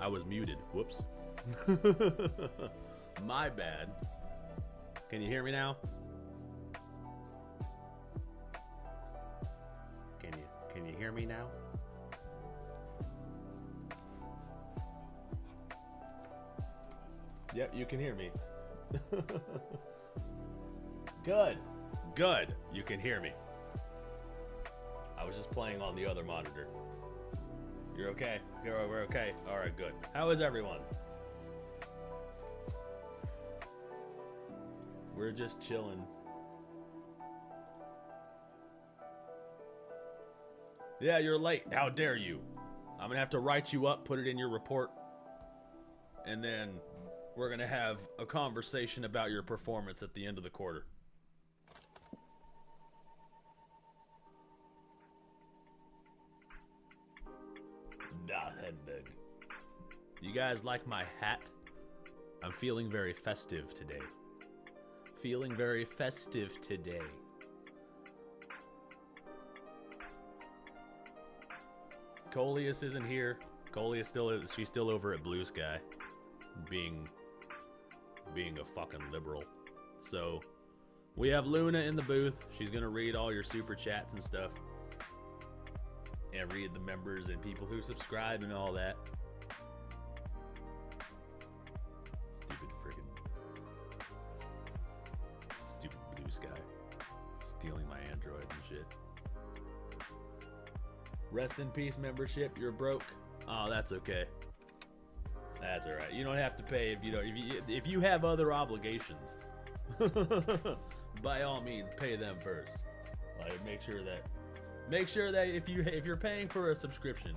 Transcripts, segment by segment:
I was muted. Whoops. My bad. Can you hear me now? Can you hear me now? Yep, you can hear me. Good. Good. You can hear me. I was just playing on the other monitor. You're okay? We're okay? Alright, good. How is everyone? We're just chilling. Yeah, you're late. How dare you? I'm gonna have to write you up, put it in your report, and then we're gonna have a conversation about your performance at the end of the quarter. Ah, head big. You guys like my hat? I'm feeling very festive today. Feeling very festive today. Coleus isn't here. Coleus she's still over at Blue Sky, being a fucking liberal. So we have Luna in the booth. She's gonna read all your super chats and stuff, and read the members and people who subscribe and all that. Stupid Blue Sky, stealing my androids and shit. Rest in peace membership. You're broke. Oh, that's okay. That's all right. You don't have to pay if you don't. If you have other obligations, by all means, pay them first. Like make sure that if you're paying for a subscription,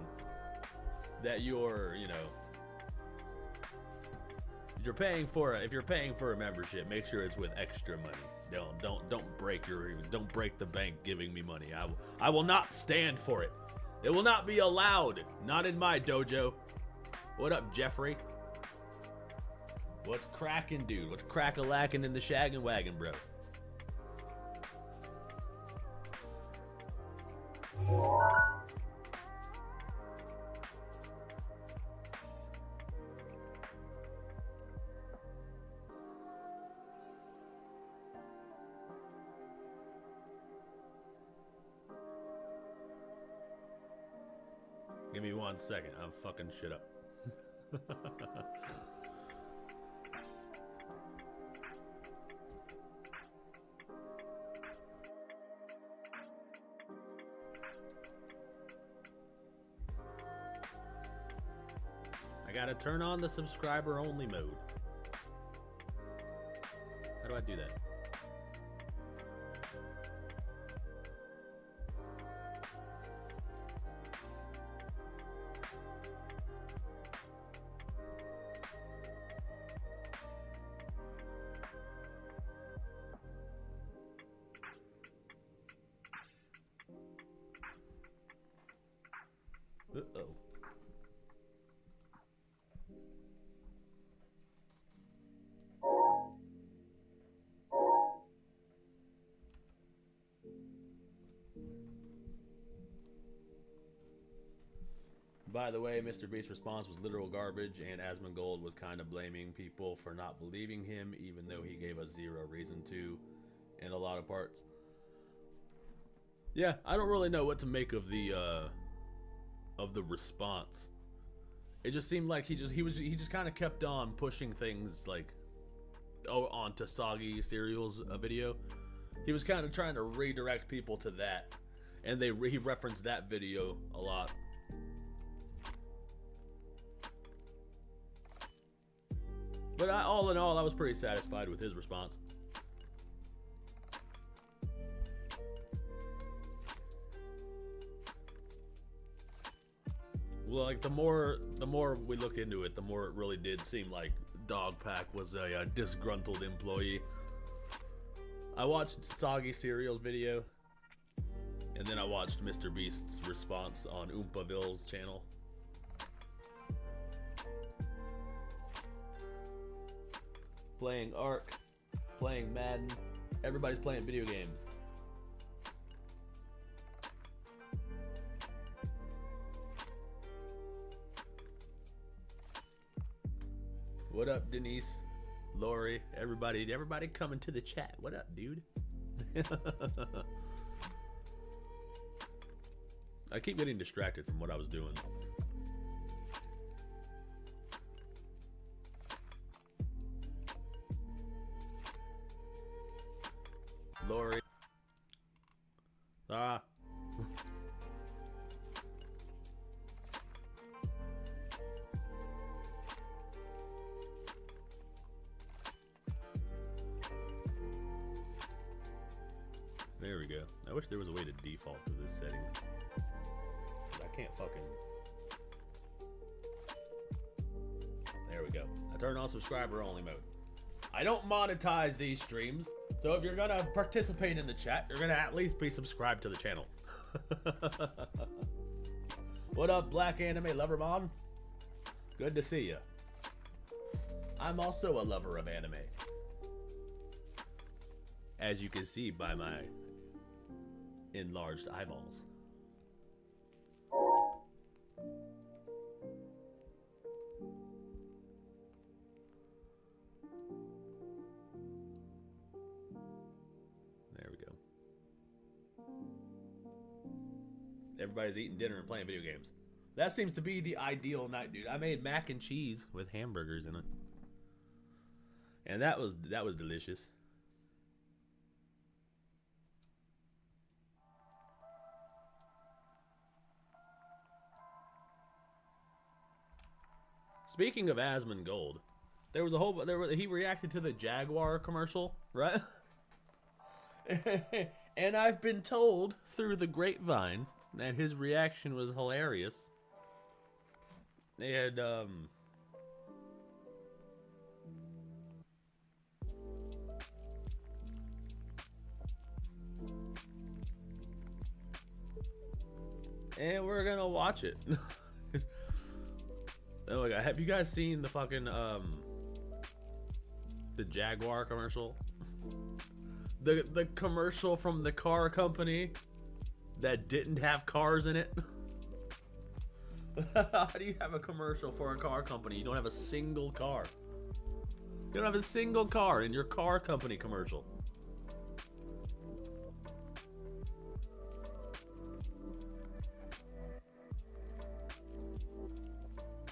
that you're if you're paying for a membership, make sure it's with extra money. Don't break the bank giving me money. I will not stand for it. It will not be allowed. Not in my dojo. What up, Jeffrey? What's cracking, dude? What's crack-a-lacking in the shaggin' wagon, bro? Give me 1 second. I'm fucking shit up. I gotta turn on the subscriber only mode. How do I do that? Uh-oh. By the way, Mr. Beast's response was literal garbage, and Asmongold was kind of blaming people for not believing him, even though he gave us zero reason to in a lot of parts. Yeah, I don't really know what to make of the response. It just seemed like he just kind of kept on pushing things like onto Soggy Cereal's video. He was kind of trying to redirect people to that, and he referenced that video a lot. But all in all, I was pretty satisfied with his response. Well, like the more we looked into it, the more it really did seem like Dogpack was a disgruntled employee. I watched Soggy Cereal's video, and then I watched Mr. Beast's response on Oompaville's channel. Playing Ark, playing Madden, everybody's playing video games. What up, Denise? Lori, everybody coming to the chat. What up, dude? I keep getting distracted from what I was doing. Lori. Ah. There we go. I wish there was a way to default to this setting. I can't fucking... There we go. I turned on subscriber only mode. I don't monetize these streams, so if you're gonna participate in the chat, you're gonna at least be subscribed to the channel. What up, Black Anime Lovermon? Good to see you. I'm also a lover of anime, as you can see by my enlarged eyeballs. There we go. Everybody's eating dinner and playing video games. That seems to be the ideal night, dude. I made mac and cheese with hamburgers in it, and that was delicious. Speaking of Asmongold, there was a whole he reacted to the Jaguar commercial, right? And I've been told through the grapevine that his reaction was hilarious. They had and we're gonna watch it. Oh my god, have you guys seen the fucking the Jaguar commercial? The commercial from the car company that didn't have cars in it? How do you have a commercial for a car company? You don't have a single car. You don't have a single car in your car company commercial.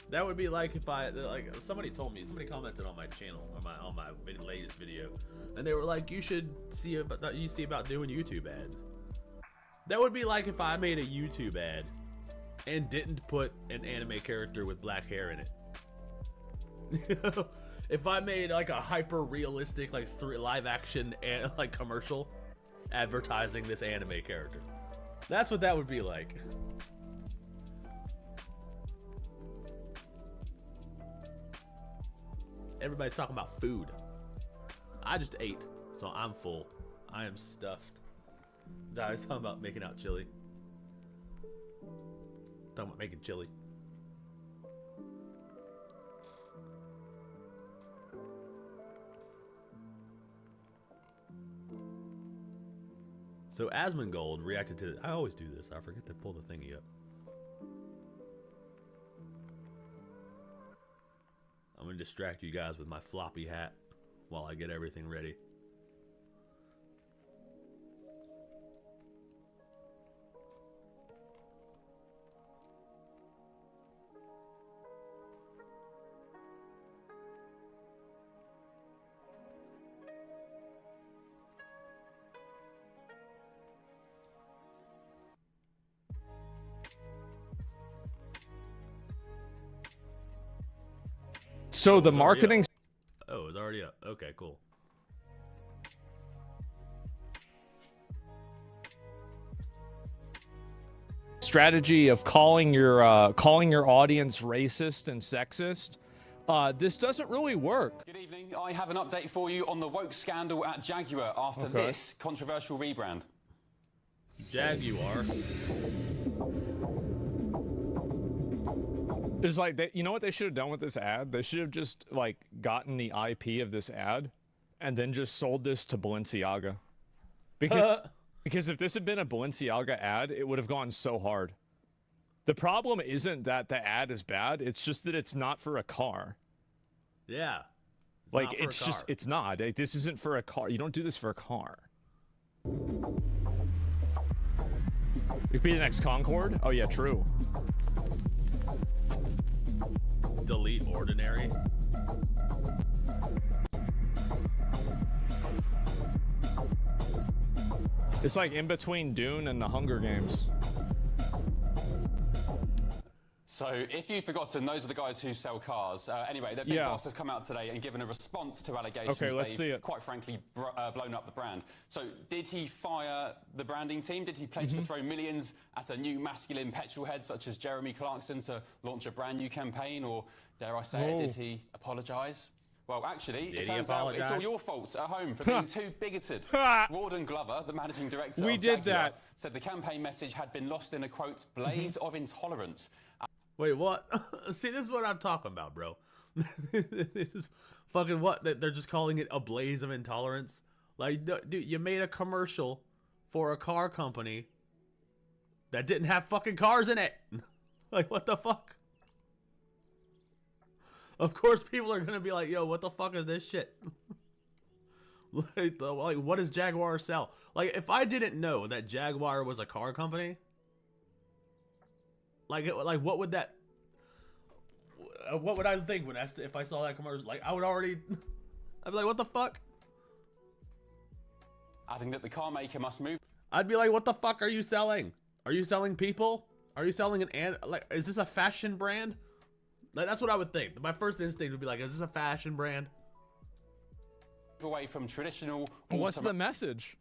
That would be like if somebody commented on my channel, on my latest video, and they were like, you should see about doing YouTube ads. That would be like if I made a YouTube ad and didn't put an anime character with black hair in it. If I made like a hyper realistic live action commercial advertising this anime character, that's what that would be like. Everybody's talking about food. I just ate, so I'm full. I am stuffed. I was talking about making out chili. Talking about making chili. So Asmongold reacted to... I always do this. I forget to pull the thingy up. I'm going to distract you guys with my floppy hat while I get everything ready. So the marketing... Oh, it's already up. Okay, cool. strategy of calling your audience racist and sexist, this doesn't really work. Good evening. I have an update for you on the woke scandal at Jaguar after this controversial rebrand. Jaguar. It's like, you know what they should have done with this ad? They should have just, like, gotten the IP of this ad and then just sold this to Balenciaga. Because if this had been a Balenciaga ad, it would have gone so hard. The problem isn't that the ad is bad, it's just that it's not for a car. Yeah. It's Like not for a it's just car. it's not. Like, this isn't for a car. You don't do this for a car. It could be the next Concorde. Oh yeah, true. Delete ordinary. It's like in between Dune and the Hunger Games. So, if you've forgotten, those are the guys who sell cars. Anyway, their big Yeah. boss has come out today and given a response to allegations. Okay, let's they've, see it. quite frankly, blown up the brand. So, did he fire the branding team? Did he pledge Mm-hmm. to throw millions at a new masculine petrol head such as Jeremy Clarkson to launch a brand new campaign? Or, dare I say it, did he apologise? Well, actually, Did it he turns out it's all apologise? your faults at home for being too bigoted. Rawdon Glover, the managing director We of did Jaguar, that. said the campaign message had been lost in a, quote, blaze of intolerance. Wait, what? See, this is what I'm talking about, bro. This is fucking what? They're just calling it a blaze of intolerance. Like, dude, you made a commercial for a car company that didn't have fucking cars in it. Like, what the fuck? Of course, people are gonna be like, "Yo, what the fuck is this shit?" Like, what does Jaguar sell? Like, if I didn't know that Jaguar was a car company, like what would that? What would I think when if I saw that commercial? Like, I would already, I'd be like, "What the fuck?" Adding that the car maker must move I'd be like, "What the fuck are you selling? Are you selling people? Are you selling like? Is this a fashion brand?" Like, that's what I would think. My first instinct would be like, "Is this a fashion brand?" away from traditional What's the message?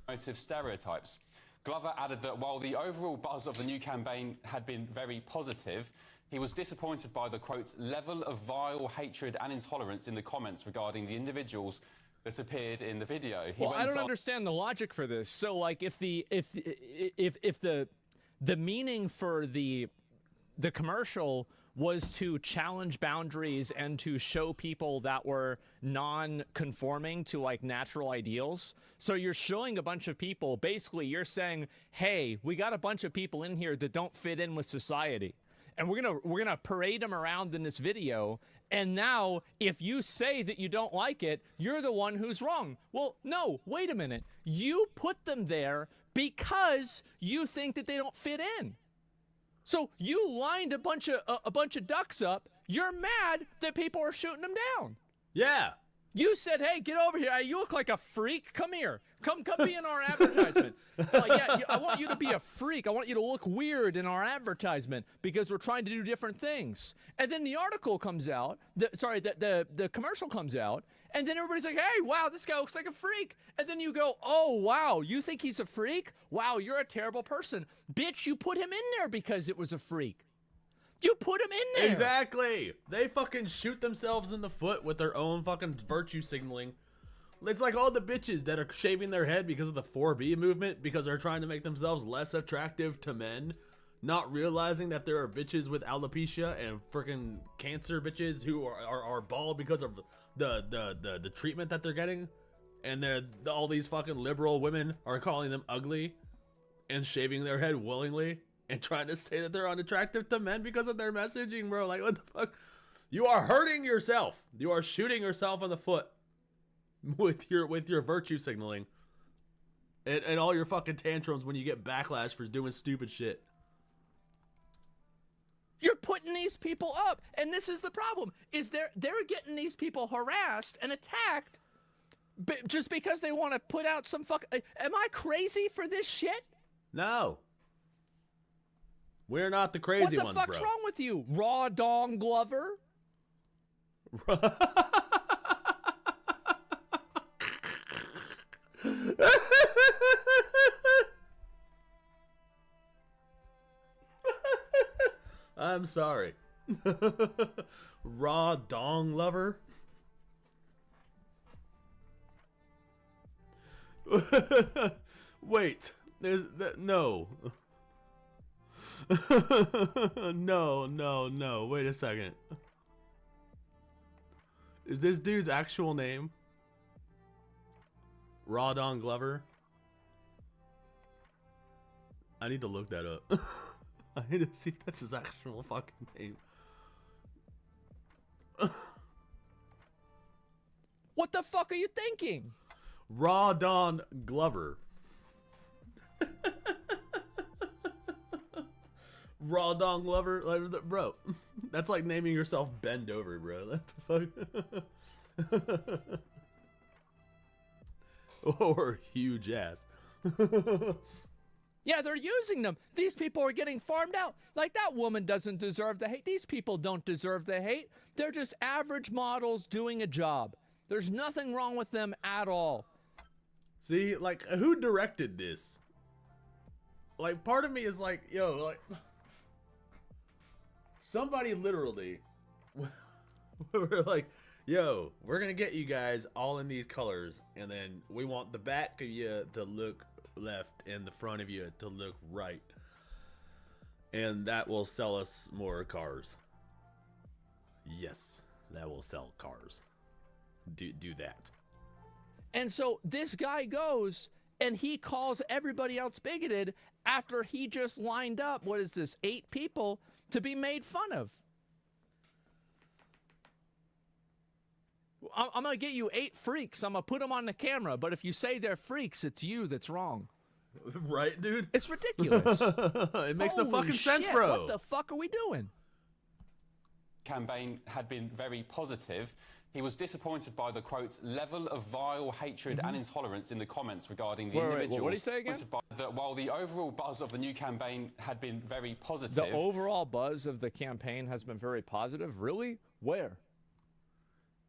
automotive stereotypes. Glover added that while the overall buzz of the new campaign had been very positive, he was disappointed by the, quote, level of vile hatred and intolerance in the comments regarding the individuals that appeared in the video. He Well, I went don't on- understand the logic for this. So, like, if the meaning for the commercial was to challenge boundaries and to show people that were non-conforming to like natural ideals. So you're showing a bunch of people, basically you're saying, hey, we got a bunch of people in here that don't fit in with society. And we're gonna parade them around in this video. And now, if you say that you don't like it, you're the one who's wrong. Well, no, wait a minute. You put them there because you think that they don't fit in. So you lined a bunch of ducks up. You're mad that people are shooting them down. Yeah. You said, "Hey, get over here. Hey, you look like a freak. Come here. Come be in our advertisement." I want you to be a freak. I want you to look weird in our advertisement because we're trying to do different things. And then the article comes out. The commercial comes out, and then everybody's like, "Hey, wow, this guy looks like a freak." And then you go, "Oh, wow, you think he's a freak? Wow, you're a terrible person, bitch. You put him in there because it was a freak. You put him in there." Exactly. They fucking shoot themselves in the foot with their own fucking virtue signaling. It's like all the bitches that are shaving their head because of the 4B movement because they're trying to make themselves less attractive to men, not realizing that there are bitches with alopecia and freaking cancer bitches who are bald because of the treatment that they're getting, and all these fucking liberal women are calling them ugly and shaving their head willingly and trying to say that they're unattractive to men because of their messaging, bro. Like, what the fuck? You are hurting yourself. You are shooting yourself in the foot with your virtue signaling and all your fucking tantrums when you get backlash for doing stupid shit. You're putting these people up, and this is the problem: is they're getting these people harassed and attacked just because they want to put out some fuck. Am I crazy for this shit? No. We're not the crazy What ones, the fuck's bro. wrong with you, Raw Dong Glover? I'm sorry. Raw dong lover? Wait. There's that no. No. Wait a second. Is this dude's actual name Raw Dong Glover? I need to look that up. I need to see if that's his actual fucking name. What the fuck are you thinking? Raw Don Glover. Raw Don Glover, like, bro. That's like naming yourself Bend Over, bro. What the fuck? Or huge ass. Yeah, they're using them. These people are getting farmed out. Like, that woman doesn't deserve the hate. These people don't deserve the hate. They're just average models doing a job. There's nothing wrong with them at all. See, like, who directed this? Like, part of me is like, yo, like, somebody literally, we're like, yo, we're gonna get you guys all in these colors, and then we want the back of you to look left and the front of you to look right, and that will sell us more cars. Yes, that will sell cars. Do that. And so this guy goes and he calls everybody else bigoted after he just lined up, what is this, 8 people to be made fun of. I'm going to get you 8 freaks. I'm going to put them on the camera. But if you say they're freaks, it's you that's wrong. Right, dude? It's ridiculous. It makes no Holy fucking sense, shit, bro. What the fuck are we doing? Campaign had been very positive. He was disappointed by the, quote, level of vile hatred and intolerance in the comments regarding the individuals. what did he say again? That while the overall buzz of the new campaign had been very positive... The overall buzz of the campaign has been very positive? Really? Where?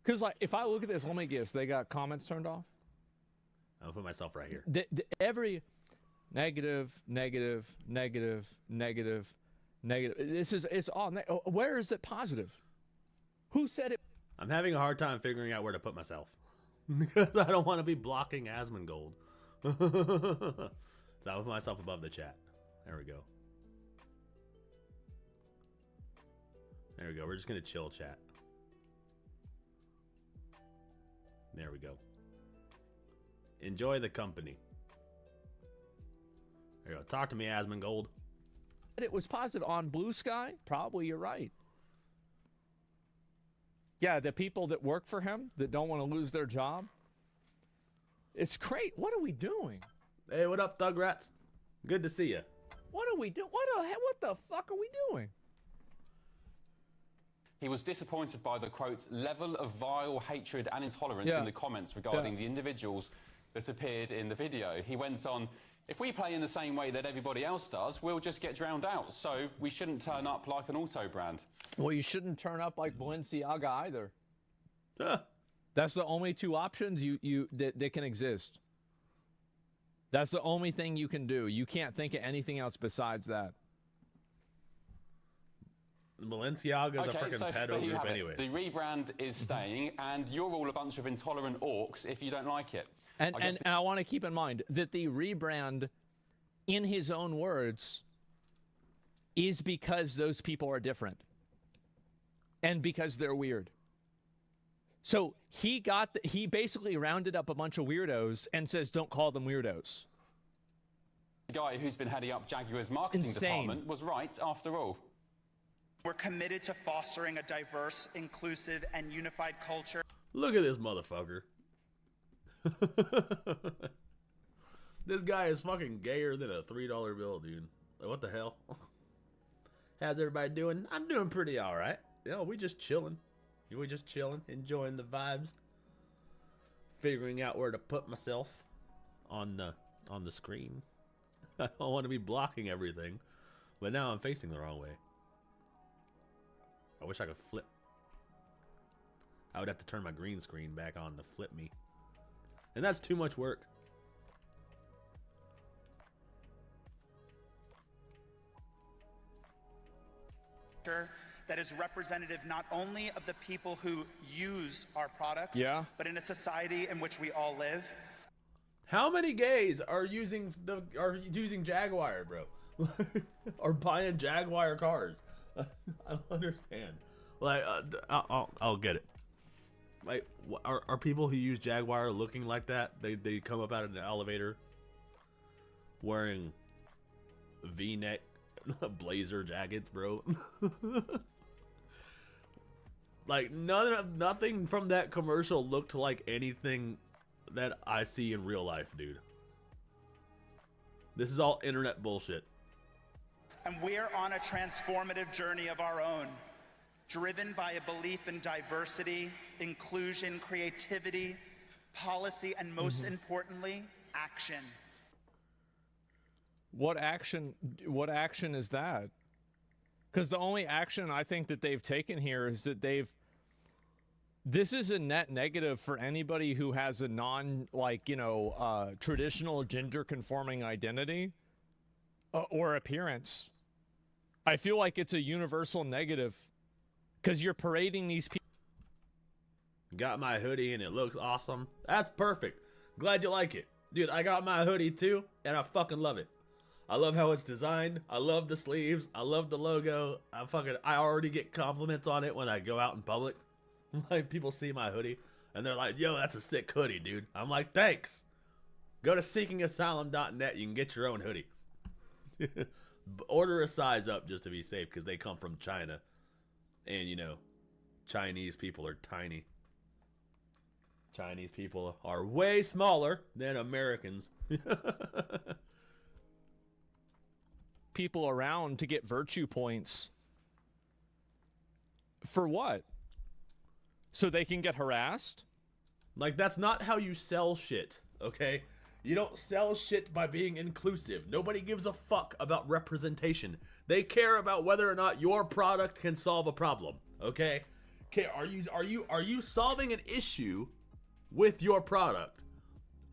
Because, like, if I look at this, let me guess, they got comments turned off? I'll put myself right here. Every negative, negative, negative, negative, negative. It's all, where is it positive? Who said it? I'm having a hard time figuring out where to put myself. Because I don't want to be blocking Asmongold. So I'll put myself above the chat. There we go. There we go. We're just going to chill chat. There we go. Enjoy the company. There you go. Talk to me, Asmongold. It was positive on Blue Sky? Probably you're right. Yeah, the people that work for him that don't want to lose their job. It's great. What are we doing? Hey, what up, Thug Rats? Good to see you. What are we doing? What the fuck are we doing? He was disappointed by the, quote, level of vile hatred and intolerance in the comments regarding the individuals that appeared in the video. He went on, if we play in the same way that everybody else does, we'll just get drowned out. So we shouldn't turn up like an auto brand. Well, you shouldn't turn up like Balenciaga either. That's the only 2 options that can exist. That's the only thing you can do. You can't think of anything else besides that. Balenciaga's a freaking pedo group anyway. The rebrand is staying, and you're all a bunch of intolerant orcs if you don't like it. And I want to keep in mind that the rebrand, in his own words, is because those people are different. And because they're weird. So he basically rounded up a bunch of weirdos and says, don't call them weirdos. The guy who's been heading up Jaguar's marketing department was right after all. We're committed to fostering a diverse, inclusive, and unified culture. Look at this motherfucker. This guy is fucking gayer than a $3 bill, dude. Like, what the hell? How's everybody doing? I'm doing pretty all right. You know, we just chilling. We just chilling, enjoying the vibes. Figuring out where to put myself on the screen. I don't want to be blocking everything, but now I'm facing the wrong way. I wish I could flip. I would have to turn my green screen back on to flip me. And that's too much work. That is representative not only of the people who use our products, but in a society in which we all live. How many gays are using Jaguar, bro? Or buying Jaguar cars? I don't understand. Like, I'll get it. Like, are people who use Jaguar looking like that? They come up out of the elevator wearing V-neck blazer jackets, bro. Like nothing from that commercial looked like anything that I see in real life, dude. This is all internet bullshit. And we're on a transformative journey of our own, driven by a belief in diversity, inclusion, creativity, policy, and most importantly, action. What action is that? Because the only action I think that they've taken here is that this is a net negative for anybody who has a traditional gender conforming identity or appearance. I feel like it's a universal negative because you're parading these people. Got my hoodie and it looks awesome. That's perfect. Glad you like it. Dude, I got my hoodie too and I fucking love it. I love how it's designed. I love the sleeves. I love the logo. I already get compliments on it when I go out in public. Like, people see my hoodie and they're like, yo, that's a sick hoodie, dude. I'm like, thanks. Go to seekingasylum.net. You can get your own hoodie. Order a size up just to be safe because they come from China. And, you know, Chinese people are tiny. Chinese people are way smaller than Americans. People around to get virtue points. For what? So they can get harassed? Like, that's not how you sell shit, okay? You don't sell shit by being inclusive. Nobody gives a fuck about representation. They care about whether or not your product can solve a problem, okay? Okay, are you solving an issue with your product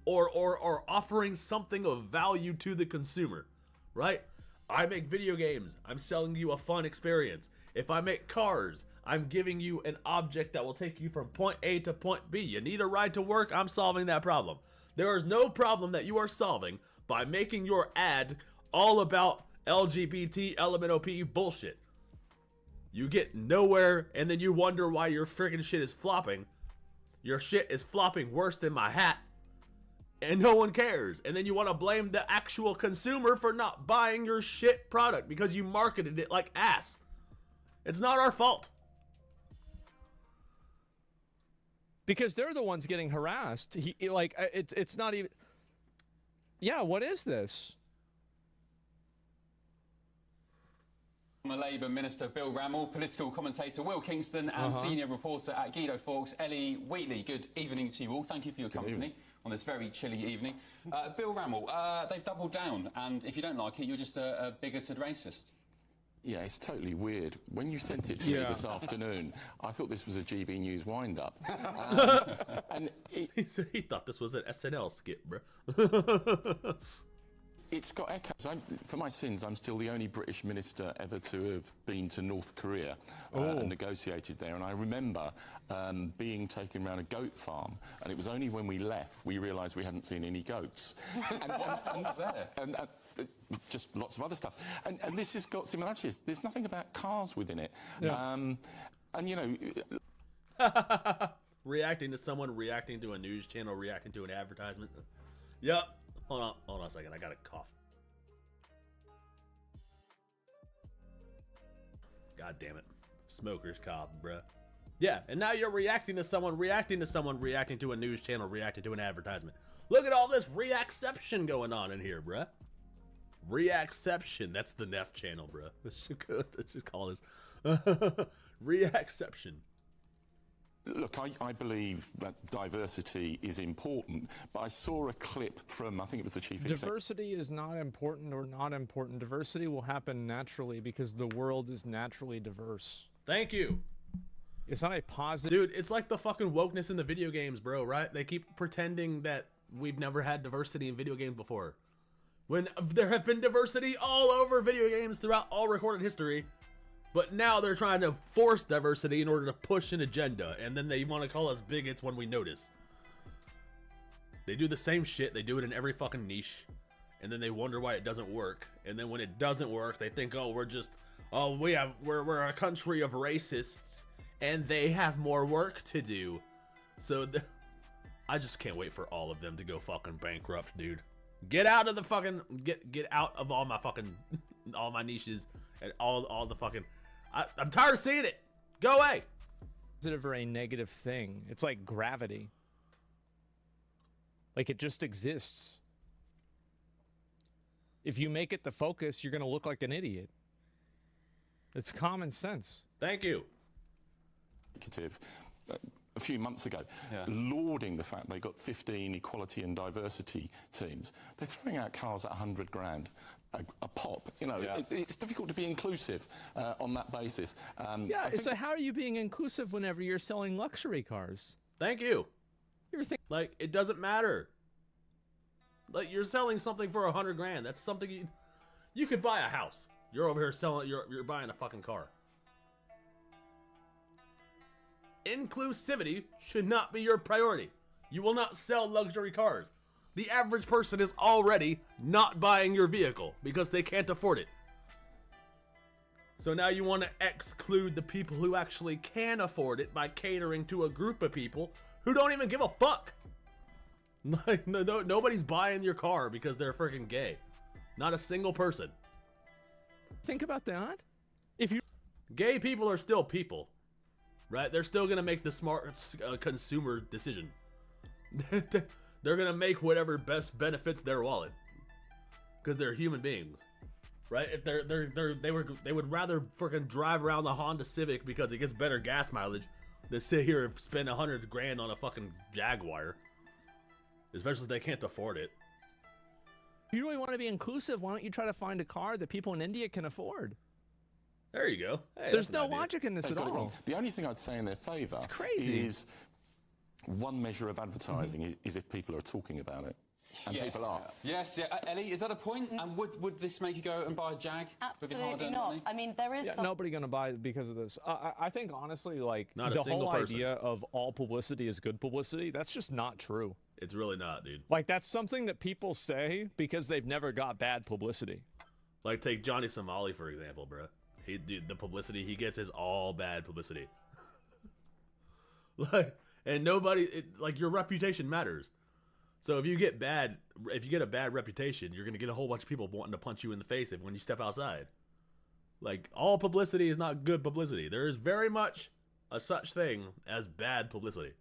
or offering something of value to the consumer, right? I make video games. I'm selling you a fun experience. If I make cars, I'm giving you an object that will take you from point A to point B. You need a ride to work, I'm solving that problem. There is no problem that you are solving by making your ad all about LGBT, LMNOP bullshit. You get nowhere, and then you wonder why your freaking shit is flopping. Your shit is flopping worse than my hat, and no one cares. And then you want to blame the actual consumer for not buying your shit product because you marketed it like ass. It's not our fault. Because they're the ones getting harassed. It's not even... Yeah, what is this? Labour Minister Bill Rammell, political commentator Will Kingston, and senior reporter at Guido Fawkes, Ellie Wheatley. Good evening to you all. Thank you for your company on this very chilly evening. Bill Rammell, they've doubled down, and if you don't like it, you're just a bigoted racist. Yeah, it's totally weird. When you sent it to me this afternoon, I thought this was a GB News wind-up. He thought this was an SNL skit, bro. It's got echoes. For my sins, I'm still the only British minister ever to have been to North Korea and negotiated there. And I remember being taken around a goat farm, and it was only when we left we realised we hadn't seen any goats. and just lots of other stuff. And this has got similarities. There's nothing about cars within it. Yeah. And, you know... Reacting to someone, reacting to a news channel, reacting to an advertisement. Yep. Hold on a second. I got a cough. God damn it. Smoker's cough, bruh. Yeah, and now you're reacting to someone, reacting to a news channel, reacting to an advertisement. Look at all this reacception going on in here, bruh. Reacception. That's the Neff channel, bruh. Let's just call this reacception. Look, I believe that diversity is important, but I saw a clip from, I think it was the chief executive. Diversity is not important or not important. Diversity will happen naturally because the world is naturally diverse. Thank you. It's not a positive... Dude, it's like the fucking wokeness in the video games, bro, right? They keep pretending that we've never had diversity in video games before. When there have been diversity all over video games throughout all recorded history. But now they're trying to force diversity in order to push an agenda, and then they want to call us bigots when we notice. They do the same shit, they do it in every fucking niche, and then they wonder why it doesn't work. And then when it doesn't work, they think, oh, we're a country of racists, and they have more work to do. So I just can't wait for all of them to go fucking bankrupt, dude. Get out of the fucking, get out of all my fucking, all my niches, and all the fucking... I'm tired of seeing it. Go away. positive or a negative thing. It's like gravity. Like it just exists. If you make it the focus, you're going to look like an idiot. It's common sense. Thank you. A few months ago, lauding the fact they got 15 equality and diversity teams. They're throwing out cars at 100 grand a pop. You know, it's difficult to be inclusive on that basis. It's like, how are you being inclusive whenever you're selling luxury cars? Thank you. Like, it doesn't matter. Like, you're selling something for 100 grand. That's something you could buy a house. You're over here selling. You're buying a fucking car. Inclusivity should not be your priority. You will not sell luxury cars. The average person is already not buying your vehicle because they can't afford it. So now you want to exclude the people who actually can afford it by catering to a group of people who don't even give a fuck. Like, nobody's buying your car because they're freaking gay. Not a single person. Think about that. Gay people are still people. Right? They're still going to make the smart consumer decision. They're going to make whatever best benefits their wallet. Because they're human beings. Right? If they would rather freaking drive around the Honda Civic because it gets better gas mileage than sit here and spend 100 grand on a fucking Jaguar. Especially if they can't afford it. If you really want to be inclusive, why don't you try to find a car that people in India can afford? There you go. Hey, there's no logic in this at all. The only thing I'd say in their favour is one measure of advertising is if people are talking about it. And people are. Yes, Ellie, is that a point? And would this make you go and buy a Jag? Absolutely not. I mean, there is nobody going to buy it because of this. I think, honestly, like, not the whole idea of all publicity is good publicity, that's just not true. It's really not, dude. Like, that's something that people say because they've never got bad publicity. Like, take Johnny Somali, for example, bro. Dude, the publicity he gets is all bad publicity. Like, and like, your reputation matters. So if you get a bad reputation, you're gonna get a whole bunch of people wanting to punch you in the face when you step outside. Like, all publicity is not good publicity. There is very much a such thing as bad publicity.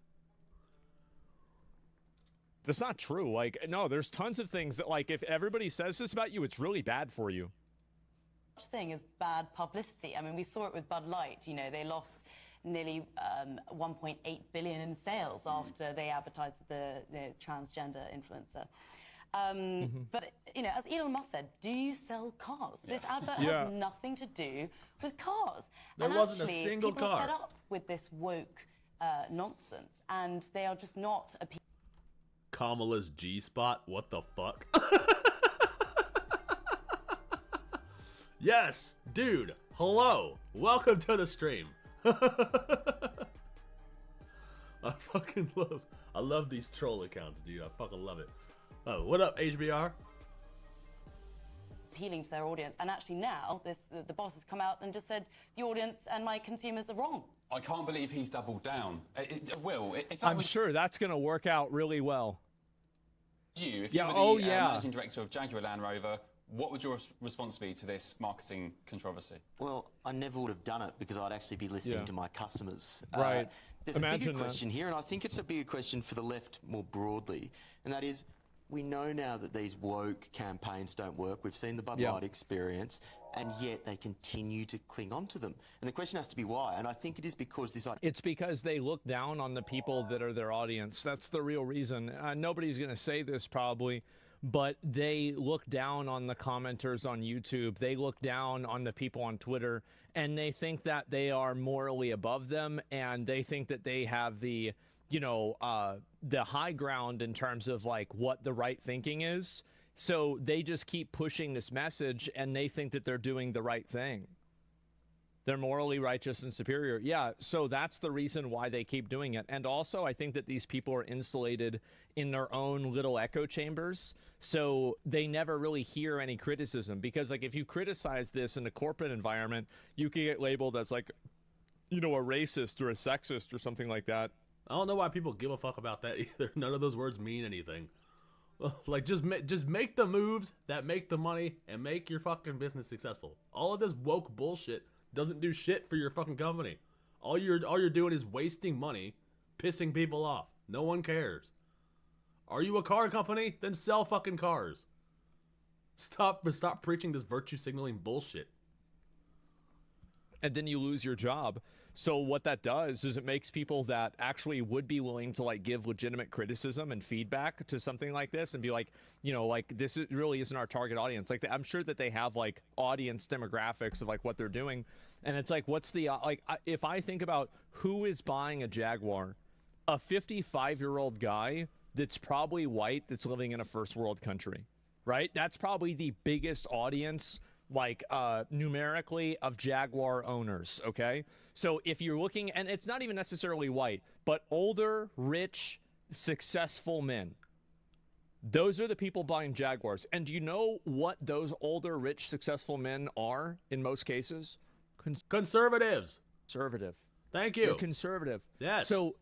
That's not true. Like, no, there's tons of things that, like, if everybody says this about you, it's really bad for you. Thing is bad publicity. I mean, we saw it with Bud Light. You know, they lost nearly 1.8 billion in sales after they advertised the transgender influencer. But, you know, as Elon Musk said, do you sell cars? This advert has nothing to do with cars. There wasn't a single people car. Are fed up with this woke nonsense, and they are just not a people. Kamala's G-spot? What the fuck? Yes, dude. Hello. Welcome to the stream. I love these troll accounts, dude. I fucking love it. Oh, what up, HBR? Appealing to their audience, and actually now the boss has come out and just said the audience and my consumers are wrong. I can't believe he's doubled down. Will, if I'm sure that's going to work out really well. If you were the managing director of Jaguar Land Rover, what would your response be to this marketing controversy? Well, I never would have done it because I'd actually be listening to my customers. Right. There's a bigger question here, and I think it's a bigger question for the left more broadly, and that is, we know now that these woke campaigns don't work. We've seen the Bud Light experience, and yet they continue to cling on to them. And the question has to be why, and I think it is because this... It's because they look down on the people that are their audience. That's the real reason. Nobody's going to say this probably, but they look down on the commenters on YouTube. They look down on the people on Twitter, and they think that they are morally above them, and they think that they have the, you know, the high ground in terms of, like, what the right thinking is. So they just keep pushing this message, and they think that they're doing the right thing. They're morally righteous and superior. Yeah, so that's the reason why they keep doing it. And also, I think that these people are insulated in their own little echo chambers, so they never really hear any criticism. Because, like, if you criticize this in a corporate environment, you can get labeled as, like, you know, a racist or a sexist or something like that. I don't know why people give a fuck about that either. None of those words mean anything. Like, just make the moves that make the money and make your fucking business successful. All of this woke bullshit doesn't do shit for your fucking company. All you're doing is wasting money, pissing people off. No one cares. Are you a car company? Then sell fucking cars. Stop preaching this virtue signaling bullshit. And then you lose your job. So what that does is it makes people that actually would be willing to like give legitimate criticism and feedback to something like this and be like, you know, like really isn't our target audience. Like I'm sure that they have like audience demographics of like what they're doing. And it's like, what's the, if I think about who is buying a Jaguar, a 55-year-old guy that's probably white that's living in a first world country, right? That's probably the biggest audience like numerically of Jaguar owners, okay? So if you're looking, and it's not even necessarily white, but older, rich, successful men, those are the people buying Jaguars. And do you know what those older, rich, successful men are in most cases? Conservatives. Conservative. Thank you. They're conservative. Yes. So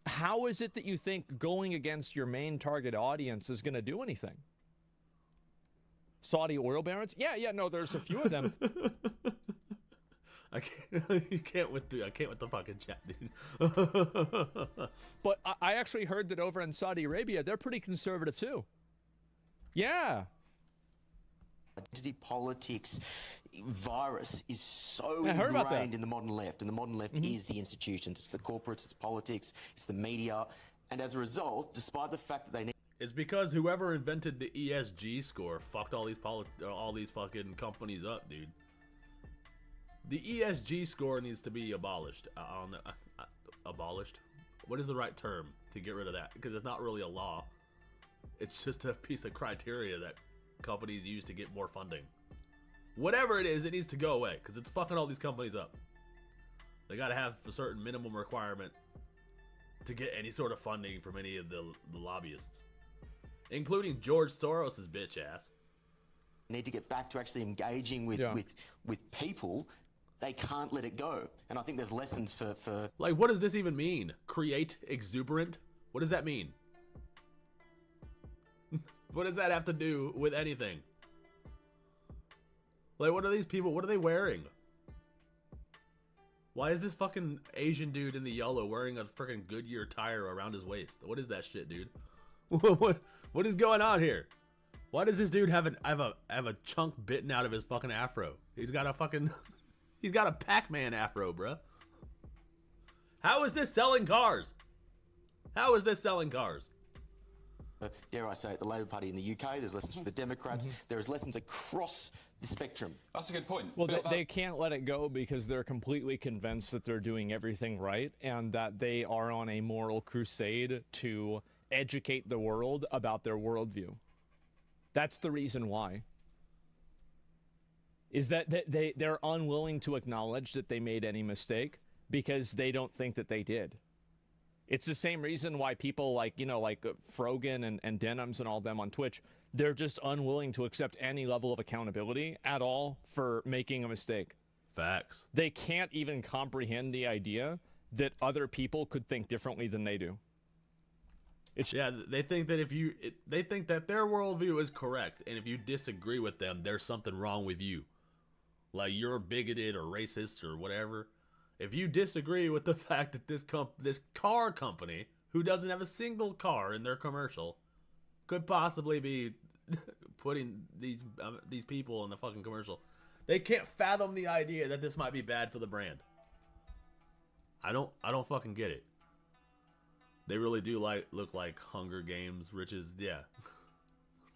how is it that you think going against your main target audience is going to do anything? Saudi oil barons? Yeah, no, there's a few of them. I can't with the fucking chat, dude. But I actually heard that over in Saudi Arabia, they're pretty conservative too. Yeah. Identity politics virus is so heard about that. ingrained in the modern left, and the modern left is the institutions, it's the corporates, it's politics, it's the media, and as a result, despite the fact that they need It's because whoever invented the ESG score fucked all these fucking companies up, dude. The ESG score needs to be abolished. Abolished? What is the right term to get rid of that? Because it's not really a law. It's just a piece of criteria that companies use to get more funding. Whatever it is, it needs to go away because it's fucking all these companies up. They gotta have a certain minimum requirement to get any sort of funding from any of the lobbyists, including George Soros's bitch ass. need to get back to actually engaging with people. They can't let it go. And I think there's lessons for Like, what does this even mean? Create exuberant? What does that mean? What does that have to do with anything? Like, what are these people, what are they wearing? Why is this fucking Asian dude in the yellow wearing a freaking Goodyear tire around his waist? What is that shit, dude? What is going on here? Why does this dude have a chunk bitten out of his fucking afro? He's got a fucking he's got a Pac-Man afro, bruh. How is this selling cars? How is this selling cars? dare I say it, the Labor Party in the UK. There's lessons for the Democrats. There is lessons across the spectrum. That's a good point. Well, they can't let it go because they're completely convinced that they're doing everything right and that they are on a moral crusade to educate the world about their worldview. That's the reason why. Is that they're unwilling to acknowledge that they made any mistake because they don't think that they did. It's the same reason why people like, like Frogan and Denims and all them on Twitch, they're just unwilling to accept any level of accountability at all for making a mistake. Facts. They can't even comprehend the idea that other people could think differently than they do. They think that they think that their worldview is correct, and if you disagree with them, there's something wrong with you. Like you're bigoted or racist or whatever. If you disagree with the fact that this car company, who doesn't have a single car in their commercial, could possibly be putting these people in the fucking commercial, they can't fathom the idea that this might be bad for the brand. I don't fucking get it. They really do look like Hunger Games riches. Yeah.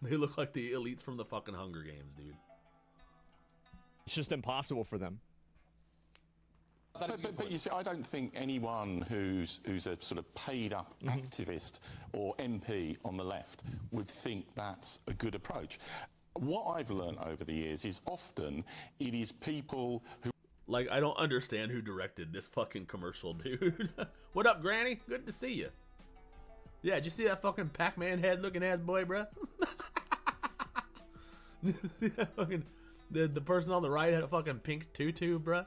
They look like the elites from the fucking Hunger Games, dude. It's just impossible for them. But you see, I don't think anyone who's a sort of paid up activist or MP on the left would think that's a good approach. What I've learned over the years is often it is people who... Like, I don't understand who directed this fucking commercial, dude. What up, Granny? Good to see you. Yeah, did you see that fucking Pac-Man head looking ass boy, bruh? The person on the right had a fucking pink tutu, bruh.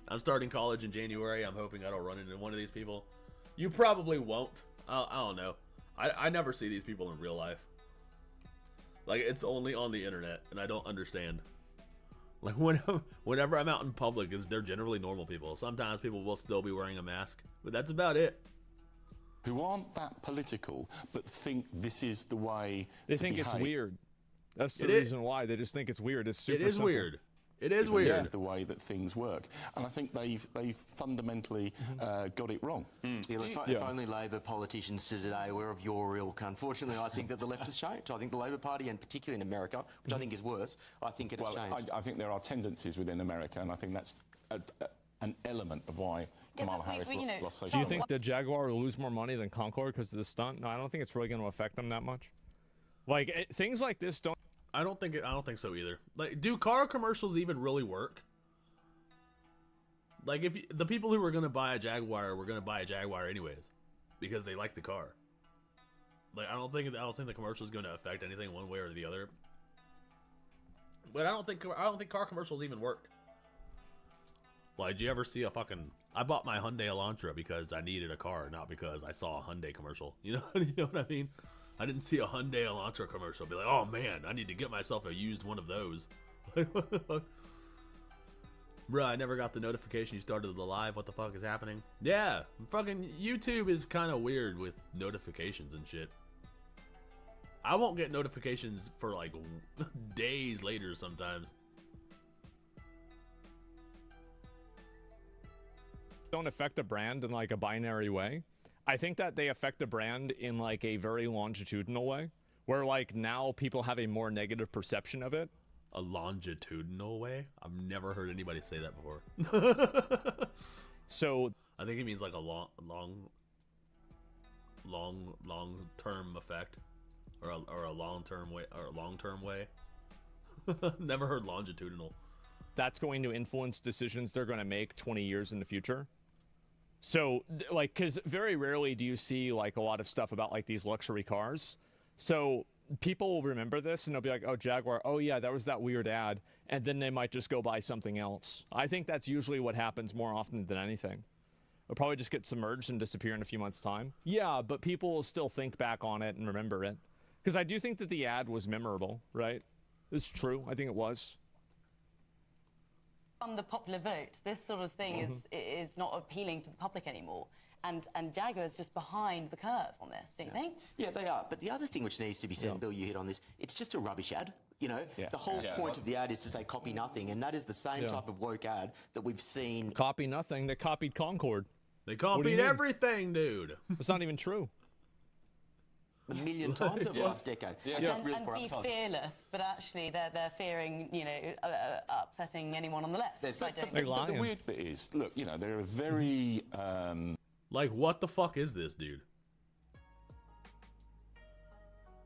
I'm starting college in January. I'm hoping I don't run into one of these people. You probably won't. I don't know. I never see these people in real life. Like, it's only on the internet, and I don't understand. Like whenever I'm out in public, they're generally normal people. Sometimes people will still be wearing a mask, but that's about it. Who aren't that political, but think this is the way They to think it's behave. weird. That's the It is- reason why. They just think it's weird. It's super It is simple. weird. It is This weird. is the way that things work, and I think they've fundamentally got it wrong. If only Labor politicians today were of your ilk. Unfortunately, I think that the left has changed. I think the Labor Party, and particularly in America, which I think is worse, I think it has Well, changed. I think there are tendencies within America, and I think that's an element of why Yeah, Kamala but we- Harris we, you know, lost so Do you strongly. think the Jaguar will lose more money than Concorde because of the stunt? No, I don't think it's really going to affect them that much. Like things like this don't. I don't think so either. Like, do car commercials even really work? Like, if the people who were gonna buy a Jaguar were gonna buy a Jaguar anyways, because they like the car. Like, I don't think the commercial is gonna affect anything one way or the other. But I don't think car commercials even work. Like, did you ever see a fucking? I bought my Hyundai Elantra because I needed a car, not because I saw a Hyundai commercial. You know what I mean? I didn't see a Hyundai Elantra commercial. Be like, oh man, I need to get myself a used one of those. Like, what the fuck? Bruh, I never got the notification you started the live. What the fuck is happening? Yeah, fucking YouTube is kind of weird with notifications and shit. I won't get notifications for like days later sometimes. Don't affect a brand in like a binary way. I think that they affect the brand in like a very longitudinal way, where like now people have a more negative perception of it. A longitudinal way? I've never heard anybody say that before. So I think it means like a long term effect, or a long term way, or a long term way. Never heard longitudinal. that's going to influence decisions they're going to make 20 years in the future. So, like, because very rarely do you see, like, a lot of stuff about, like, these luxury cars. So people will remember this, and they'll be like, oh, Jaguar, oh, yeah, that was that weird ad. And then they might just go buy something else. I think that's usually what happens more often than anything. It'll probably just get submerged and disappear in a few months' time. Yeah, but people will still think back on it and remember it. Because I do think that the ad was memorable, right? It's true. I think it was. On the popular vote, this sort of thing is not appealing to the public anymore. And Jaguar is just behind the curve on this, don't you think? Yeah, they are. But the other thing which needs to be said, and Bill, you hit on this, it's just a rubbish ad. You know, the whole point of the ad is to say copy nothing, and that is the same type of woke ad that we've seen. Copy nothing. They copied Concorde. They do you copied mean? everything, dude. It's not even true. A million times over the last decade. It's just real And crap be time. fearless, but actually they're fearing, you know, upsetting anyone on the left. There's- by doing They're this. But the lying. weird bit is, look, you know, they're a very Like, what the fuck is this, dude?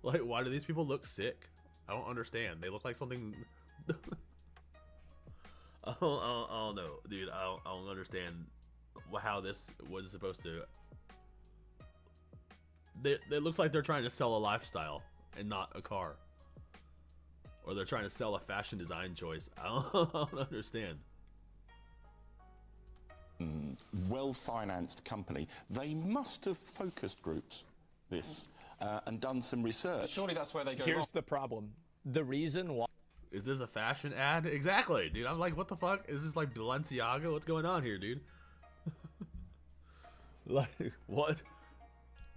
Like, why do these people look sick? I don't understand. They look like something. I don't know, dude. I don't understand how this was supposed to. It looks like they're trying to sell a lifestyle and not a car, or they're trying to sell a fashion design choice. I don't understand. well-financed company. They must have focus groups this and done some research. Surely that's where they go wrong. Here's the problem. The reason why Is this a fashion ad? Exactly, dude. I'm like, what the fuck? Is this like Balenciaga? What's going on here, dude? Like, what?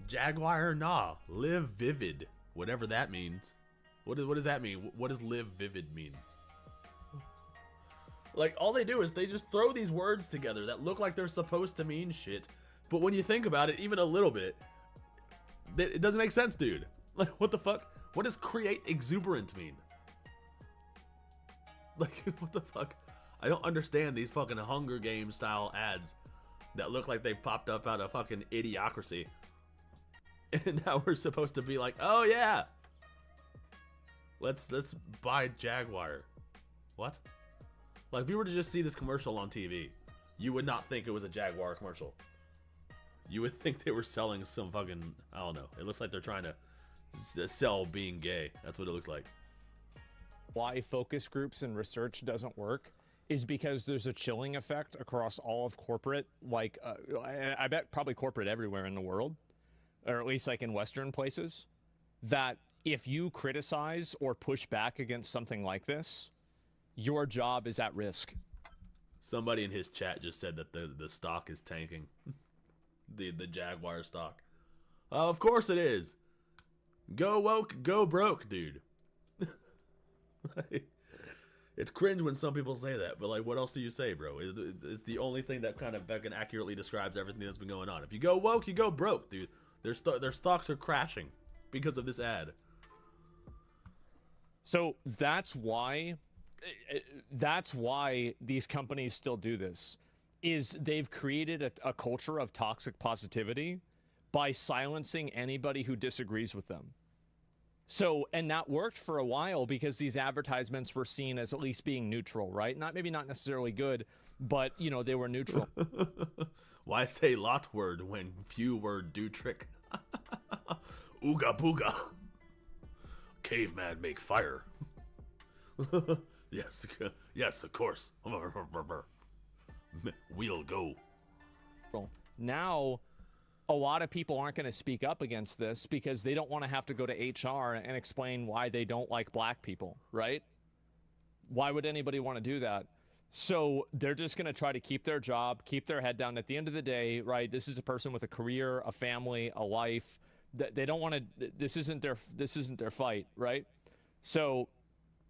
Jaguar? Nah. Live vivid. Whatever that means. What does that mean? What does live vivid mean? Like, all they do is they just throw these words together that look like they're supposed to mean shit. But when you think about it, even a little bit, it doesn't make sense, dude. Like, what the fuck? What does create exuberant mean? Like, what the fuck? I don't understand these fucking Hunger Games style ads that look like they popped up out of fucking Idiocracy. And now we're supposed to be like, oh yeah, let's buy Jaguar. What? Like, if you were to just see this commercial on TV, you would not think it was a Jaguar commercial. You would think they were selling some fucking, I don't know. It looks like they're trying to sell being gay. That's what it looks like. why focus groups and research doesn't work is because there's a chilling effect across all of corporate, like I bet probably corporate everywhere in the world, or at least like in Western places, that if you criticize or push back against something like this, your job is at risk. Somebody in his chat just said that the stock is tanking. the Jaguar stock. Of course it is. Go woke, go broke, dude. It's cringe when some people say that, but like, what else do you say, bro? It's the only thing that kind of fucking accurately describes everything that's been going on. If you go woke, you go broke, dude. Their stocks are crashing because of this ad. So that's why these companies still do this, is they've created a culture of toxic positivity by silencing anybody who disagrees with them. So, and that worked for a while because these advertisements were seen as at least being neutral, right? Maybe not necessarily good, but, you know, they were neutral. Why say lot word when few word do trick? Ooga booga. Caveman make fire. Yes, of course. We'll go. Now, a lot of people aren't going to speak up against this because they don't want to have to go to HR and explain why they don't like black people, right? Why would anybody want to do that? So they're just going to try to keep their job, keep their head down. At the end of the day, right, this is a person with a career, a family, a life. They don't want to, this isn't their fight, right? So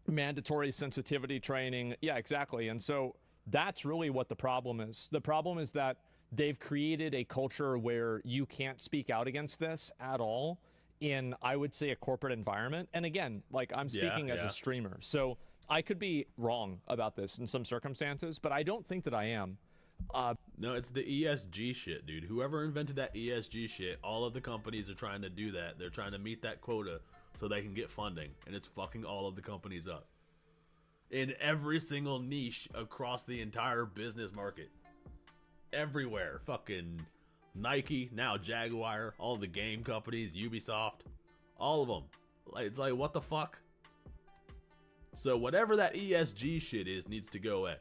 mandatory sensitivity training, yeah, exactly. And so that's really what the problem is. The problem is that they've created a culture where you can't speak out against this at all in, I would say, a corporate environment. And again, like, I'm speaking as a streamer, so I could be wrong about this in some circumstances, but I don't think that I am. No, it's the ESG shit, dude. Whoever invented that ESG shit, all of the companies are trying to do that. They're trying to meet that quota so they can get funding, and it's fucking all of the companies up. In every single niche across the entire business market. Everywhere. Fucking Nike, now Jaguar, all the game companies, Ubisoft, all of them. Like, it's like, what the fuck? So whatever that ESG shit is needs to go away.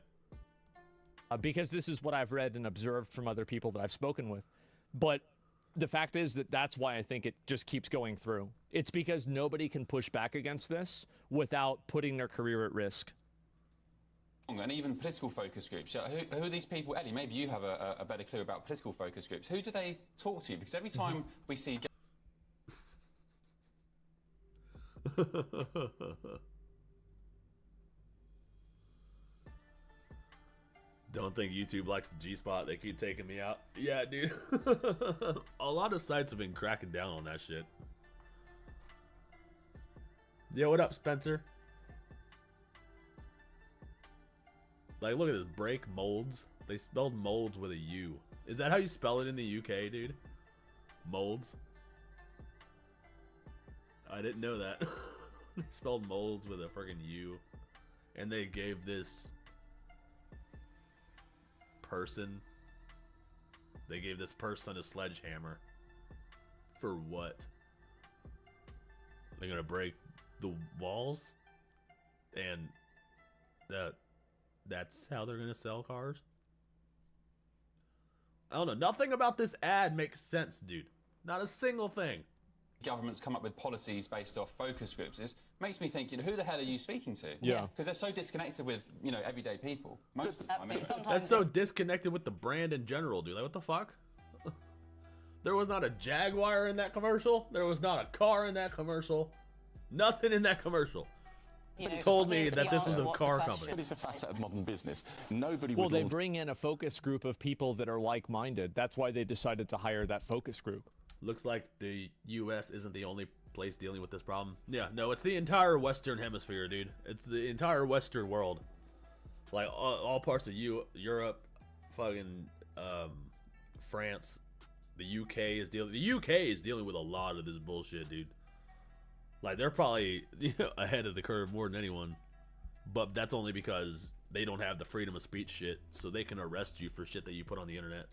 Because this is what I've read and observed from other people that I've spoken with. But the fact is that that's why I think it just keeps going through. It's because nobody can push back against this without putting their career at risk. And even political focus groups. Who are these people? Ellie, maybe you have a better clue about political focus groups. Who do they talk to? Because every time we see... Don't think YouTube likes the G-spot. They keep taking me out. Yeah, dude. A lot of sites have been cracking down on that shit. Yo, what up, Spencer? Like, look at this. Break molds. They spelled molds with a U. Is that how you spell it in the UK, dude? Molds? I didn't know that. They spelled molds with a freaking U. And they gave this person, they gave this person a sledgehammer. For what? They're gonna break the walls? And that's how they're gonna sell cars? I don't know. Nothing about this ad makes sense, dude. Not a single thing. Governments come up with policies based off focus groups. It makes me think, who the hell are you speaking to? Yeah. Because they're so disconnected with, everyday people. Most of the time. That's so disconnected with the brand in general, dude. Like, what the fuck? There was not a Jaguar in that commercial. There was not a car in that commercial. Nothing in that commercial. Told me that this was a car company. It's a facet of modern business. Nobody Well, would they launch... bring in a focus group of people that are like-minded. That's why they decided to hire that focus group. Looks like the U.S. isn't the only place dealing with this problem. Yeah, no, it's the entire Western Hemisphere, dude. It's the entire Western world. Like, all parts of Europe, fucking France, the UK is dealing... The UK is dealing with a lot of this bullshit, dude. Like, they're probably ahead of the curve more than anyone. But that's only because they don't have the freedom of speech shit, so they can arrest you for shit that you put on the internet.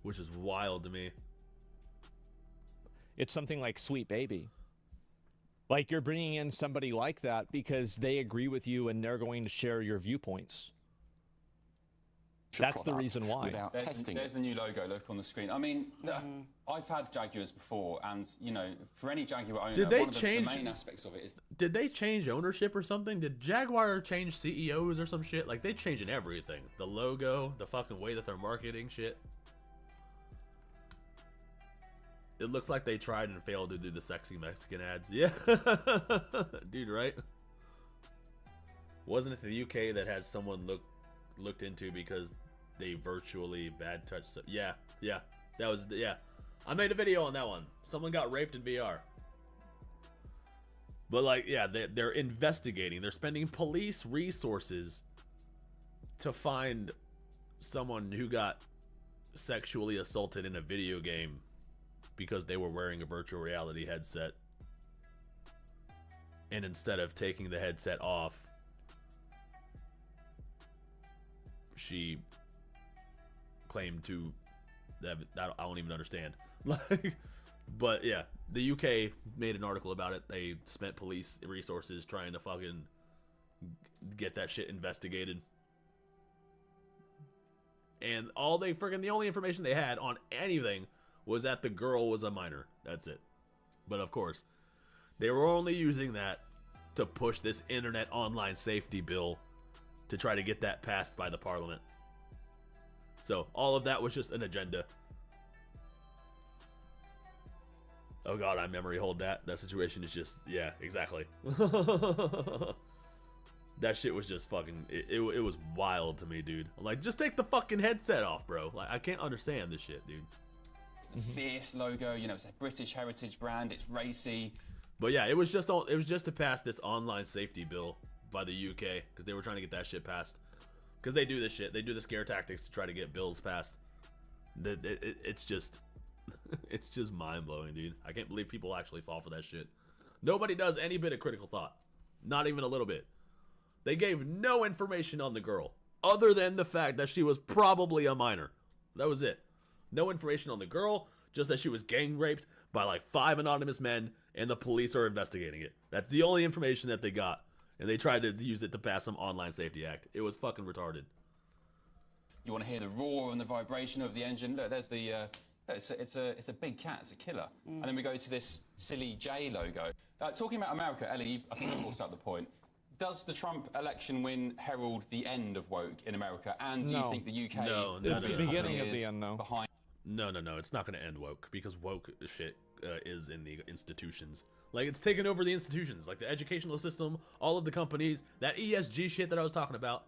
Which is wild to me. It's something like Sweet Baby. Like, you're bringing in somebody like that because they agree with you and they're going to share your viewpoints. That's the product reason why. without testing There's it. the new logo. Look on the screen. I mean, I've had Jaguars before, and you know, for any Jaguar owner, Did they one of the change- main aspects of it is Did they change ownership or something? Did Jaguar change CEOs or some shit? Like, they changing everything. The logo, the fucking way that they're marketing shit. It looks like they tried and failed to do the sexy Mexican ads. Yeah. Dude, right? Wasn't it the UK that had someone looked into because they virtually bad touched? Yeah. That was, yeah. I made a video on that one. Someone got raped in VR. But like, yeah, they're investigating. They're spending police resources to find someone who got sexually assaulted in a video game because they were wearing a virtual reality headset. And instead of taking the headset off, she claimed to that I don't even understand. Like, but yeah, the UK made an article about it. They spent police resources trying to fucking get that shit investigated. And the only information they had on anything was that the girl was a minor. That's it. But of course, they were only using that to push this internet online safety bill to try to get that passed by the parliament. So all of that was just an agenda. Oh god, I memory hold that. That situation is just, yeah, exactly. That shit was just fucking, it was wild to me, dude. I'm like, just take the fucking headset off, bro. Like, I can't understand this shit, dude. the fierce logo. You know, it's a British heritage brand. It's racy. But yeah, it was just to pass this online safety bill by the UK because they were trying to get that shit passed. Because they do this shit. They do the scare tactics to try to get bills passed. It's just, it's just mind blowing, dude. I can't believe people actually fall for that shit. Nobody does any bit of critical thought. Not even a little bit. They gave no information on the girl other than the fact that she was probably a minor. That was it. No information on the girl, just that she was gang raped by like 5 anonymous men and the police are investigating it. That's the only information that they got. And they tried to use it to pass some online safety act. It was fucking retarded. You want to hear the roar and the vibration of the engine. Look, there's the. It's a big cat. It's a killer. And then we go to this silly J logo. Talking about America, Ellie, I think you brought up the point. Does the Trump election win herald the end of woke in America? And do you No. think the UK? No, It's the no. beginning of the end, though. Behind. No, it's not going to end woke because woke shit is in the institutions. Like, it's taken over the institutions, like the educational system, all of the companies, that ESG shit that I was talking about.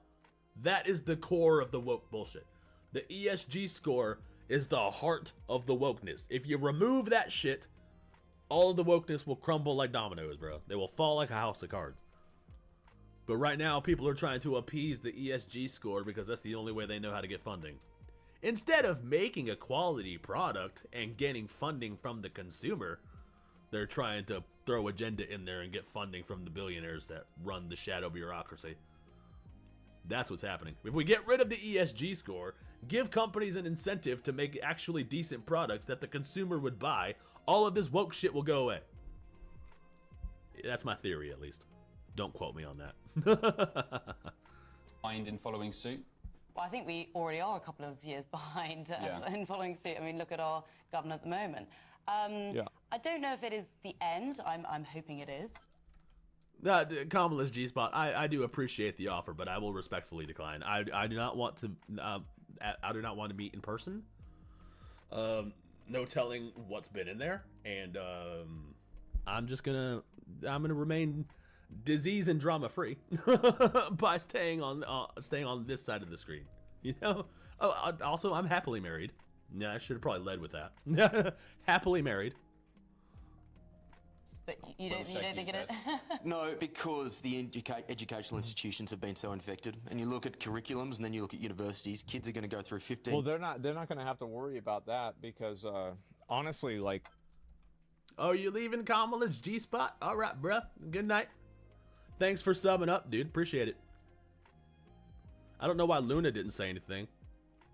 That is the core of the woke bullshit. The ESG score is the heart of the wokeness. If you remove that shit, all of the wokeness will crumble like dominoes, bro. They will fall like a house of cards. But right now, people are trying to appease the ESG score because that's the only way they know how to get funding. Instead of making a quality product and getting funding from the consumer, they're trying to throw agenda in there and get funding from the billionaires that run the shadow bureaucracy. That's what's happening. If we get rid of the ESG score, give companies an incentive to make actually decent products that the consumer would buy, all of this woke shit will go away. That's my theory, at least. Don't quote me on that. in following suit. Well, I think we already are a couple of years behind in following suit. I mean, look at our governor at the moment. I don't know if it is the end. I'm hoping it is. Kamala's G-spot. I do appreciate the offer, but I will respectfully decline. I do not want to. I do not want to meet in person. No telling what's been in there, and I'm gonna remain disease and drama free by staying on this side of the screen. You know. Oh, also, I'm happily married. Yeah, I should have probably led with that. Happily married. But you don't think it is? No, because the educational institutions have been so infected. And you look at curriculums, and then you look at universities. Kids are going to go through 15. Well, they're not going to have to worry about that because honestly, like. Oh, you leaving Kamala's G-spot? All right, bruh. Good night. Thanks for subbing up, dude. Appreciate it. I don't know why Luna didn't say anything.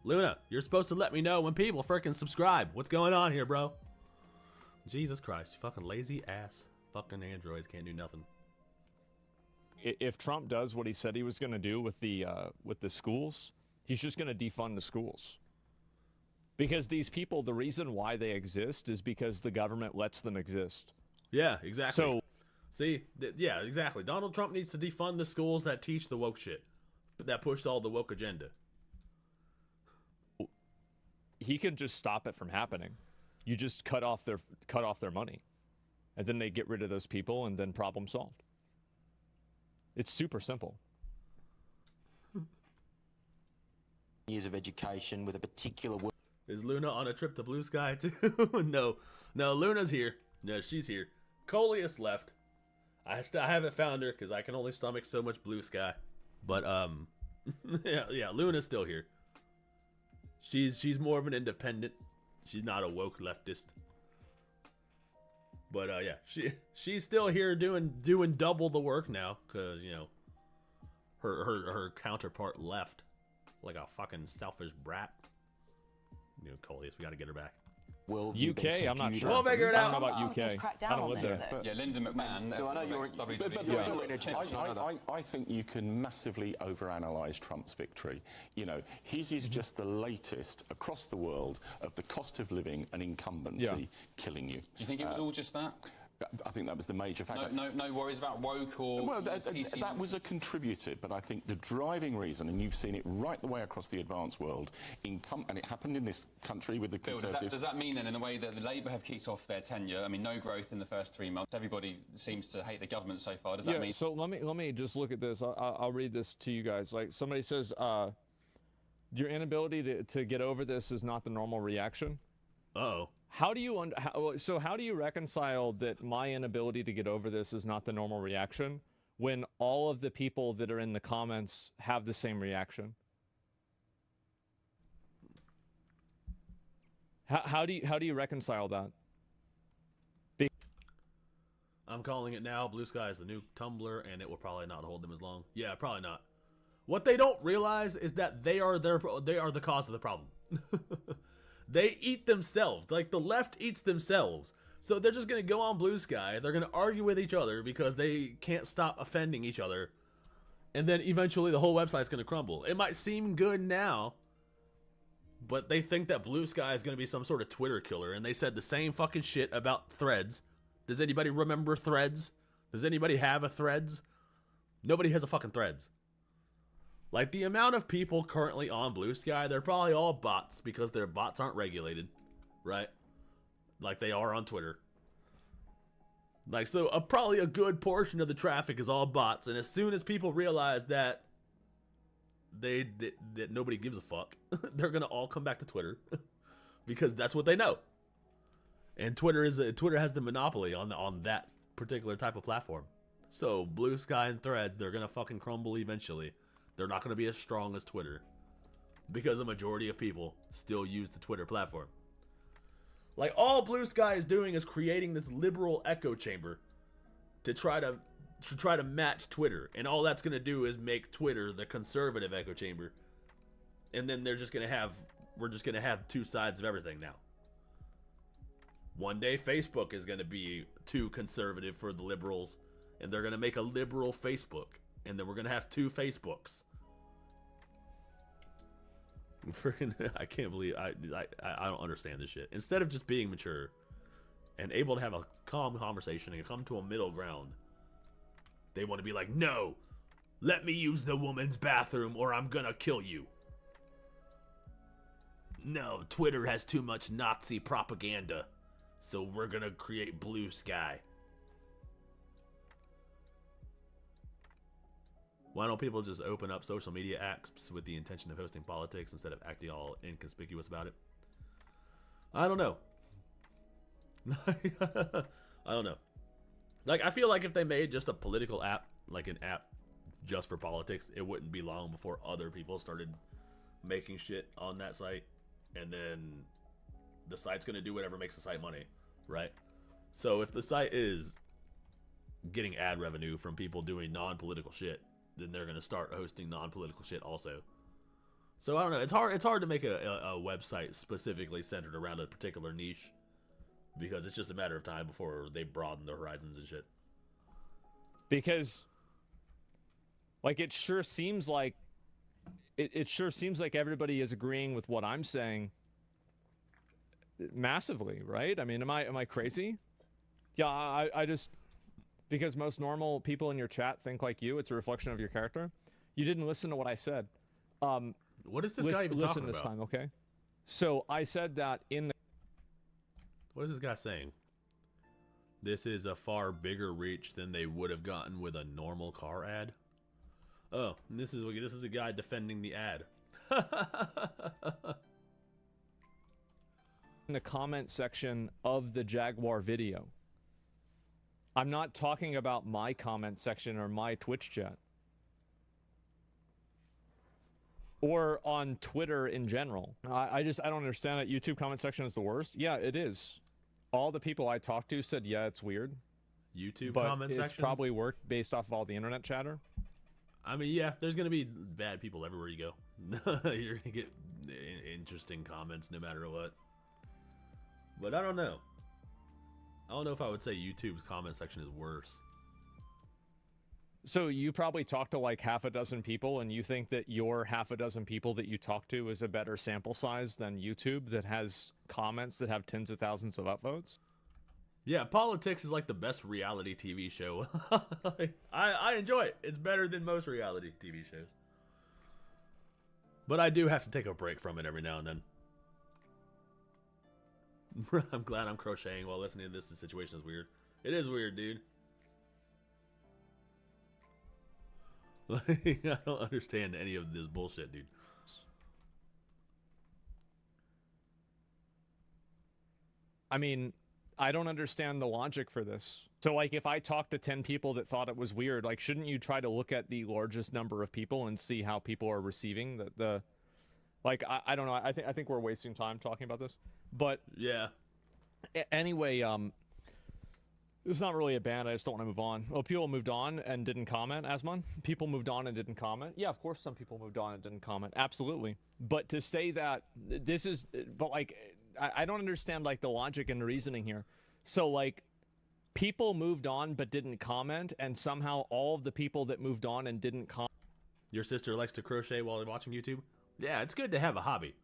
Luna, you're supposed to let me know when people frickin' subscribe. What's going on here, bro? Jesus Christ, you fucking lazy ass. Fucking androids can't do nothing. If Trump does what he said he was going to do with the schools, He's just going to defund the schools. Because these people, the reason why they exist is because the government lets them exist. Yeah, exactly. So, see, yeah, exactly. Donald Trump needs to defund the schools that teach the woke shit, that push all the woke agenda. he can just stop it from happening. You just cut off their money, and then they get rid of those people, and then problem solved. It's super simple. Years of education with a particular work. Is Luna on a trip to Blue Sky too? No, Luna's here. No, she's here. Coleus left. I haven't found her because I can only stomach so much Blue Sky. But yeah, Luna's still here. She's more of an independent. She's not a woke leftist. But yeah, she's still here doing double the work now because her counterpart left like a fucking selfish brat. Coleus, we got to get her back. Well, UK, I'm not sure. We'll figure it I out. don't know about UK. I don't live there. Yeah, Linda McMahon. No, I know you're. I think you can massively overanalyze Trump's victory. His is just the latest across the world of the cost of living and incumbency killing you. Do you think it was all just that? I think that was the major factor. No worries about woke or... Well, that was a contributor, but I think the driving reason, and you've seen it right the way across the advanced world, and it happened in this country with the Conservatives... Does that mean then, in the way that the Labour have kicked off their tenure, no growth in the first 3 months, everybody seems to hate the government so far, does that mean... So let me just look at this. I'll read this to you guys. Like, somebody says, your inability to get over this is not the normal reaction. Uh-oh. How do you reconcile that my inability to get over this is not the normal reaction when all of the people that are in the comments have the same reaction? How do you reconcile that? I'm calling it now. Blue Sky is the new Tumblr, and it will probably not hold them as long. Yeah, probably not. What they don't realize is that they are the cause of the problem. They eat themselves. Like, the left eats themselves. So they're just going to go on Blue Sky. They're going to argue with each other because they can't stop offending each other. And then eventually the whole website's going to crumble. It might seem good now, but they think that Blue Sky is going to be some sort of Twitter killer. And they said the same fucking shit about Threads. Does anybody remember Threads? Does anybody have a Threads? Nobody has a fucking Threads. Like, the amount of people currently on Blue Sky, they're probably all bots because their bots aren't regulated, right? Like they are on Twitter. Like, so probably a good portion of the traffic is all bots, and as soon as people realize that that nobody gives a fuck, they're gonna all come back to Twitter because that's what they know. And Twitter has the monopoly on that particular type of platform. So Blue Sky and Threads, they're gonna fucking crumble eventually. They're not going to be as strong as Twitter because a majority of people still use the Twitter platform. Like, all Blue Sky is doing is creating this liberal echo chamber to try to match Twitter, and all that's going to do is make Twitter the conservative echo chamber. And then we're just going to have two sides of everything now. One day Facebook is going to be too conservative for the liberals, and they're going to make a liberal Facebook. And then we're going to have two Facebooks. Freaking, I can't believe, I don't understand this shit. Instead of just being mature and able to have a calm conversation and come to a middle ground, they want to be like, no, let me use the woman's bathroom or I'm going to kill you. No, Twitter has too much Nazi propaganda, so we're going to create Blue Sky. Why don't people just open up social media apps with the intention of hosting politics instead of acting all inconspicuous about it? I don't know. I don't know. Like, I feel like if they made just a political app, like an app just for politics, it wouldn't be long before other people started making shit on that site. And then the site's going to do whatever makes the site money, right? So if the site is getting ad revenue from people doing non-political shit, then they're going to start hosting non-political shit also. So I don't know. It's hard to make a website specifically centered around a particular niche because it's just a matter of time before they broaden their horizons and shit. Because, like, it sure seems like it sure seems like everybody is agreeing with what I'm saying massively, right? I mean, am I crazy? Yeah, I just, because most normal people in your chat think like you, it's a reflection of your character. You didn't listen to what I said. What is this guy even listen talking this about? time, okay? So I said that in the... What is this guy saying? This is a far bigger reach than they would have gotten with a normal car ad. Oh, and this is a guy defending the ad. in the comment section of the Jaguar video. I'm not talking about my comment section or my Twitch chat. Or on Twitter in general. I don't understand that YouTube comment section is the worst. Yeah, it is. All the people I talked to said, yeah, it's weird. YouTube but comment it's section? probably worked based off of all the internet chatter. I mean, yeah, there's going to be bad people everywhere you go. You're going to get interesting comments no matter what. But I don't know. I don't know if I would say YouTube's comment section is worse. So you probably talk to like half a dozen people, and you think that your half a dozen people that you talk to is a better sample size than YouTube that has comments that have tens of thousands of upvotes? Yeah, politics is like the best reality TV show. I enjoy it. It's better than most reality TV shows. But I do have to take a break from it every now and then. I'm glad I'm crocheting while listening to this. The situation is weird. It is weird, dude. Like, I don't understand any of this bullshit, dude. I mean, I don't understand the logic for this. So, like, if I talk to 10 people that thought it was weird, like, shouldn't you try to look at the largest number of people and see how people are receiving the like, I don't know. I think we're wasting time talking about this. But yeah. Anyway, it's not really a ban. I just don't want to move on. Well, people moved on and didn't comment, Asmon. People moved on and didn't comment. Yeah, of course some people moved on and didn't comment. Absolutely. But to say that this is, but like, I don't understand like the logic and the reasoning here. So like, people moved on but didn't comment, and somehow all of the people that moved on and didn't comment. Your sister likes to crochet while watching YouTube? Yeah, it's good to have a hobby.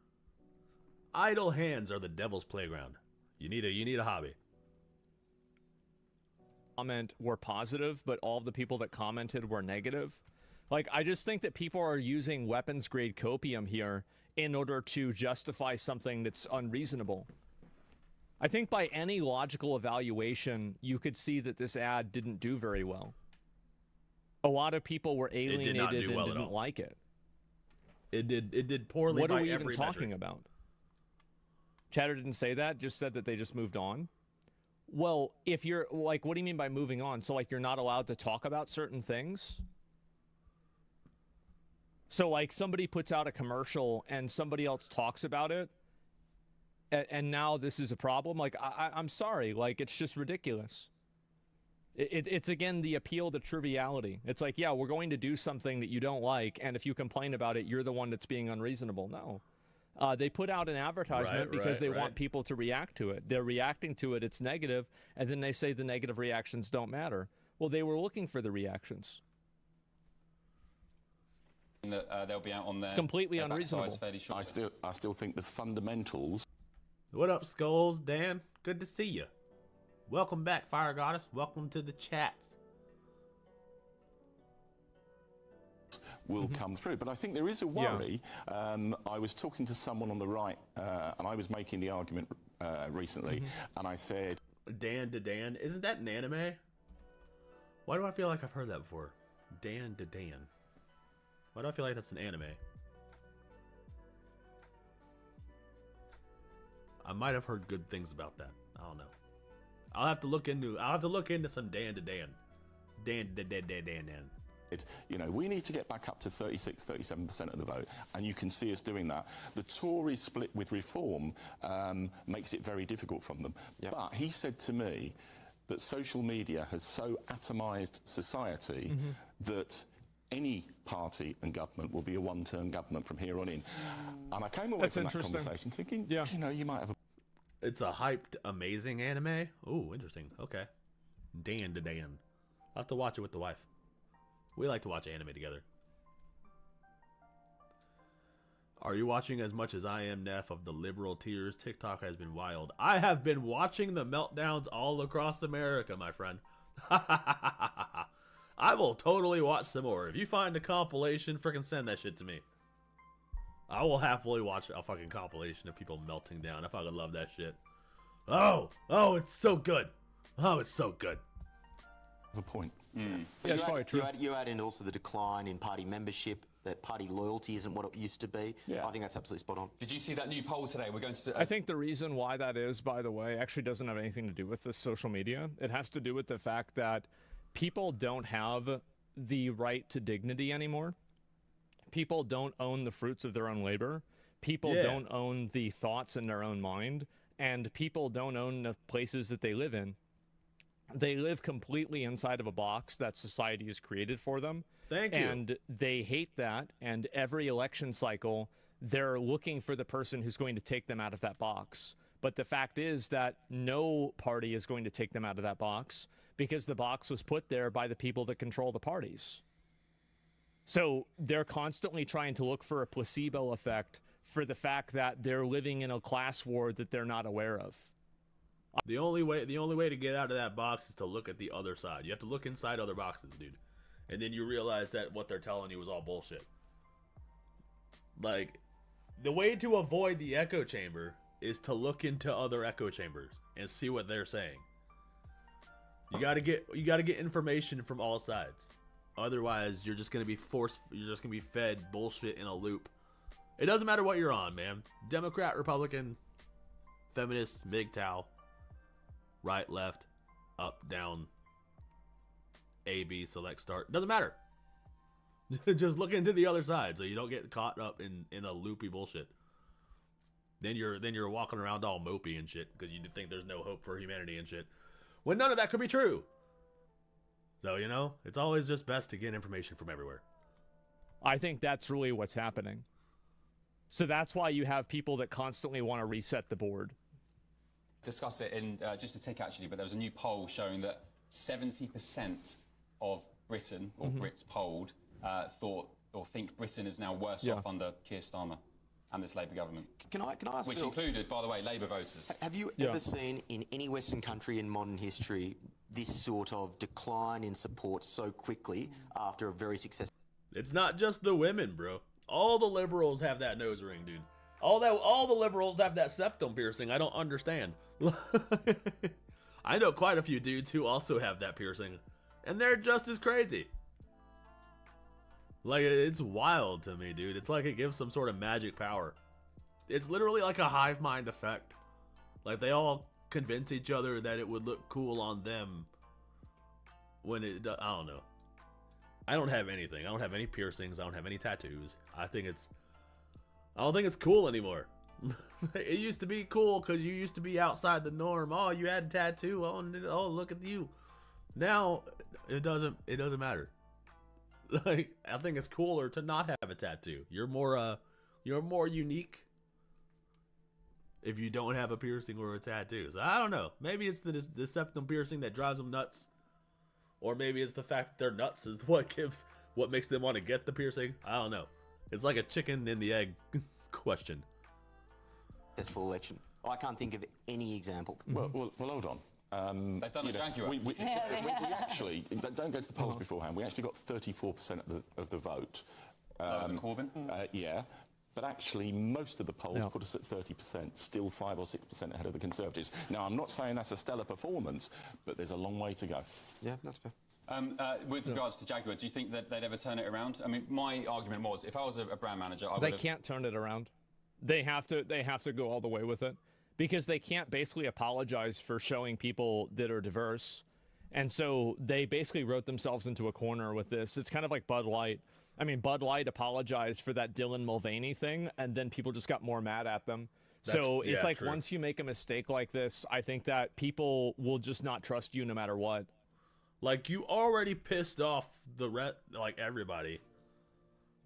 Idle hands are the devil's playground. You need a hobby. Comment were positive, but all of the people that commented were negative. Like, I just think that people are using weapons grade copium here in order to justify something that's unreasonable. I think by any logical evaluation, you could see that this ad didn't do very well. A lot of people were alienated and didn't like it. It did poorly. What by are we even every talking metric. about? Chatter didn't say that, just said that they just moved on. Well, if you're, like, what do you mean by moving on? So, like, you're not allowed to talk about certain things? So, like, somebody puts out a commercial and somebody else talks about it, and now this is a problem? Like, I'm sorry. Like, it's just ridiculous. It's, again, the appeal to triviality. It's like, yeah, we're going to do something that you don't like, and if you complain about it, you're the one that's being unreasonable. No. They put out an advertisement because they want people to react to it. They're reacting to it, it's negative, and then they say the negative reactions don't matter. Well, they were looking for the reactions. They'll be out on it's completely unreasonable. I still think the fundamentals. What up, Skulls? Dan, good to see you. Welcome back, Fire Goddess. Welcome to the chats. Will come through, but I think there is a worry. Yeah. I was talking to someone on the right, and I was making the argument recently, and I said, Dan to Dan, isn't that an anime? Why do I feel like I've heard that before? Dan to Dan. Why do I feel like that's an anime? I might have heard good things about that. I don't know. I'll have to look into some Dan to Dan. Dan. You know, we need to get back up to 36, 37% of the vote, and you can see us doing that. The Tory split with Reform makes it very difficult from them. Yep. But he said to me that social media has so atomised society that any party and government will be a one-term government from here on in. And I came away from that conversation thinking, you know, you might have a... It's a hyped, amazing anime? Ooh, interesting. Okay. Dan to Dan. I'll have to watch it with the wife. We like to watch anime together. Are you watching as much as I am, Neff, of the liberal tears? TikTok has been wild. I have been watching the meltdowns all across America, my friend. I will totally watch some more. If you find a compilation, freaking send that shit to me. I will happily watch a fucking compilation of people melting down. I fucking love that shit. Oh, it's so good. Oh, it's so good. The point. Yeah, it's probably true. You add in also the decline in party membership, that party loyalty isn't what it used to be. Yeah. I think that's absolutely spot on. Did you see that new poll today? We're going to. I think the reason why that is, by the way, actually doesn't have anything to do with the social media. It has to do with the fact that people don't have the right to dignity anymore. People don't own the fruits of their own labor. People don't own the thoughts in their own mind. And people don't own the places that they live in. They live completely inside of a box that society has created for them. Thank you. And they hate that. And every election cycle, they're looking for the person who's going to take them out of that box. But the fact is that no party is going to take them out of that box because the box was put there by the people that control the parties. So they're constantly trying to look for a placebo effect for the fact that they're living in a class war that they're not aware of. The only way to get out of that box is to look at the other side. You have to look inside other boxes, dude. And then you realize that what they're telling you is all bullshit. Like, the way to avoid the echo chamber is to look into other echo chambers and see what they're saying. You gotta get information from all sides. Otherwise, you're just gonna be fed bullshit in a loop. It doesn't matter what you're on, man. Democrat, Republican, feminist, MGTOW, right, left, up, down, A, B, select, start. Doesn't matter. Just look into the other side so you don't get caught up in a loopy bullshit. Then you're walking around all mopey and shit because you think there's no hope for humanity and shit. When none of that could be true. So, you know, it's always just best to get information from everywhere. I think that's really what's happening. So that's why you have people that constantly want to reset the board. Discuss it in just a tick, actually, but there was a new poll showing that 70% of Britain, or Brits polled, thought or think Britain is now worse off under Keir Starmer and this Labour government. Can I ask, Which Bill, included, by the way, Labour voters. have you ever seen in any Western country in modern history this sort of decline in support so quickly after a very successful... It's not just the women, bro. All the liberals have that nose ring, dude. All the liberals have that septum piercing. I don't understand. I know quite a few dudes who also have that piercing, and they're just as crazy. Like, it's wild to me, dude. It's like it gives some sort of magic power. It's literally like a hive mind effect. Like, they all convince each other that it would look cool on them when it does. I don't know. I don't have anything. I don't have any piercings. I don't have any tattoos. I don't think it's cool anymore. It used to be cool because you used to be outside the norm. Oh, you had a tattoo. Oh, look at you. Now it doesn't matter. Like, I think it's cooler to not have a tattoo. You're more unique if you don't have a piercing or a tattoo. So I don't know. Maybe it's the septum piercing that drives them nuts, or maybe it's the fact that they're nuts is what makes them want to get the piercing. I don't know. It's like a chicken and the egg question. successful election. I can't think of any example. Well, hold on. They've done a Jaguar. We actually, don't go to the polls beforehand, we actually got 34% of the vote. Corbyn? Yeah. But actually, most of the polls put us at 30%, still 5 or 6% ahead of the Conservatives. Now, I'm not saying that's a stellar performance, but there's a long way to go. Yeah, that's fair. With regards to Jaguar, do you think that they'd ever turn it around? I mean, my argument was, if I was a brand manager, I would. They can't turn it around. They have to go all the way with it, because they can't basically apologize for showing people that are diverse, and so they basically wrote themselves into a corner with this. It's kind of like Bud Light. I mean, Bud Light apologized for that Dylan Mulvaney thing, and then people just got more mad at them. It's like, true. Once you make a mistake like this, I think that people will just not trust you no matter what. Like, you already pissed off everybody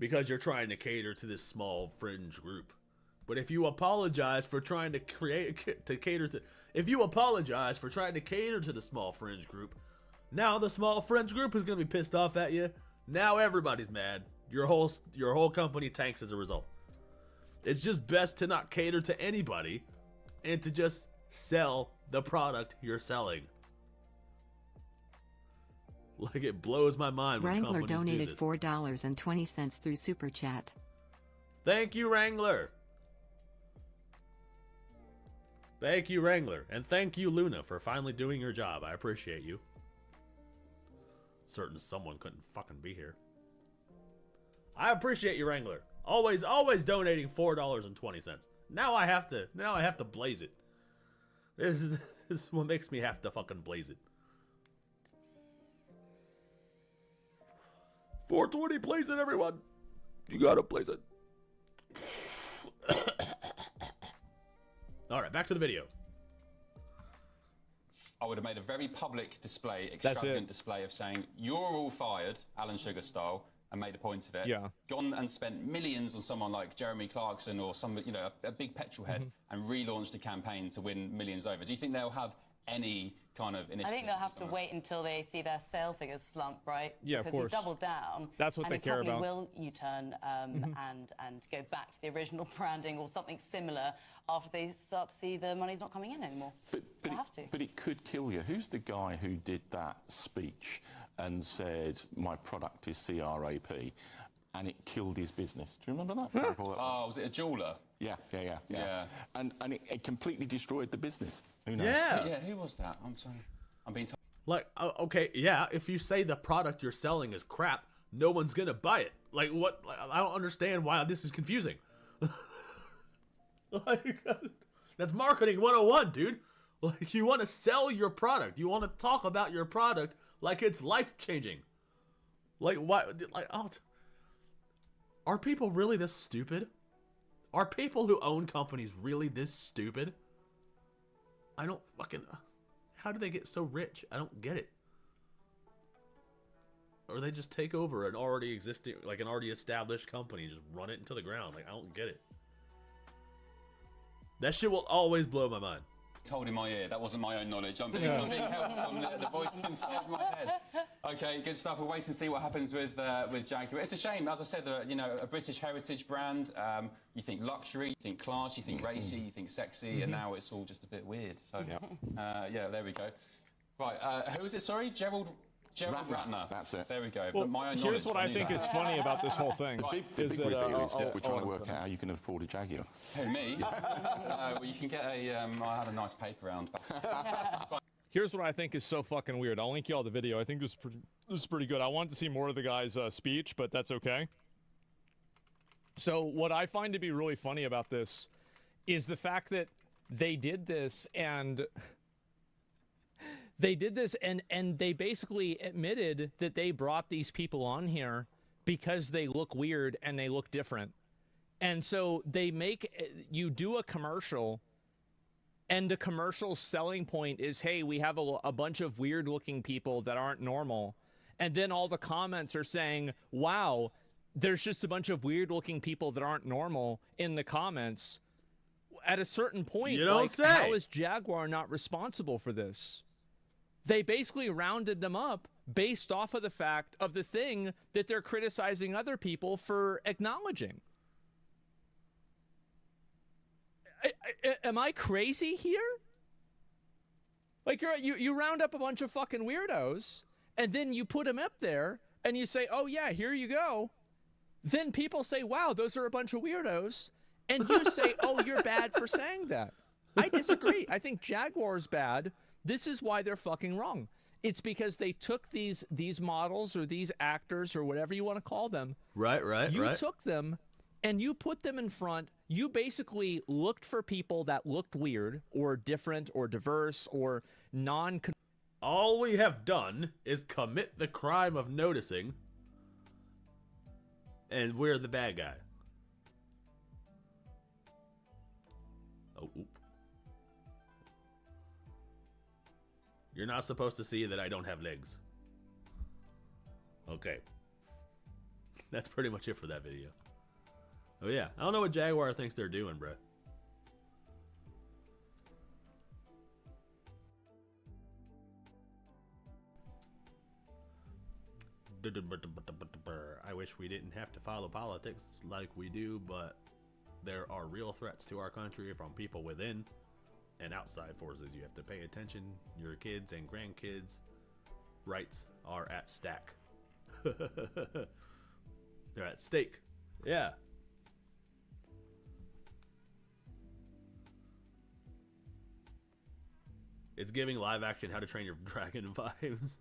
because you're trying to cater to this small fringe group. But if you apologize for trying to cater to the small fringe group, now the small fringe group is going to be pissed off at you. Now everybody's mad. Your whole company tanks as a result. It's just best to not cater to anybody and to just sell the product you're selling. Like, it blows my mind when Wrangler companies do donated this. $4.20 through Super Chat. Thank you, Wrangler. Thank you, Wrangler. And thank you, Luna, for finally doing your job. I appreciate you. Certain someone couldn't fucking be here. I appreciate you, Wrangler. Always donating $4.20. Now I have to blaze it. This is what makes me have to fucking blaze it. 420, blaze it, everyone. You gotta blaze it. All right, back to the video. I would have made a very public display, That's extravagant it. display of saying, you're all fired, Alan Sugar style, and made a point of it. Yeah. Gone and spent millions on someone like Jeremy Clarkson or some, you know, a big petrol head, and relaunched a campaign to win millions over. Do you think they'll have any kind of initiative? I think they'll have to wait until they see their sale figures slump, right? Yeah, of because course. he's doubled down. That's what and they care he about. probably will U-turn and go back to the original branding or something similar after they start to see the money's not coming in anymore. They have to. But it could kill you. Who's the guy who did that speech and said, my product is CRAP, and it killed his business? Do you remember that? Oh, was it a jeweller? Yeah. Yeah. And it completely destroyed the business. Who knows? Yeah. Yeah, who was that? I'm sorry. I'm being told. Like, okay, yeah, if you say the product you're selling is crap, no one's gonna buy it. Like, what? Like, I don't understand why this is confusing. Like, that's marketing 101, dude. Like, you want to sell your product. You want to talk about your product like it's life-changing. Like, why? Like, are people really this stupid? Are people who own companies really this stupid? I don't fucking... How do they get so rich? I don't get it. Or they just take over an already existing, like an already established company and just run it into the ground. Like, I don't get it. That shit will always blow my mind. Told in my ear. That wasn't my own knowledge. I'm being helped from the voice inside my head. Okay, good stuff. We'll wait and see what happens with Jaguar. It's a shame, as I said, you know, a British heritage brand. You think luxury, you think class, you think racy, you think sexy, and now it's all just a bit weird. So, yeah, there we go. Right, who was it? Sorry, Gerald Ratner. That's it. There we go. Well, But my own here's knowledge, what I knew think that. is funny about this whole thing. The big reveal is I'll- we're trying to I'll work answer out how you can afford a Jaguar. Who, me? Well, you can get a. I had a nice paper round. Here's what I think is so fucking weird. I'll link you all the video. I think this is pretty good. I wanted to see more of the guy's speech, but that's okay. So what I find to be really funny about this is the fact that they did this and they basically admitted that they brought these people on here because they look weird and they look different. And so they you do a commercial, and the commercial selling point is, hey, we have a bunch of weird looking people that aren't normal. And then all the comments are saying, wow, there's just a bunch of weird looking people that aren't normal in the comments. At a certain point, You don't like, say. how is Jaguar not responsible for this? They basically rounded them up based off of the fact of the thing that they're criticizing other people for acknowledging. Am I crazy here? Like, you round up a bunch of fucking weirdos, and then you put them up there, and you say, oh yeah, here you go. Then people say, wow, those are a bunch of weirdos. And you say, oh, you're bad for saying that. I disagree. I think Jaguar's bad. This is why they're fucking wrong. It's because they took these models or these actors or whatever you want to call them. Right. You took them and you put them in front. You basically looked for people that looked weird or different or diverse or non. All we have done is commit the crime of noticing, and we're the bad guy. Oh, oop. You're not supposed to see that I don't have legs. Okay. That's pretty much it for that video. Oh yeah, I don't know what Jaguar thinks they're doing, bruh. I wish we didn't have to follow politics like we do, but there are real threats to our country from people within and outside forces. You have to pay attention. Your kids and grandkids' rights are at stake. They're at stake. Yeah. It's giving live action How to Train Your Dragon vibes.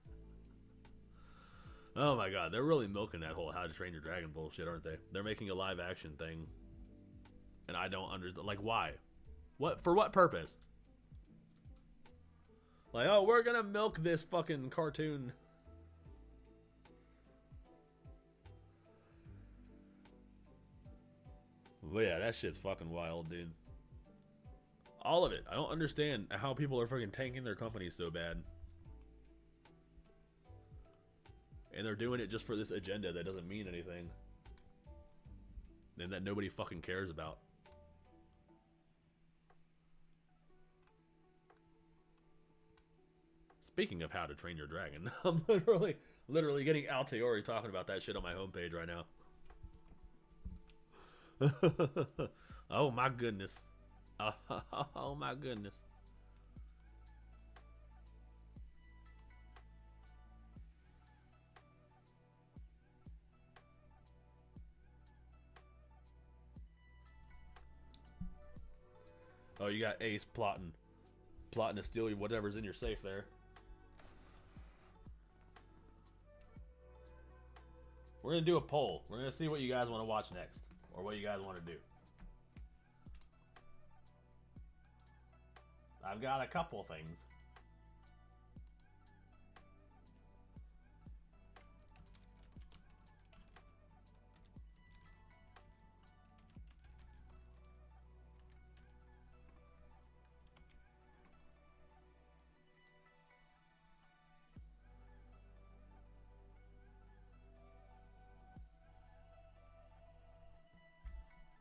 Oh my god, they're really milking that whole How to Train Your Dragon bullshit, aren't they? They're making a live action thing. And I don't understand. Like, why? What? For what purpose? Like, oh, we're gonna milk this fucking cartoon. But yeah, that shit's fucking wild, dude. All of it. I don't understand how people are fucking tanking their companies so bad. And they're doing it just for this agenda that doesn't mean anything. And that nobody fucking cares about. Speaking of How to Train Your Dragon, I'm literally getting Alteori talking about that shit on my homepage right now. Oh my goodness. Oh my goodness. Oh, you got Ace plotting to steal you whatever's in your safe there. We're gonna do a poll. We're gonna see what you guys want to watch next, or what you guys want to do. I've got a couple things.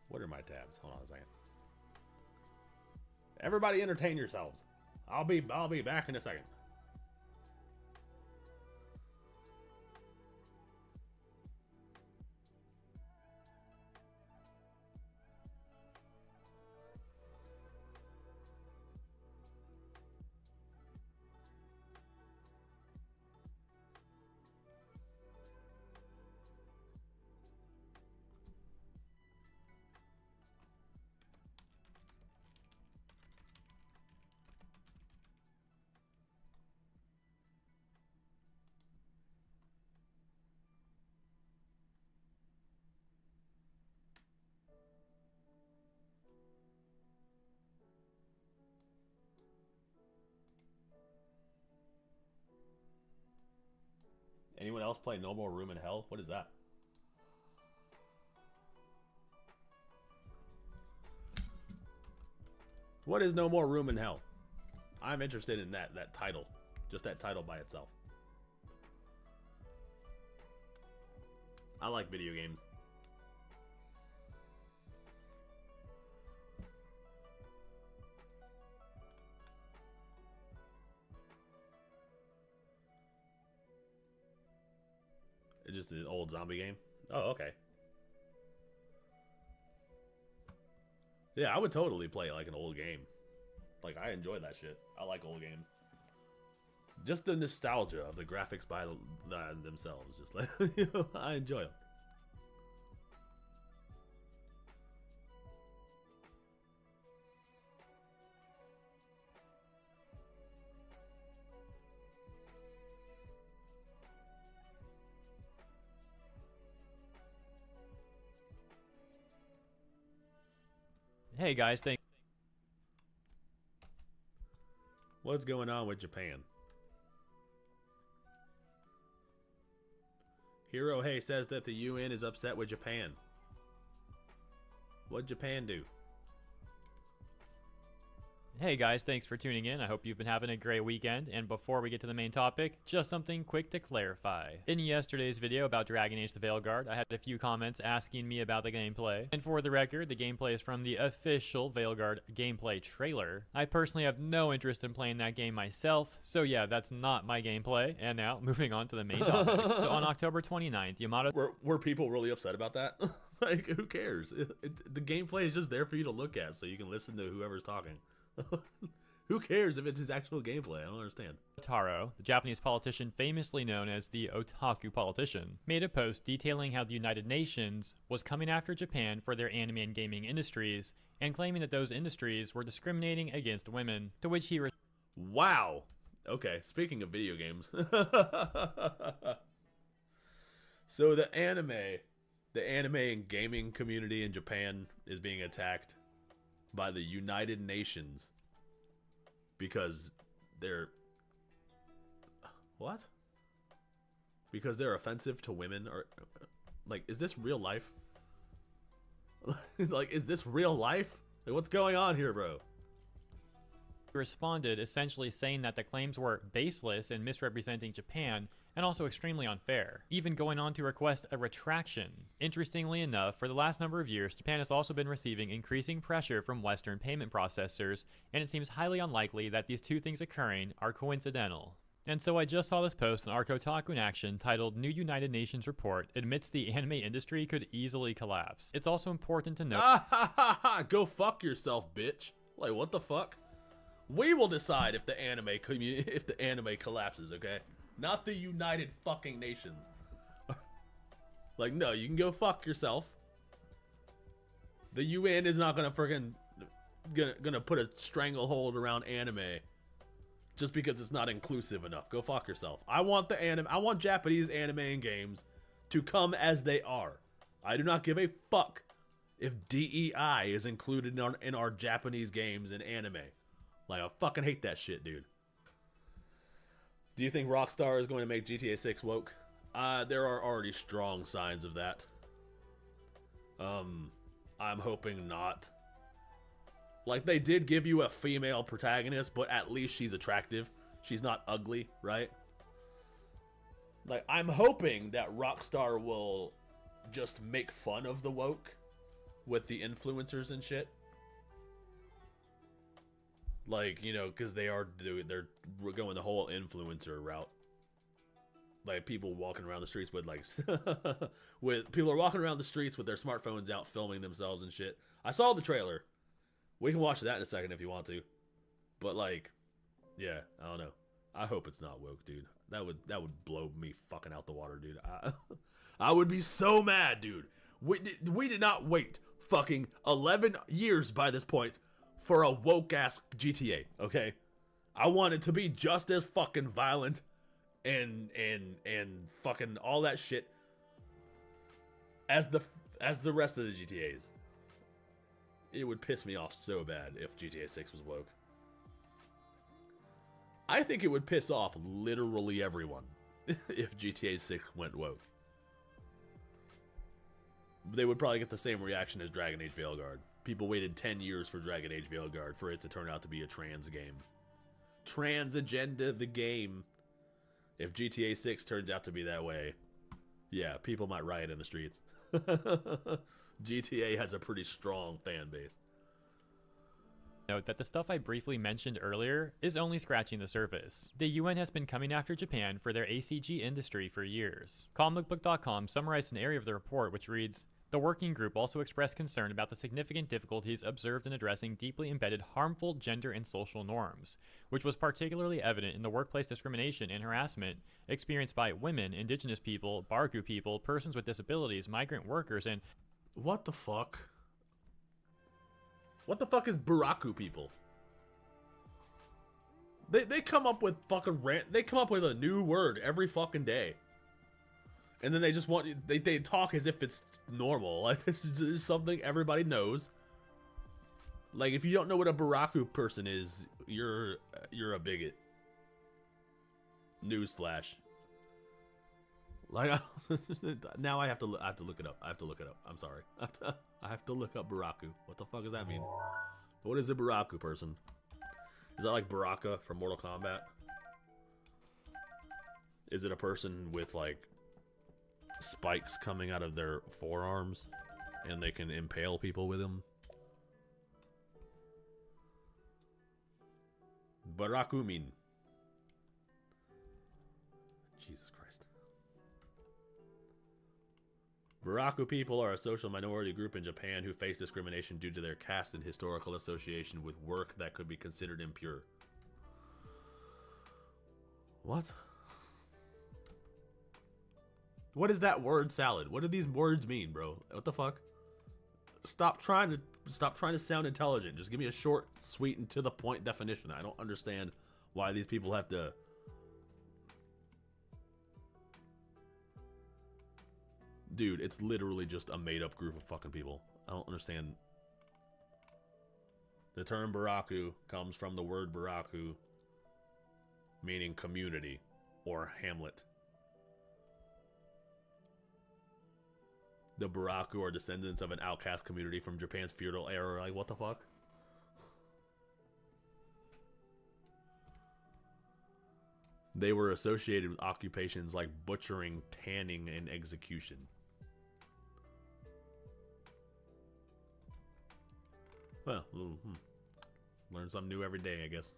What are my tabs? Hold on a second. Everybody entertain yourselves. I'll be back in a second. Anyone else play No More Room in Hell? What is that? What is No More Room in Hell? I'm interested in that title. Just that title by itself. I like video games. It's just an old zombie game? Oh, okay. Yeah, I would totally play like an old game. Like, I enjoy that shit. I like old games. Just the nostalgia of the graphics by themselves. Just like, you know, I enjoy them. Hey guys, thanks. What's going on with Japan? Hero Hey says that the UN is upset with Japan. What'd Japan do? Hey guys, thanks for tuning in. I hope you've been having a great weekend. And before we get to the main topic, just something quick to clarify. In yesterday's video about Dragon Age the Veilguard, I had a few comments asking me about the gameplay. And for the record, the gameplay is from the official Veilguard gameplay trailer. I personally have no interest in playing that game myself, so yeah, that's not my gameplay. And now, moving on to the main topic. So on October 29th, Yamato... Were people really upset about that? Like, who cares? The gameplay is just there for you to look at so you can listen to whoever's talking. Who cares if it's his actual gameplay? I don't understand. Taro, the Japanese politician famously known as the otaku politician, made a post detailing how the United Nations was coming after Japan for their anime and gaming industries and claiming that those industries were discriminating against women, to which he Wow. Okay, speaking of video games. So the anime and gaming community in Japan is being attacked by the United Nations because they're what? Because they're offensive to women, or like, is this real life? Like, is this real life? Like, what's going on here, bro? responded essentially saying that the claims were baseless and misrepresenting Japan, and also extremely unfair, even going on to request a retraction. Interestingly enough, for the last number of years, Japan has also been receiving increasing pressure from Western payment processors, and it seems highly unlikely that these two things occurring are coincidental. And so I just saw this post on Kotaku in action titled New United Nations Report Admits the Anime Industry Could Easily Collapse. It's also important to note— Go fuck yourself, bitch. Like, what the fuck? We will decide if the anime collapses, okay? Not the United fucking Nations. Like, no, you can go fuck yourself. The UN is not gonna freaking gonna put a stranglehold around anime just because it's not inclusive enough. Go fuck yourself. I want Japanese anime and games to come as they are. I do not give a fuck if DEI is included in our Japanese games and anime. Like, I fucking hate that shit, dude. Do you think Rockstar is going to make GTA 6 woke? There are already strong signs of that. I'm hoping not. Like, they did give you a female protagonist, but at least she's attractive. She's not ugly, right? Like, I'm hoping that Rockstar will just make fun of the woke with the influencers and shit. Like, you know, because they're going the whole influencer route. Like, people walking around the streets with, like, people are walking around the streets with their smartphones out filming themselves and shit. I saw the trailer. We can watch that in a second if you want to. But, like, yeah, I don't know. I hope it's not woke, dude. That would blow me fucking out the water, dude. I would be so mad, dude. We did not wait fucking 11 years by this point for a woke-ass GTA, okay? I want it to be just as fucking violent and fucking all that shit as the rest of the GTAs. It would piss me off so bad if GTA 6 was woke. I think it would piss off literally everyone if GTA 6 went woke. They would probably get the same reaction as Dragon Age Veilguard. People waited 10 years for Dragon Age Veilguard for it to turn out to be a trans game. Trans agenda the game. If GTA 6 turns out to be that way, yeah, people might riot in the streets. GTA has a pretty strong fan base. Note that the stuff I briefly mentioned earlier is only scratching the surface. The UN has been coming after Japan for their ACG industry for years. Comicbook.com summarized an area of the report which reads, "The working group also expressed concern about the significant difficulties observed in addressing deeply embedded harmful gender and social norms, which was particularly evident in the workplace discrimination and harassment experienced by women, indigenous people, Barku people, persons with disabilities, migrant workers, and—" What the fuck? What the fuck is Buraku people? They come up with fucking they come up with a new word every fucking day. And then they just they talk as if it's normal. Like, this is something everybody knows. Like, if you don't know what a Buraku person is, you're a bigot. Newsflash. Like, now I have to look it up. I'm sorry. I have to look up Buraku. What the fuck does that mean? What is a Buraku person? Is that like Baraka from Mortal Kombat? Is it a person with, like, spikes coming out of their forearms and they can impale people with them? Barakumin. Jesus Christ. Buraku people are a social minority group in Japan who face discrimination due to their caste and historical association with work that could be considered impure. What? What is that word salad? What do these words mean, bro? What the fuck? Stop trying to sound intelligent. Just give me a short, sweet, and to the point definition. I don't understand why these people have to. Dude, it's literally just a made-up group of fucking people. I don't understand. The term Buraku comes from the word Buraku, meaning community or hamlet. The Buraku are descendants of an outcast community from Japan's feudal era. Like, what the fuck? They were associated with occupations like butchering, tanning, and execution. Well, learn something new every day, I guess.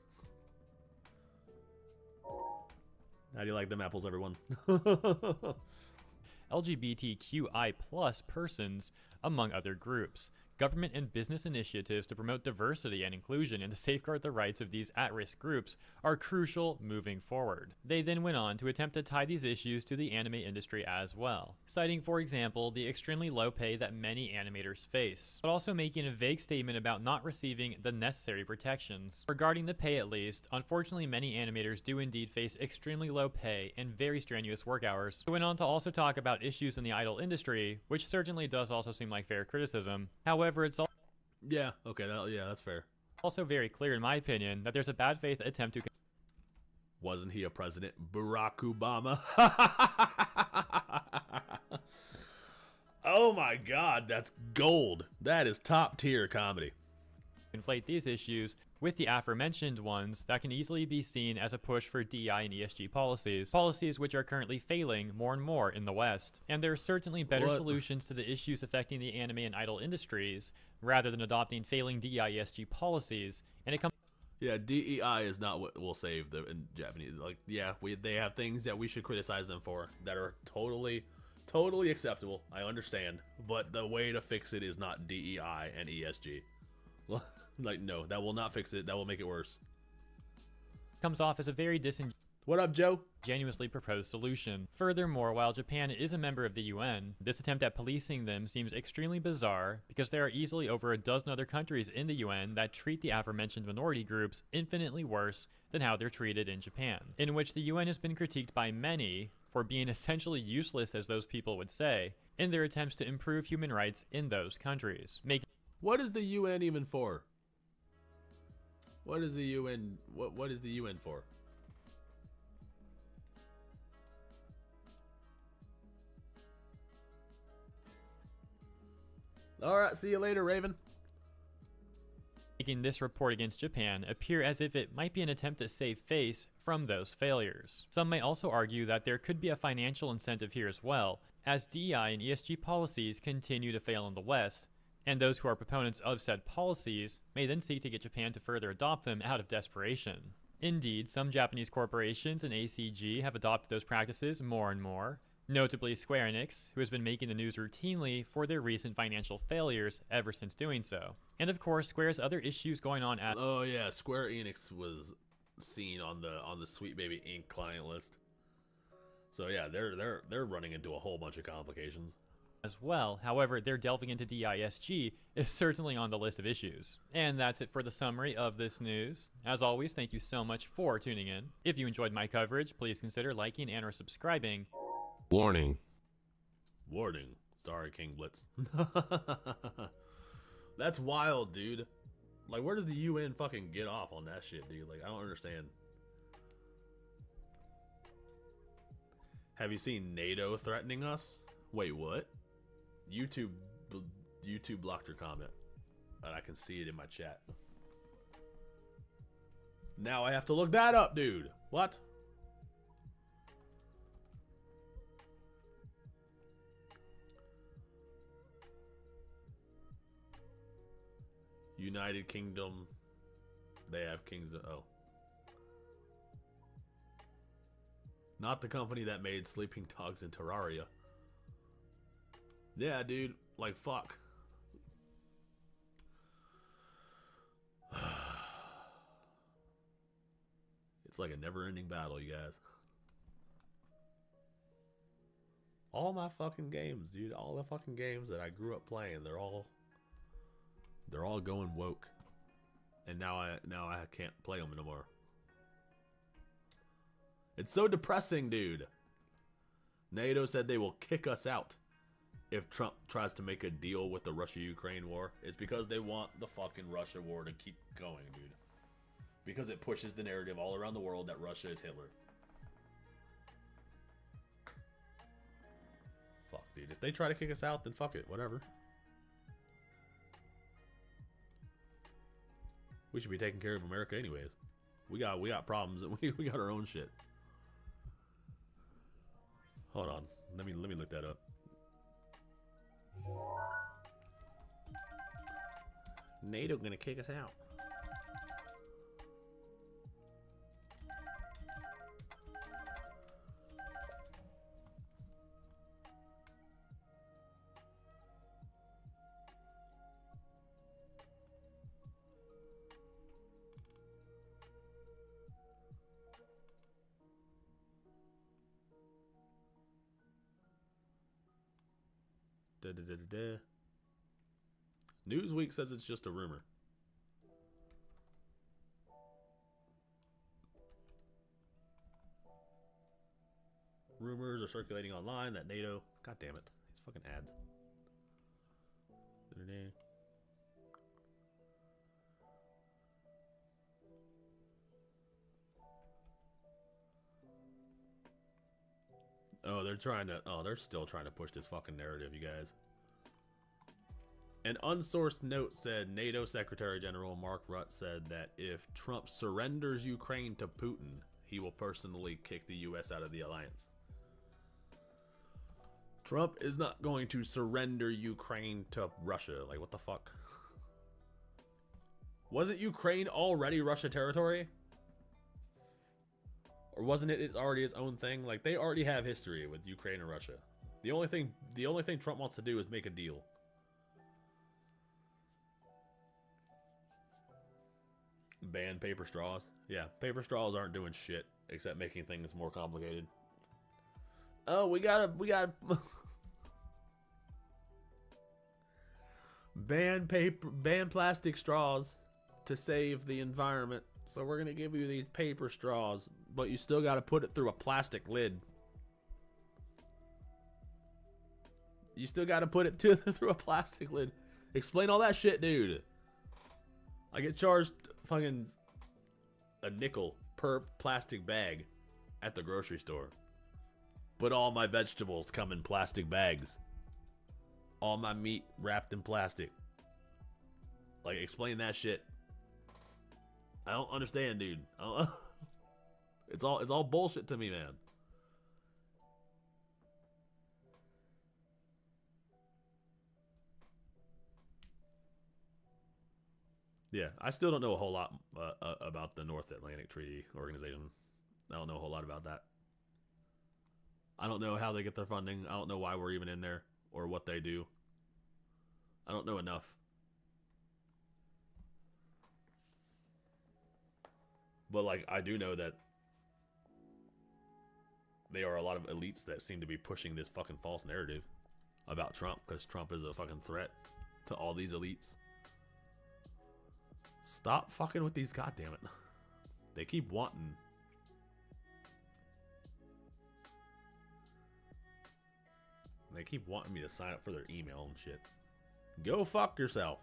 How do you like them apples, everyone? LGBTQI+ persons, among other groups. Government and business initiatives to promote diversity and inclusion and to safeguard the rights of these at-risk groups are crucial moving forward. They then went on to attempt to tie these issues to the anime industry as well, citing, for example, the extremely low pay that many animators face, but also making a vague statement about not receiving the necessary protections. Regarding the pay at least, unfortunately many animators do indeed face extremely low pay and very strenuous work hours. They went on to also talk about issues in the idol industry, which certainly does also seem like fair criticism. However, it's yeah, okay, yeah, that's fair. Also very clear in my opinion that there's a bad faith attempt to. Wasn't he a president? Barack Obama. Oh my god, that's gold. That is top tier comedy. Conflate these issues with the aforementioned ones that can easily be seen as a push for DEI and ESG policies which are currently failing more and more in the West. And there are certainly better solutions to the issues affecting the anime and idol industries rather than adopting failing DEI ESG policies. And it comes. Yeah, DEI is not what will save them in Japanese. Like, yeah, they have things that we should criticize them for that are totally acceptable. I understand, but the way to fix it is not DEI and ESG. Like, no, that will not fix it. That will make it worse. Comes off as a very What up, Joe? Genuinely proposed solution. Furthermore, while Japan is a member of the UN, this attempt at policing them seems extremely bizarre because there are easily over a dozen other countries in the UN that treat the aforementioned minority groups infinitely worse than how they're treated in Japan, in which the UN has been critiqued by many for being essentially useless, as those people would say, in their attempts to improve human rights in those countries. What is the UN even for? What is the UN? What is the UN for? All right, see you later, Raven. Making this report against Japan appear as if it might be an attempt to save face from those failures. Some may also argue that there could be a financial incentive here as well, as DEI and ESG policies continue to fail in the West, and those who are proponents of said policies may then seek to get Japan to further adopt them out of desperation. Indeed, some Japanese corporations and ACG have adopted those practices more and more, notably Square Enix, who has been making the news routinely for their recent financial failures ever since doing so. And of course, Square's other issues going on at— Oh yeah, Square Enix was seen on the Sweet Baby Inc. client list. So yeah, they're running into a whole bunch of complications as well. However, their delving into DISG is certainly on the list of issues. And that's it for the summary of this news. As always, thank you so much for tuning in. If you enjoyed my coverage, please consider liking and or subscribing. Warning. Sorry, King Blitz. That's wild, dude. Like, where does the UN fucking get off on that shit, dude? Like, I don't understand. Have you seen NATO threatening us? Wait, what? YouTube blocked your comment, and I can see it in my chat. Now I have to look that up, dude. What? United Kingdom, they have Kings of, oh. Not the company that made Sleeping Dogs in Terraria. Yeah, dude. Like, fuck. It's like a never-ending battle, you guys. All my fucking games, dude. All the fucking games that I grew up playing, they're all going woke. And now I can't play them no more. It's so depressing, dude. NATO said they will kick us out if Trump tries to make a deal with the Russia-Ukraine war. It's because they want the fucking Russia war to keep going, dude. Because it pushes the narrative all around the world that Russia is Hitler. Fuck, dude. If they try to kick us out, then fuck it. Whatever. We should be taking care of America anyways. We got problems and we got our own shit. Hold on. Let me look that up. NATO gonna kick us out. Newsweek says it's just a rumor. Rumors are circulating online that NATO... God damn it. These fucking ads. Oh, they're trying to... Oh, they're still trying to push this fucking narrative, you guys. An unsourced note said NATO Secretary General Mark Rutte said that if Trump surrenders Ukraine to Putin, he will personally kick the U.S. out of the alliance. Trump is not going to surrender Ukraine to Russia. Like, what the fuck? Wasn't Ukraine already Russia territory? Or wasn't it already its own thing? Like, they already have history with Ukraine and Russia. The only thing Trump wants to do is make a deal. Ban paper straws. Yeah, paper straws aren't doing shit except making things more complicated. Oh, we gotta ban plastic straws to save the environment. So we're gonna give you these paper straws, but you still gotta put it through a plastic lid. You still gotta put it through a plastic lid. Explain all that shit, dude. I get charged fucking a nickel per plastic bag at the grocery store. But all my vegetables come in plastic bags. All my meat wrapped in plastic. Like, explain that shit. I don't understand, dude. It's all bullshit to me, man. Yeah, I still don't know a whole lot about the North Atlantic Treaty Organization. I don't know a whole lot about that. I don't know how they get their funding. I don't know why we're even in there or what they do. I don't know enough. But, like, I do know that there are a lot of elites that seem to be pushing this fucking false narrative about Trump, because Trump is a fucking threat to all these elites. Stop fucking with these, goddammit. They keep wanting. They keep wanting me to sign up for their email and shit. Go fuck yourself.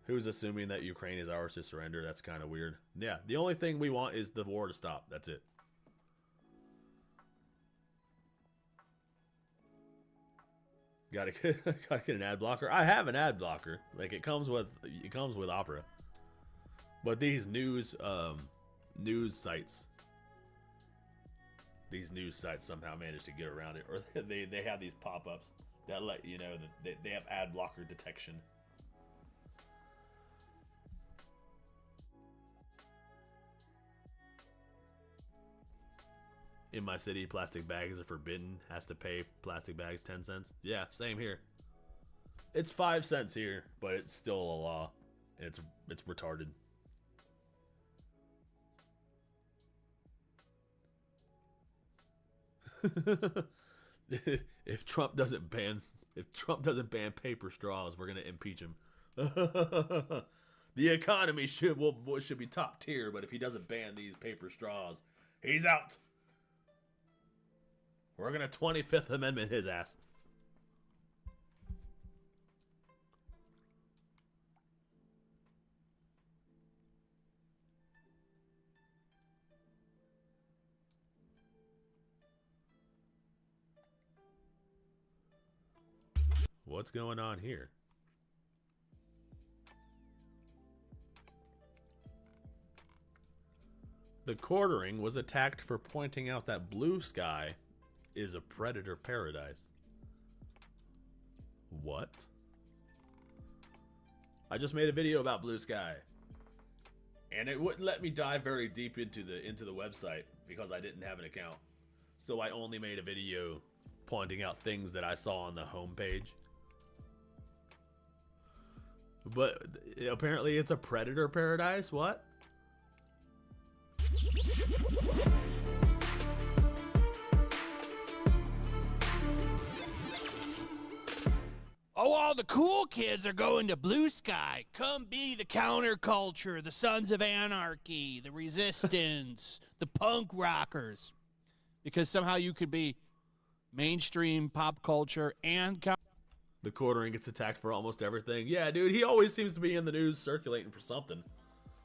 Who's assuming that Ukraine is ours to surrender? That's kind of weird. Yeah, the only thing we want is the war to stop. That's it. Gotta get an ad blocker. I have an ad blocker. Like, it comes with Opera. But these news sites, somehow manage to get around it, or they have these pop-ups that let you know that they have ad blocker detection. in my city, plastic bags are forbidden. Has to pay plastic bags 10 cents. Yeah, same here. It's 5 cents here, but it's still a law. It's retarded. If Trump doesn't ban paper straws, we're gonna impeach him. The economy should be top tier, but if he doesn't ban these paper straws, he's out. We're gonna 25th Amendment his ass. What's going on here? The Quartering was attacked for pointing out that Blue Sky is a predator paradise. What? I just made a video about Blue Sky, and it wouldn't let me dive very deep into the website because I didn't have an account. So I only made a video pointing out things that I saw on the homepage. But apparently it's a predator paradise? What? Oh, all the cool kids are going to Blue Sky. Come be the counterculture, the Sons of Anarchy, the Resistance, the punk rockers. Because somehow you could be mainstream pop culture and The Quartering gets attacked for almost everything. Yeah, dude, he always seems to be in the news circulating for something.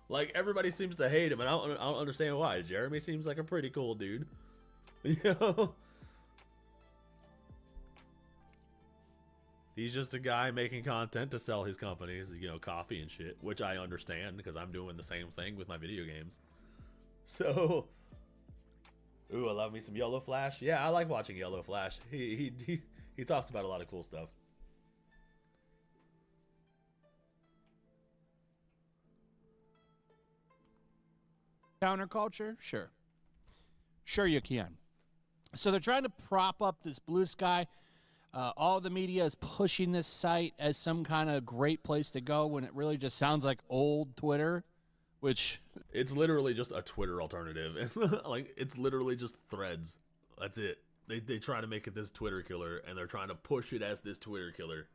Like, everybody seems to hate him, and I don't understand why. Jeremy seems like a pretty cool dude. You know? He's just a guy making content to sell his companies, you know, coffee and shit, which I understand because I'm doing the same thing with my video games. So, ooh, I love me some Yellow Flash. Yeah, I like watching Yellow Flash. He talks about a lot of cool stuff. counterculture? Sure you can. So they're trying to prop up this Blue Sky. All the media is pushing this site as some kind of great place to go when it really just sounds like old Twitter, which... It's literally just a Twitter alternative. It's like, it's literally just Threads. That's it. They try to make it this Twitter killer, and they're trying to push it as this Twitter killer.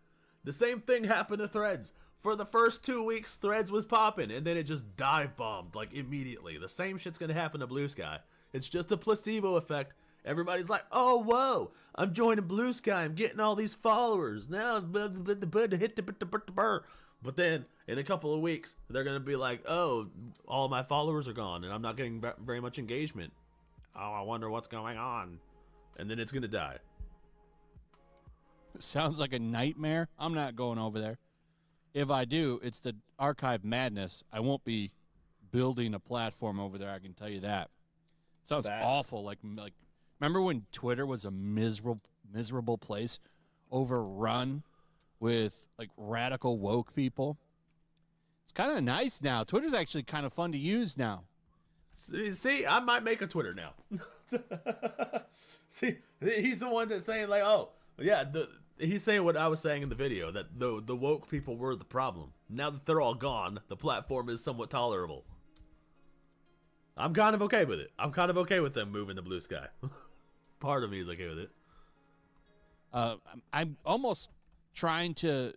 The same thing happened to Threads. For the first 2 weeks, Threads was popping, and then it just dive-bombed, like, immediately. The same shit's gonna happen to Blue Sky. It's just a placebo effect. Everybody's like, oh, whoa, I'm joining Blue Sky. I'm getting all these followers. Now, but then, in a couple of weeks, they're gonna be like, oh, all my followers are gone, and I'm not getting very much engagement. Oh, I wonder what's going on. And then it's gonna die. Sounds like a nightmare. I'm not going over there. If I do, it's the archive madness. I won't be building a platform over there, I can tell you that. Sounds awful. Like remember when Twitter was a miserable place, overrun with like radical woke people? It's kind of nice now. Twitter's actually kind of fun to use now. See, I might make a Twitter now. See, he's the one that's saying like, oh, yeah, he's saying what I was saying in the video, that the woke people were the problem. Now that they're all gone, the platform is somewhat tolerable. I'm kind of okay with it. I'm kind of okay with them moving to Blue Sky. Part of me is okay with it. I'm almost trying to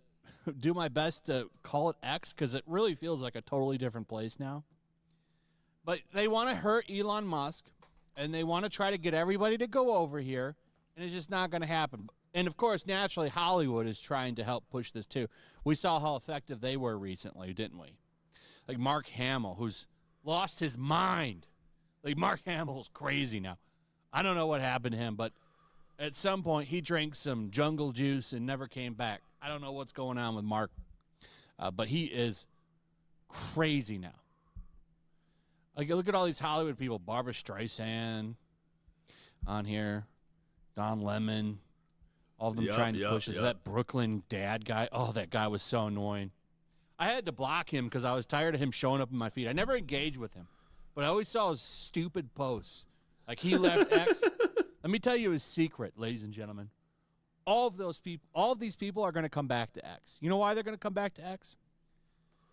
do my best to call it X because it really feels like a totally different place now. But they want to hurt Elon Musk, and they want to try to get everybody to go over here, and it's just not going to happen. And, of course, naturally, Hollywood is trying to help push this, too. We saw how effective they were recently, didn't we? Like Mark Hamill, who's lost his mind. Like, Mark Hamill's crazy now. I don't know what happened to him, but at some point, he drank some jungle juice and never came back. I don't know what's going on with Mark, but he is crazy now. Like, look at all these Hollywood people. Barbara Streisand on here. Don Lemon. All of them trying to push this. That Brooklyn dad guy. Oh, that guy was so annoying. I had to block him because I was tired of him showing up in my feed. I never engaged with him, but I always saw his stupid posts. Like he left X. Let me tell you his secret, ladies and gentlemen. All of these people are going to come back to X. You know why they're going to come back to X?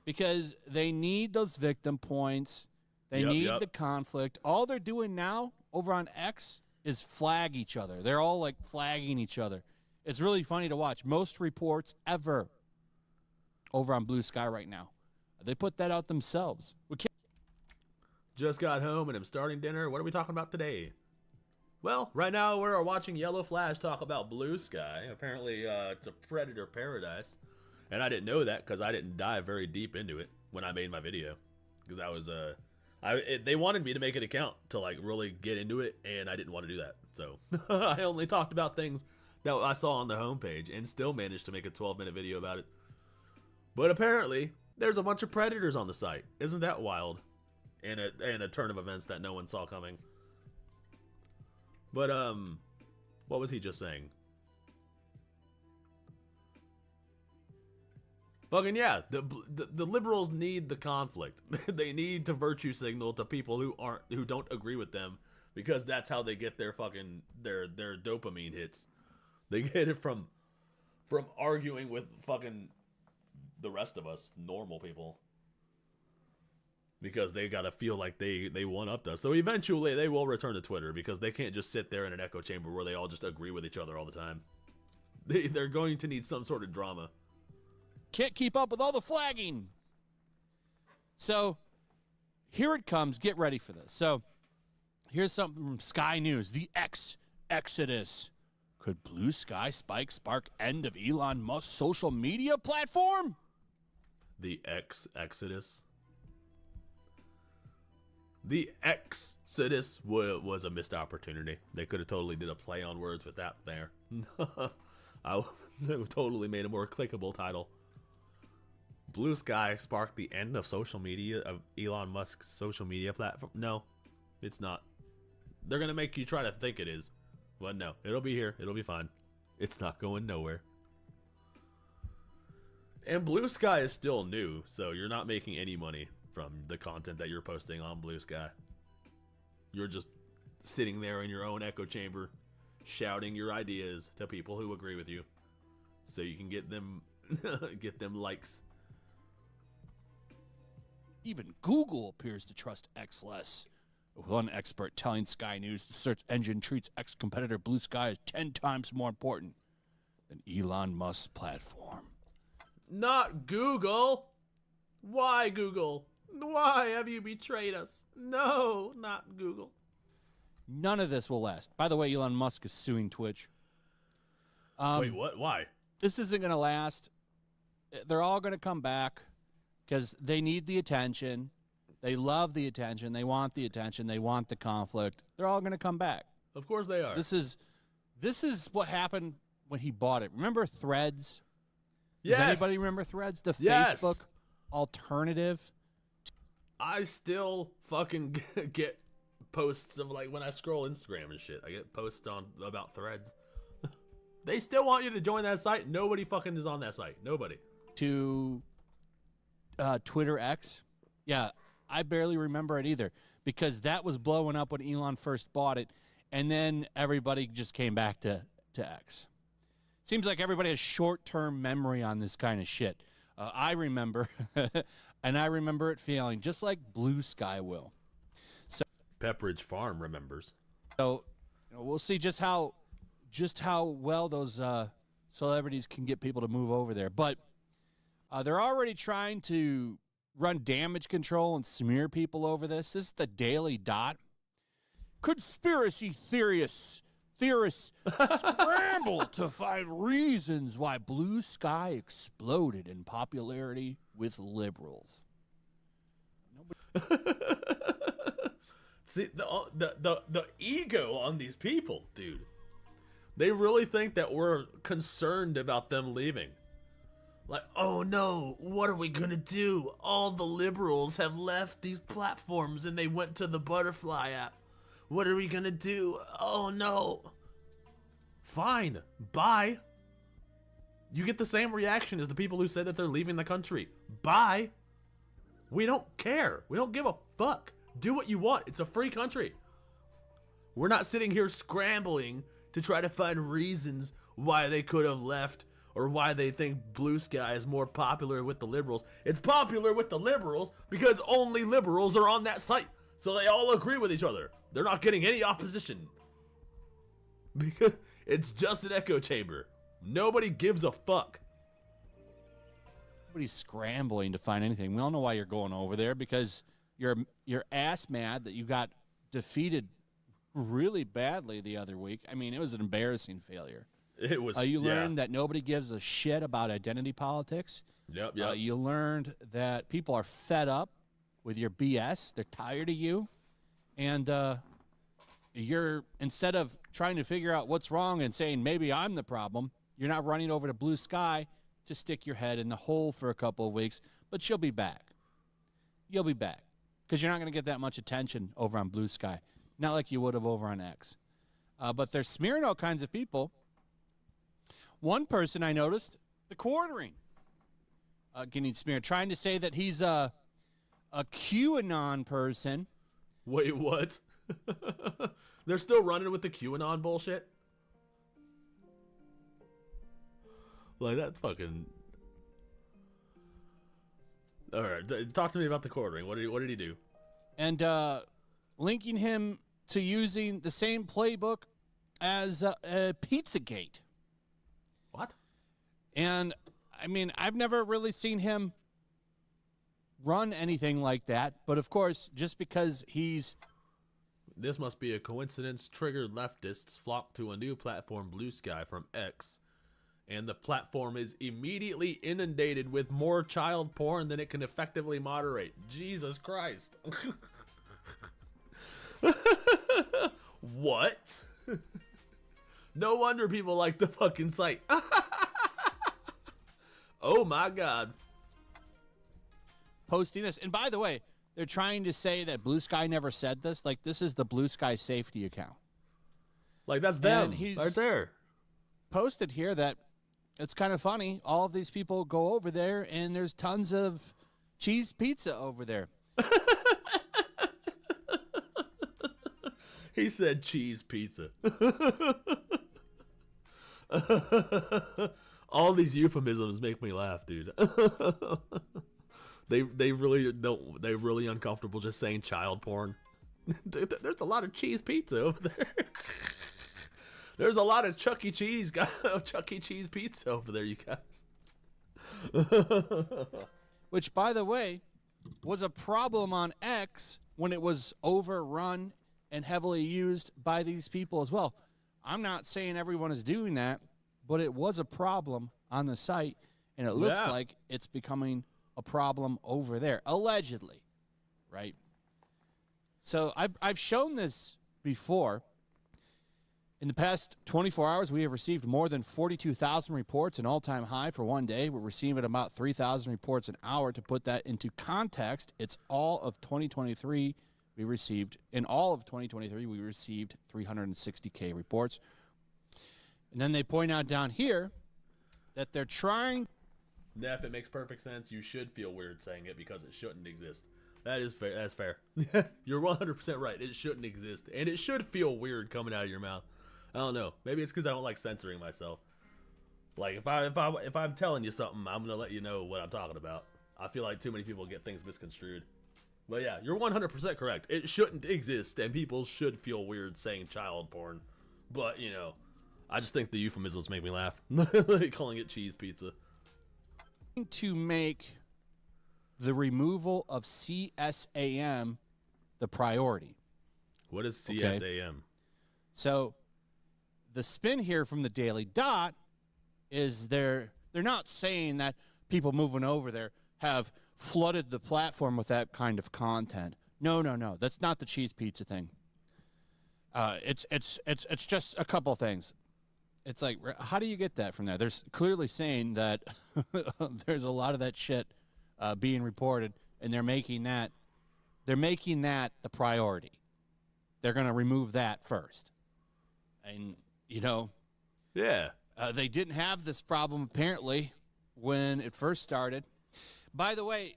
Because they need those victim points. They need the conflict. All they're doing now over on X is flag each other. They're all like flagging each other. It's really funny to watch. Most reports ever over on Blue Sky right now, they put that out themselves. We can't. Just got home and I'm starting dinner. What are we talking about today? Well, right now we're watching Yellow Flash talk about Blue Sky. Apparently, it's a predator paradise. And I didn't know that because I didn't dive very deep into it when I made my video. Because I was, they wanted me to make an account to, like, really get into it, and I didn't want to do that. So, I only talked about things that I saw on the homepage and still managed to make a 12-minute video about it. But apparently, there's a bunch of predators on the site. Isn't that wild? And a turn of events that no one saw coming. But, what was he just saying? Fucking yeah, the liberals need the conflict. They need to virtue signal to people who don't agree with them, because that's how they get their fucking their dopamine hits. They get it from arguing with fucking the rest of us normal people. Because they gotta feel like they one-upped us. So eventually they will return to Twitter, because they can't just sit there in an echo chamber where they all just agree with each other all the time. They're going to need some sort of drama. Can't keep up with all the flagging. So here it comes. Get ready for this. So here's something from Sky News. The X Exodus. Could Blue Sky spike spark end of Elon Musk's social media platform? The X Exodus. The Exodus was a missed opportunity. They could have totally did a play on words with that there. I totally made a more clickable title. Blue Sky sparked the end of social media, of Elon Musk's social media platform. No, it's not. They're going to make you try to think it is. But no, it'll be here. It'll be fine. It's not going nowhere. And Blue Sky is still new, so you're not making any money from the content that you're posting on Blue Sky. You're just sitting there in your own echo chamber, shouting your ideas to people who agree with you, so you can get them likes. Even Google appears to trust X less. One expert telling Sky News the search engine treats X competitor Blue Sky as 10 times more important than Elon Musk's platform. Not Google. Why Google? Why have you betrayed us? No, not Google. None of this will last. By the way, Elon Musk is suing Twitch. Wait, what? Why? This isn't going to last. They're all going to come back because they need the attention. They love the attention. They want the attention. They want the conflict. They're all going to come back. Of course they are. This is what happened when he bought it. Remember Threads? Yes. Does anybody remember Threads? The Yes. Facebook alternative? I still fucking get posts of, like, when I scroll Instagram and shit. I get posts about Threads. They still want you to join that site. Nobody fucking is on that site. Nobody. To Twitter X? Yeah, I barely remember it either because that was blowing up when Elon first bought it, and then everybody just came back to X. Seems like everybody has short-term memory on this kind of shit. I remember, and I remember it failing, just like Blue Sky will. So Pepperidge Farm remembers. So we'll see just how well those celebrities can get people to move over there. But they're already trying to run damage control and smear people over this. This is the Daily Dot. Conspiracy theorists scramble to find reasons why Blue Sky exploded in popularity with liberals. See, the ego on these people, dude. They really think that we're concerned about them leaving. Like, oh no, what are we gonna do? All the liberals have left these platforms and they went to the Butterfly app. What are we gonna do? Oh no. Fine, bye. You get the same reaction as the people who said that they're leaving the country. Bye. We don't care. We don't give a fuck. Do what you want. It's a free country. We're not sitting here scrambling to try to find reasons why they could have left or why they think Blue Sky is more popular with the liberals. It's popular with the liberals because only liberals are on that site. So they all agree with each other. They're not getting any opposition. Because it's just an echo chamber. Nobody gives a fuck. Nobody's scrambling to find anything. We all know why you're going over there, because you're ass mad that you got defeated really badly the other week. I mean, it was an embarrassing failure. It was. You learned that nobody gives a shit about identity politics. Yep. You learned that people are fed up with your BS. They're tired of you. And you're, instead of trying to figure out what's wrong and saying maybe I'm the problem, you're not running over to Blue Sky to stick your head in the hole for a couple of weeks. But you'll be back. You'll be back. Because you're not going to get that much attention over on Blue Sky. Not like you would have over on X. But they're smearing all kinds of people. One person I noticed, the Quartering, getting smeared, trying to say that he's a QAnon person. Wait, what? They're still running with the QAnon bullshit? Like, that fucking... Alright, talk to me about the Quartering. What did he do? And linking him to using the same playbook as Pizzagate. What? And, I mean, I've never really seen him run anything like that. But, of course, just because he's... This must be a coincidence. Triggered leftists flock to a new platform, Blue Sky, from X. And the platform is immediately inundated with more child porn than it can effectively moderate. Jesus Christ. What? No wonder people like the fucking site. Oh my God. Posting this. And by the way, they're trying to say that Blue Sky never said this. Like, this is the Blue Sky safety account. Like, that's them right there. Posted here that it's kind of funny. All of these people go over there, and there's tons of cheese pizza over there. He said cheese pizza. All these euphemisms make me laugh, dude. They really don't. They're really uncomfortable just saying child porn. There's a lot of cheese pizza over there. There's a lot of Chuck E. Cheese pizza over there, you guys. Which, by the way, was a problem on X when it was overrun and heavily used by these people as well. I'm not saying everyone is doing that, but it was a problem on the site, and it looks like it's becoming a problem over there, allegedly, right? So I've shown this before. In the past 24 hours, we have received more than 42,000 reports, an all-time high for one day. We're receiving about 3,000 reports an hour. To put that into context, it's all of 2023 we received. In all of 2023, we received 360K reports. And then they point out down here that they're trying... Neff, it makes perfect sense. You should feel weird saying it because it shouldn't exist. That is fair. That's fair. You're 100% right. It shouldn't exist. And it should feel weird coming out of your mouth. I don't know. Maybe it's because I don't like censoring myself. Like, if I'm telling you something, I'm going to let you know what I'm talking about. I feel like too many people get things misconstrued. But yeah, you're 100% correct. It shouldn't exist, and people should feel weird saying child porn. But, you know, I just think the euphemisms make me laugh. Calling it cheese pizza. To make the removal of CSAM the priority. What is CSAM? Okay. So the spin here from the Daily Dot is they're not saying that people moving over there have flooded the platform with that kind of content. No. That's not the cheese pizza thing. It's just a couple things. It's like, how do you get that from there? There's clearly saying that there's a lot of that shit being reported, and they're making that the priority. They're going to remove that first. And, you know, they didn't have this problem apparently when it first started. By the way,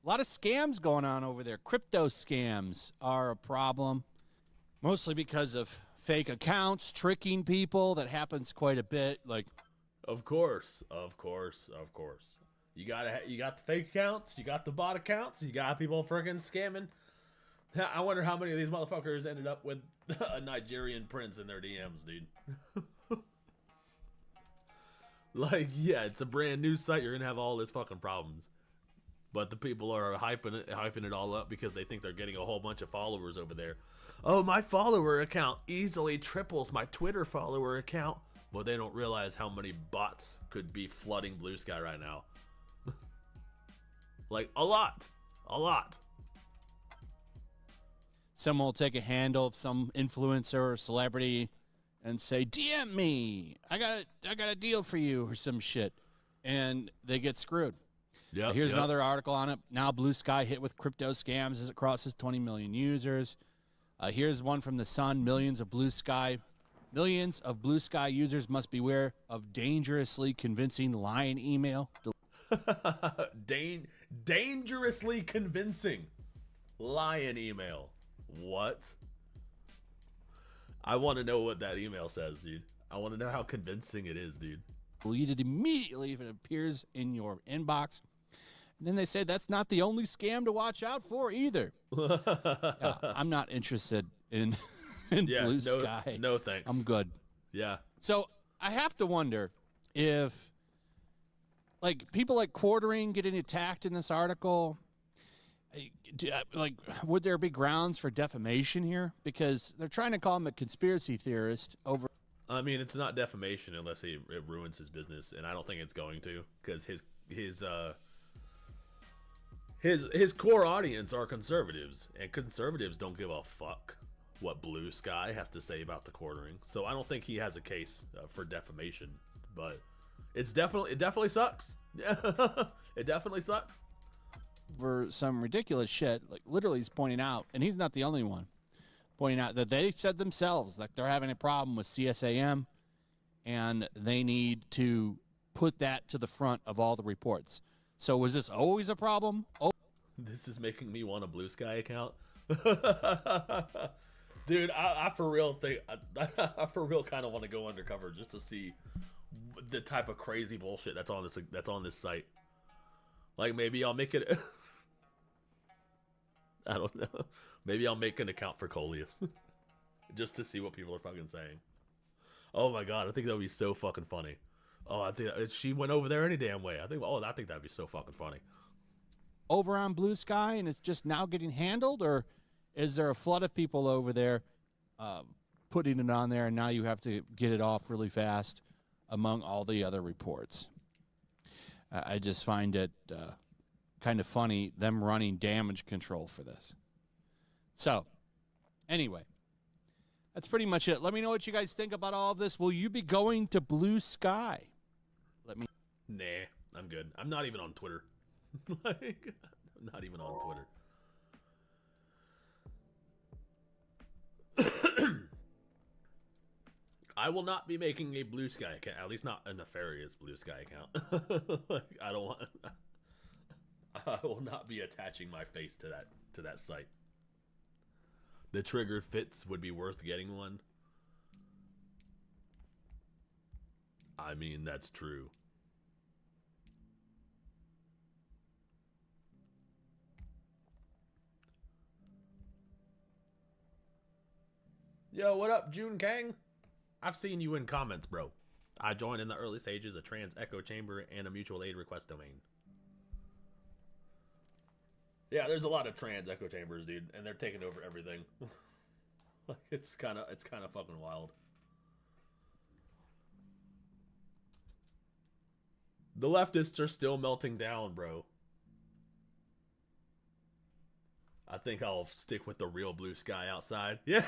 a lot of scams going on over there. Crypto scams are a problem. Mostly because of fake accounts, tricking people. That happens quite a bit. Like, of course. You got the fake accounts, you got the bot accounts, you got people freaking scamming. I wonder how many of these motherfuckers ended up with a Nigerian prince in their DMs, dude. Like, yeah, it's a brand new site. You're gonna have all this fucking problems, but the people are hyping it all up because they think they're getting a whole bunch of followers over there. Oh, my follower account easily triples my Twitter follower account. But they don't realize how many bots could be flooding Blue Sky right now. Like, a lot. someone will take a handle of some influencer or celebrity and say, DM me, I got a deal for you or some shit. And they get screwed. Yeah. Here's another article on it. Now Blue Sky hit with crypto scams as it crosses 20 million users. Here's one from The Sun. Millions of Blue Sky users must beware of dangerously convincing lying email. Dangerously convincing lying email. What? I want to know what that email says, dude. I want to know how convincing it is, dude. Delete it immediately if it appears in your inbox. And then they say that's not the only scam to watch out for either. I'm not interested in Blue Sky. No thanks. I'm good. Yeah. So I have to wonder if, like, people like Quartering getting attacked in this article, like, would there be grounds for defamation here? Because they're trying to call him a conspiracy theorist over. I mean, it's not defamation unless it ruins his business, and I don't think it's going to, because his core audience are conservatives, and conservatives don't give a fuck what Blue Sky has to say about the Quartering. So I don't think he has a case for defamation, but it definitely sucks. Yeah, it definitely sucks. For some ridiculous shit, like literally he's pointing out, and he's not the only one, pointing out that they said themselves like they're having a problem with CSAM, and they need to put that to the front of all the reports. So was this always a problem? Oh, this is making me want a Blue Sky account. Dude, I for real think I for real kind of want to go undercover just to see the type of crazy bullshit that's on this site. Like, maybe I'll make it. I don't know. Maybe I'll make an account for Coleus just to see what people are fucking saying. Oh my god, I think that would be so fucking funny. Oh, I think she went over there any damn way. I think that'd be so fucking funny. Over on Blue Sky, and it's just now getting handled, or is there a flood of people over there putting it on there, and now you have to get it off really fast among all the other reports? I just find it kind of funny, them running damage control for this. So, anyway, that's pretty much it. Let me know what you guys think about all of this. Will you be going to Blue Sky? Nah, I'm good. I'm not even on Twitter. Like, I'm not even on Twitter. I will not be making a Blue Sky account, at least not a nefarious Blue Sky account. Like, I will not be attaching my face to that site. The trigger fits would be worth getting one. I mean, that's true. Yo, what up, June Kang? I've seen you in comments, bro. I joined in the early stages a trans echo chamber and a mutual aid request domain. Yeah, there's a lot of trans echo chambers, dude, and they're taking over everything. Like, it's kind of fucking wild. The leftists are still melting down, bro. I think I'll stick with the real Blue Sky outside. Yeah.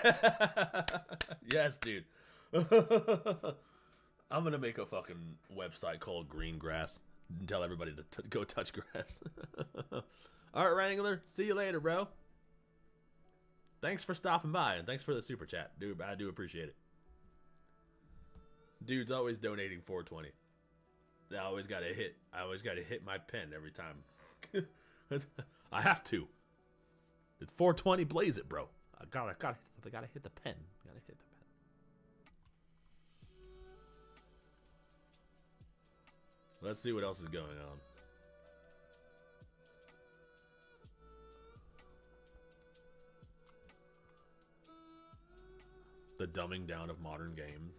Yes, dude. I'm gonna make a fucking website called Green Grass and tell everybody to go touch grass. Alright, Wrangler. See you later, bro. Thanks for stopping by, and thanks for the super chat. Dude, I do appreciate it. Dude's always donating $4.20. I always gotta hit my pen every time. I have to. It's $4.20, blaze it, bro. Gotta hit the pen. Gotta hit the pen. Let's see what else is going on. The dumbing down of modern games.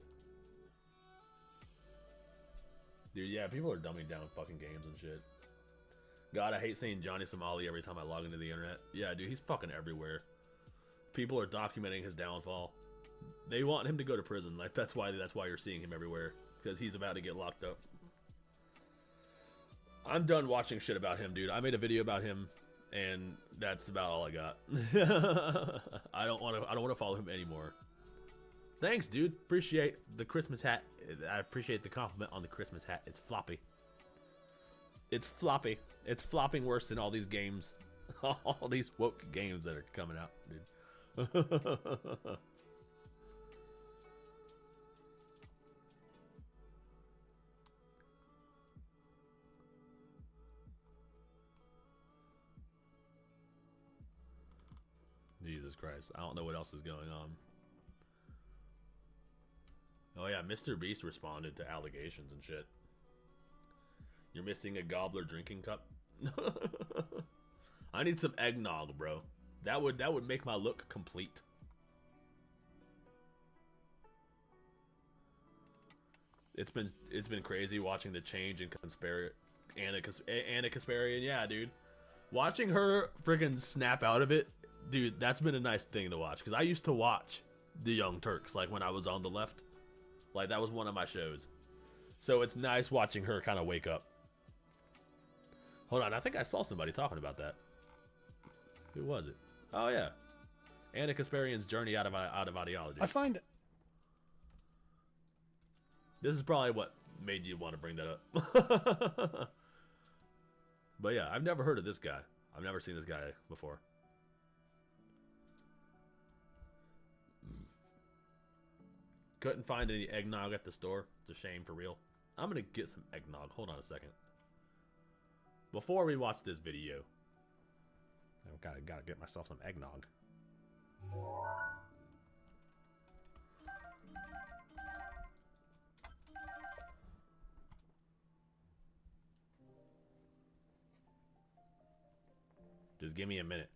Dude, yeah, people are dumbing down fucking games and shit. God, I hate saying Johnny Somali every time I log into the internet. Yeah, dude, he's fucking everywhere. People are documenting his downfall. They want him to go to prison. Like, that's why you're seeing him everywhere. Because he's about to get locked up. I'm done watching shit about him, dude. I made a video about him, and that's about all I got. I don't want to follow him anymore. Thanks, dude. Appreciate the Christmas hat. I appreciate the compliment on the Christmas hat. It's floppy. It's floppy. It's flopping worse than all these games. All these woke games that are coming out, dude. Jesus Christ. I don't know what else is going on. Oh yeah, Mr. Beast responded to allegations and shit. You're missing a gobbler drinking cup? I need some eggnog, bro. That would make my look complete. It's been crazy watching the change in Anna Kasparian. Yeah, dude. Watching her freaking snap out of it, dude, that's been a nice thing to watch. Because I used to watch the Young Turks, like when I was on the left. Like, that was one of my shows. So it's nice watching her kind of wake up. Hold on, I think I saw somebody talking about that. Who was it? Oh, yeah. Anna Kasparian's journey out of ideology. I find... This is probably what made you want to bring that up. But yeah, I've never heard of this guy. I've never seen this guy before. Couldn't find any eggnog at the store. It's a shame, for real. I'm gonna get some eggnog. Hold on a second. Before we watch this video, I've gotta get myself some eggnog. Just give me a minute.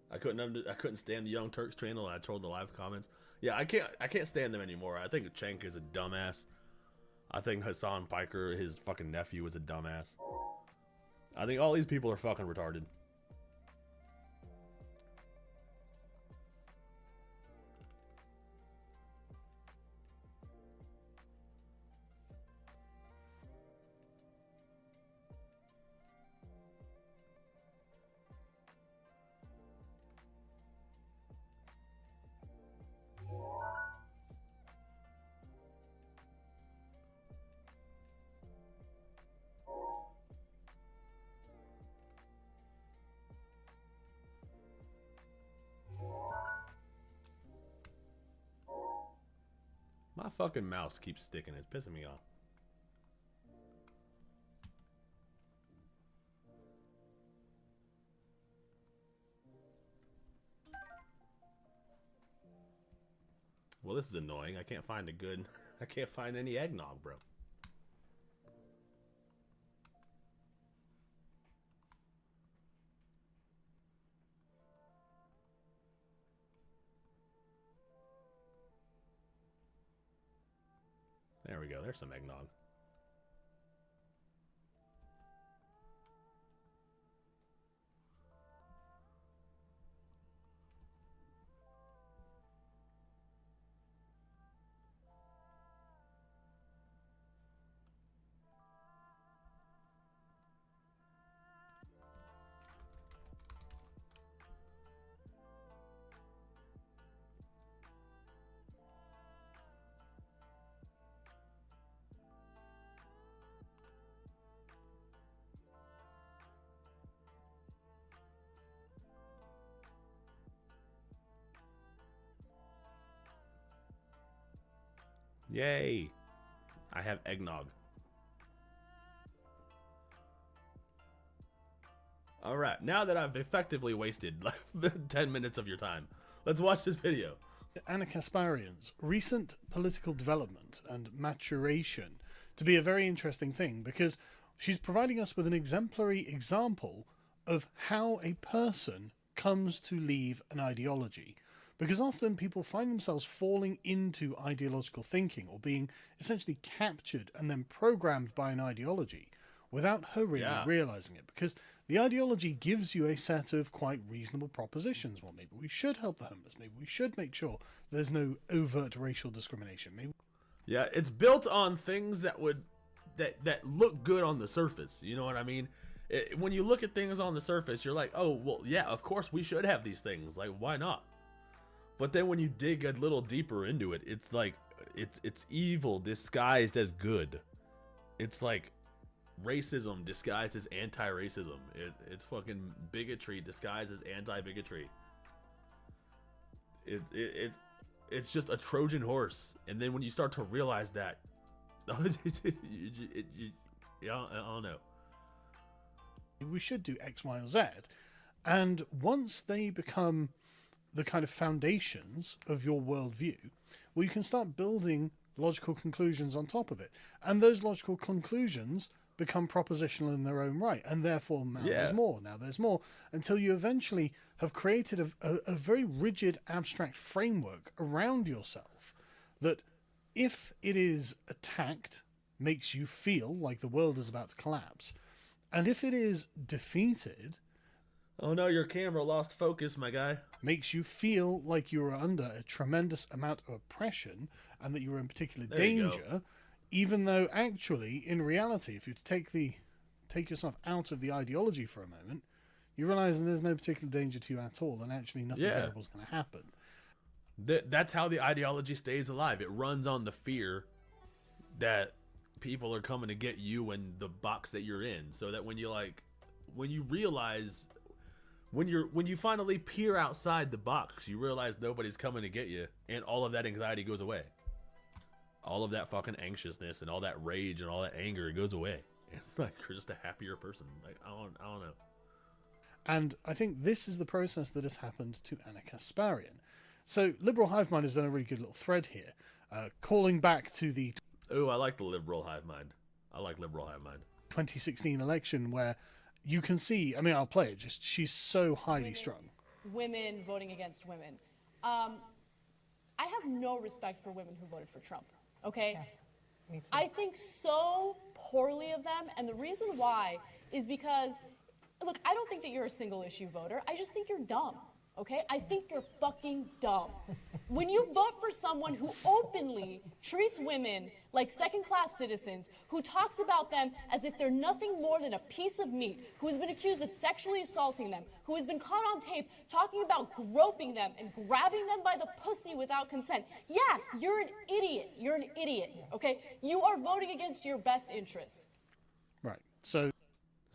I couldn't stand the Young Turks channel, and I trolled the live comments. Yeah, I can't stand them anymore. I think Cenk is a dumbass. I think Hassan Piker, his fucking nephew, is a dumbass. I think all these people are fucking retarded. My fucking mouse keeps sticking. It's pissing me off. Well, this is annoying. I can't find I can't find any eggnog, bro. There we go. There's some eggnog. Yay! I have eggnog. Alright, now that I've effectively wasted like 10 minutes of your time, let's watch this video. Anna Kasparian's recent political development and maturation to be a very interesting thing, because she's providing us with an exemplary example of how a person comes to leave an ideology. Because often people find themselves falling into ideological thinking or being essentially captured and then programmed by an ideology without her really realizing it. Because the ideology gives you a set of quite reasonable propositions. Well, maybe we should help the homeless. Maybe we should make sure there's no overt racial discrimination. Maybe. Yeah, it's built on things that would that look good on the surface. You know what I mean? When you look at things on the surface, you're like, oh, well, yeah, of course we should have these things. Like, why not? But then when you dig a little deeper into it, it's like, it's evil disguised as good. It's like racism disguised as anti-racism. It's fucking bigotry disguised as anti-bigotry. It's just a Trojan horse. And then when you start to realize that, I don't know. We should do X, Y, or Z. And once they become the kind of foundations of your worldview, well, you can start building logical conclusions on top of it. And those logical conclusions become propositional in their own right. And therefore, now there's more, now there's more, until you eventually have created a very rigid, abstract framework around yourself that, if it is attacked, makes you feel like the world is about to collapse. And if it is defeated... Oh no, your camera lost focus, my guy. Makes you feel like you are under a tremendous amount of oppression and that you are in particular danger, even though actually, in reality, if you take yourself out of the ideology for a moment, you realize that there's no particular danger to you at all, and actually nothing terrible is going to happen. That's how the ideology stays alive. It runs on the fear that people are coming to get you and the box that you're in, so that when you realize, when you finally peer outside the box, you realize nobody's coming to get you, and all of that anxiety goes away. All of that fucking anxiousness and all that rage and all that anger goes away. It's like you're just a happier person. Like I don't know. And I think this is the process that has happened to Anna Kasparian. So Liberal Hive Mind has done a really good little thread here, calling back to the... Oh, I like the Liberal Hive Mind. I like Liberal Hive Mind. 2016 election, where you can see, I mean, I'll play it, just she's so highly strung. Women voting against women. I have no respect for women who voted for Trump, okay? Yeah, me too. I think so poorly of them, and the reason why is because, look, I don't think that you're a single issue voter. I just think you're dumb. Okay? I think you're fucking dumb. When you vote for someone who openly treats women like second-class citizens, who talks about them as if they're nothing more than a piece of meat, who has been accused of sexually assaulting them, who has been caught on tape talking about groping them and grabbing them by the pussy without consent, yeah, you're an idiot. You're an idiot, okay? You are voting against your best interests. Right. So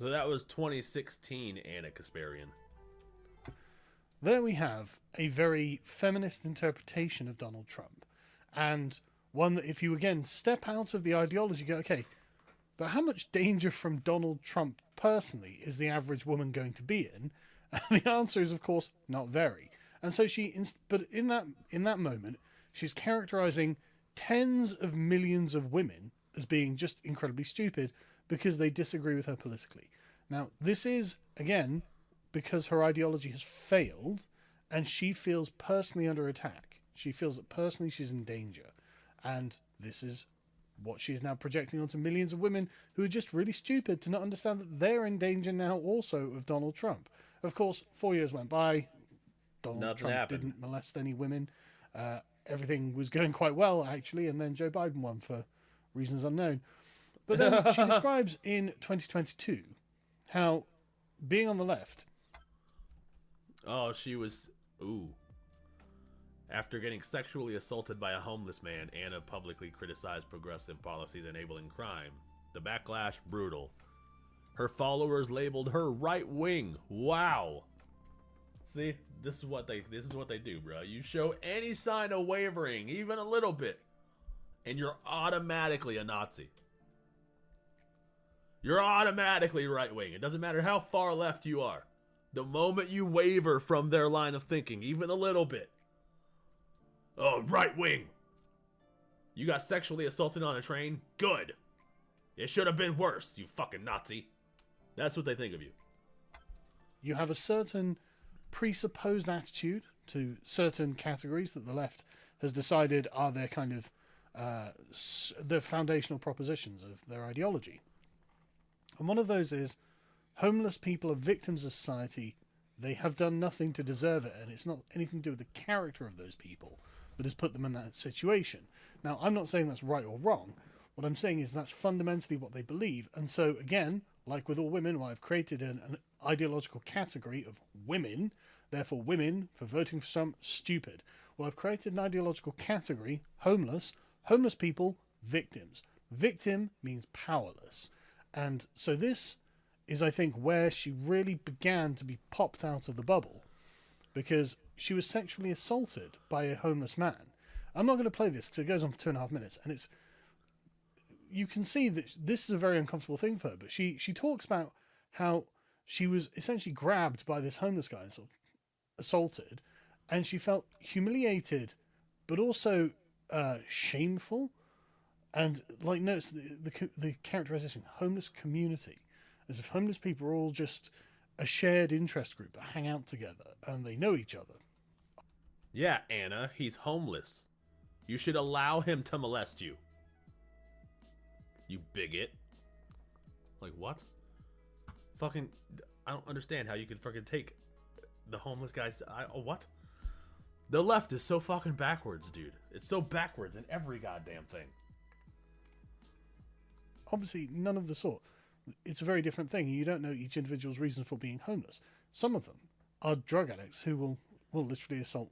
that was 2016 Anna Kasparian. There we have a very feminist interpretation of Donald Trump, and one that if you again step out of the ideology, you go, okay, but how much danger from Donald Trump personally is the average woman going to be in? And the answer is, of course, not very. And so but in that moment, she's characterizing tens of millions of women as being just incredibly stupid because they disagree with her politically. Now, this is, again, because her ideology has failed and she feels personally under attack. She feels that personally she's in danger. And this is what she is now projecting onto millions of women who are just really stupid to not understand that they're in danger now also of Donald Trump. Of course, 4 years went by. Donald Trump didn't molest any women. Everything was going quite well, actually, and then Joe Biden won for reasons unknown. But then she describes in 2022 how being on the left... Oh, she was... Ooh. After getting sexually assaulted by a homeless man, Anna publicly criticized progressive policies enabling crime. The backlash, brutal. Her followers labeled her right-wing. Wow. See, this is what they do, bro. You show any sign of wavering, even a little bit, and you're automatically a Nazi. You're automatically right-wing. It doesn't matter how far left you are. The moment you waver from their line of thinking, even a little bit, oh, right-wing. You got sexually assaulted on a train? Good. It should have been worse, you fucking Nazi. That's what they think of you. You have a certain presupposed attitude to certain categories that the left has decided are their kind of the foundational propositions of their ideology. And one of those is homeless people are victims of society. They have done nothing to deserve it, and it's not anything to do with the character of those people that has put them in that situation. Now, I'm not saying that's right or wrong. What I'm saying is that's fundamentally what they believe. And so, again, like with all women, well, I've created an ideological category of women. Therefore, women, for voting for some, stupid. Well, I've created an ideological category, homeless. Homeless people, victims. Victim means powerless. And so this is, I think, where she really began to be popped out of the bubble, because she was sexually assaulted by a homeless man. I'm not going to play this because it goes on for 2.5 minutes, and it's, you can see that this is a very uncomfortable thing for her, but she talks about how she was essentially grabbed by this homeless guy and sort of assaulted, and she felt humiliated, but also shameful, and like notice the characterization, homeless community, as if homeless people are all just a shared interest group that hang out together and they know each other. Yeah, Anna, he's homeless. You should allow him to molest you. You bigot. Like, what? Fucking, I don't understand how you could fucking take the homeless guys. What? The left is so fucking backwards, dude. It's so backwards in every goddamn thing. Obviously, none of the sort. It's a very different thing. You don't know each individual's reason for being homeless. Some of them are drug addicts who will literally assault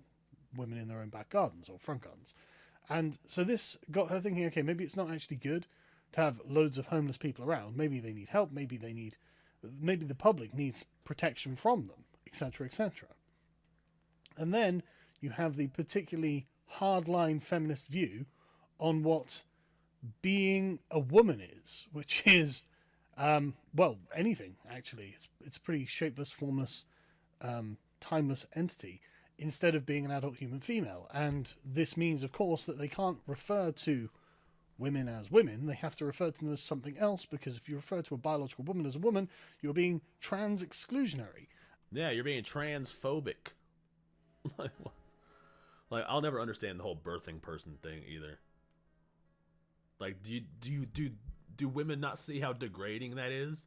women in their own back gardens or front gardens. And so this got her thinking, okay, maybe it's not actually good to have loads of homeless people around. Maybe they need help. Maybe the public needs protection from them, etc., etc. And then you have the particularly hardline feminist view on what being a woman is, which is, well, anything, actually. It's a pretty shapeless, formless, timeless entity, instead of being an adult human female. And this means, of course, that they can't refer to women as women. They have to refer to them as something else, because if you refer to a biological woman as a woman, you're being trans-exclusionary. Yeah, you're being transphobic. Like, I'll never understand the whole birthing person thing either. Like, do women not see how degrading that is?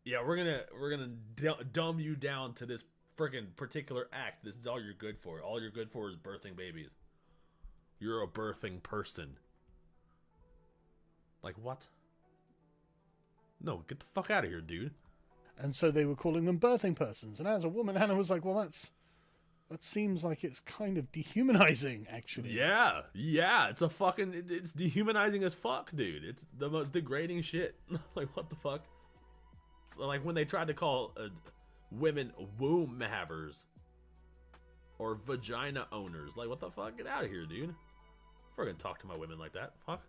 Yeah, we're gonna dumb you down to this freaking particular act. This is all you're good for. All you're good for is birthing babies. You're a birthing person. Like, what? No, get the fuck out of here, dude. And so they were calling them birthing persons. And as a woman, Hannah was like, well, that seems like it's kind of dehumanizing, actually. Yeah, it's dehumanizing as fuck, dude. It's the most degrading shit. Like, what the fuck? Like, when they tried to call women womb havers or vagina owners. Like, what the fuck? Get out of here, dude. I'm gonna talk to my women like that. Fuck.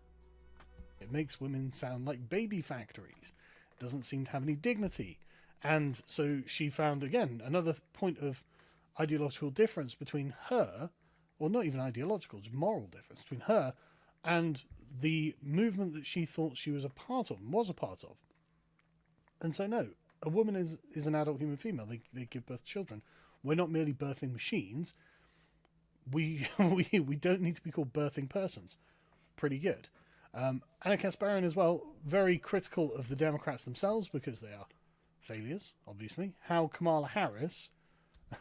It makes women sound like baby factories. It doesn't seem to have any dignity. And so she found, again, another point of ideological difference between her, or not even ideological, just moral difference between her and the movement that she thought she was a part of and was a part of. And so, no, a woman is an adult human female. They give birth to children. We're not merely birthing machines. We don't need to be called birthing persons. pretty good. Anna Kasparian as well, very critical of the Democrats themselves because they are failures, obviously. How Kamala Harris,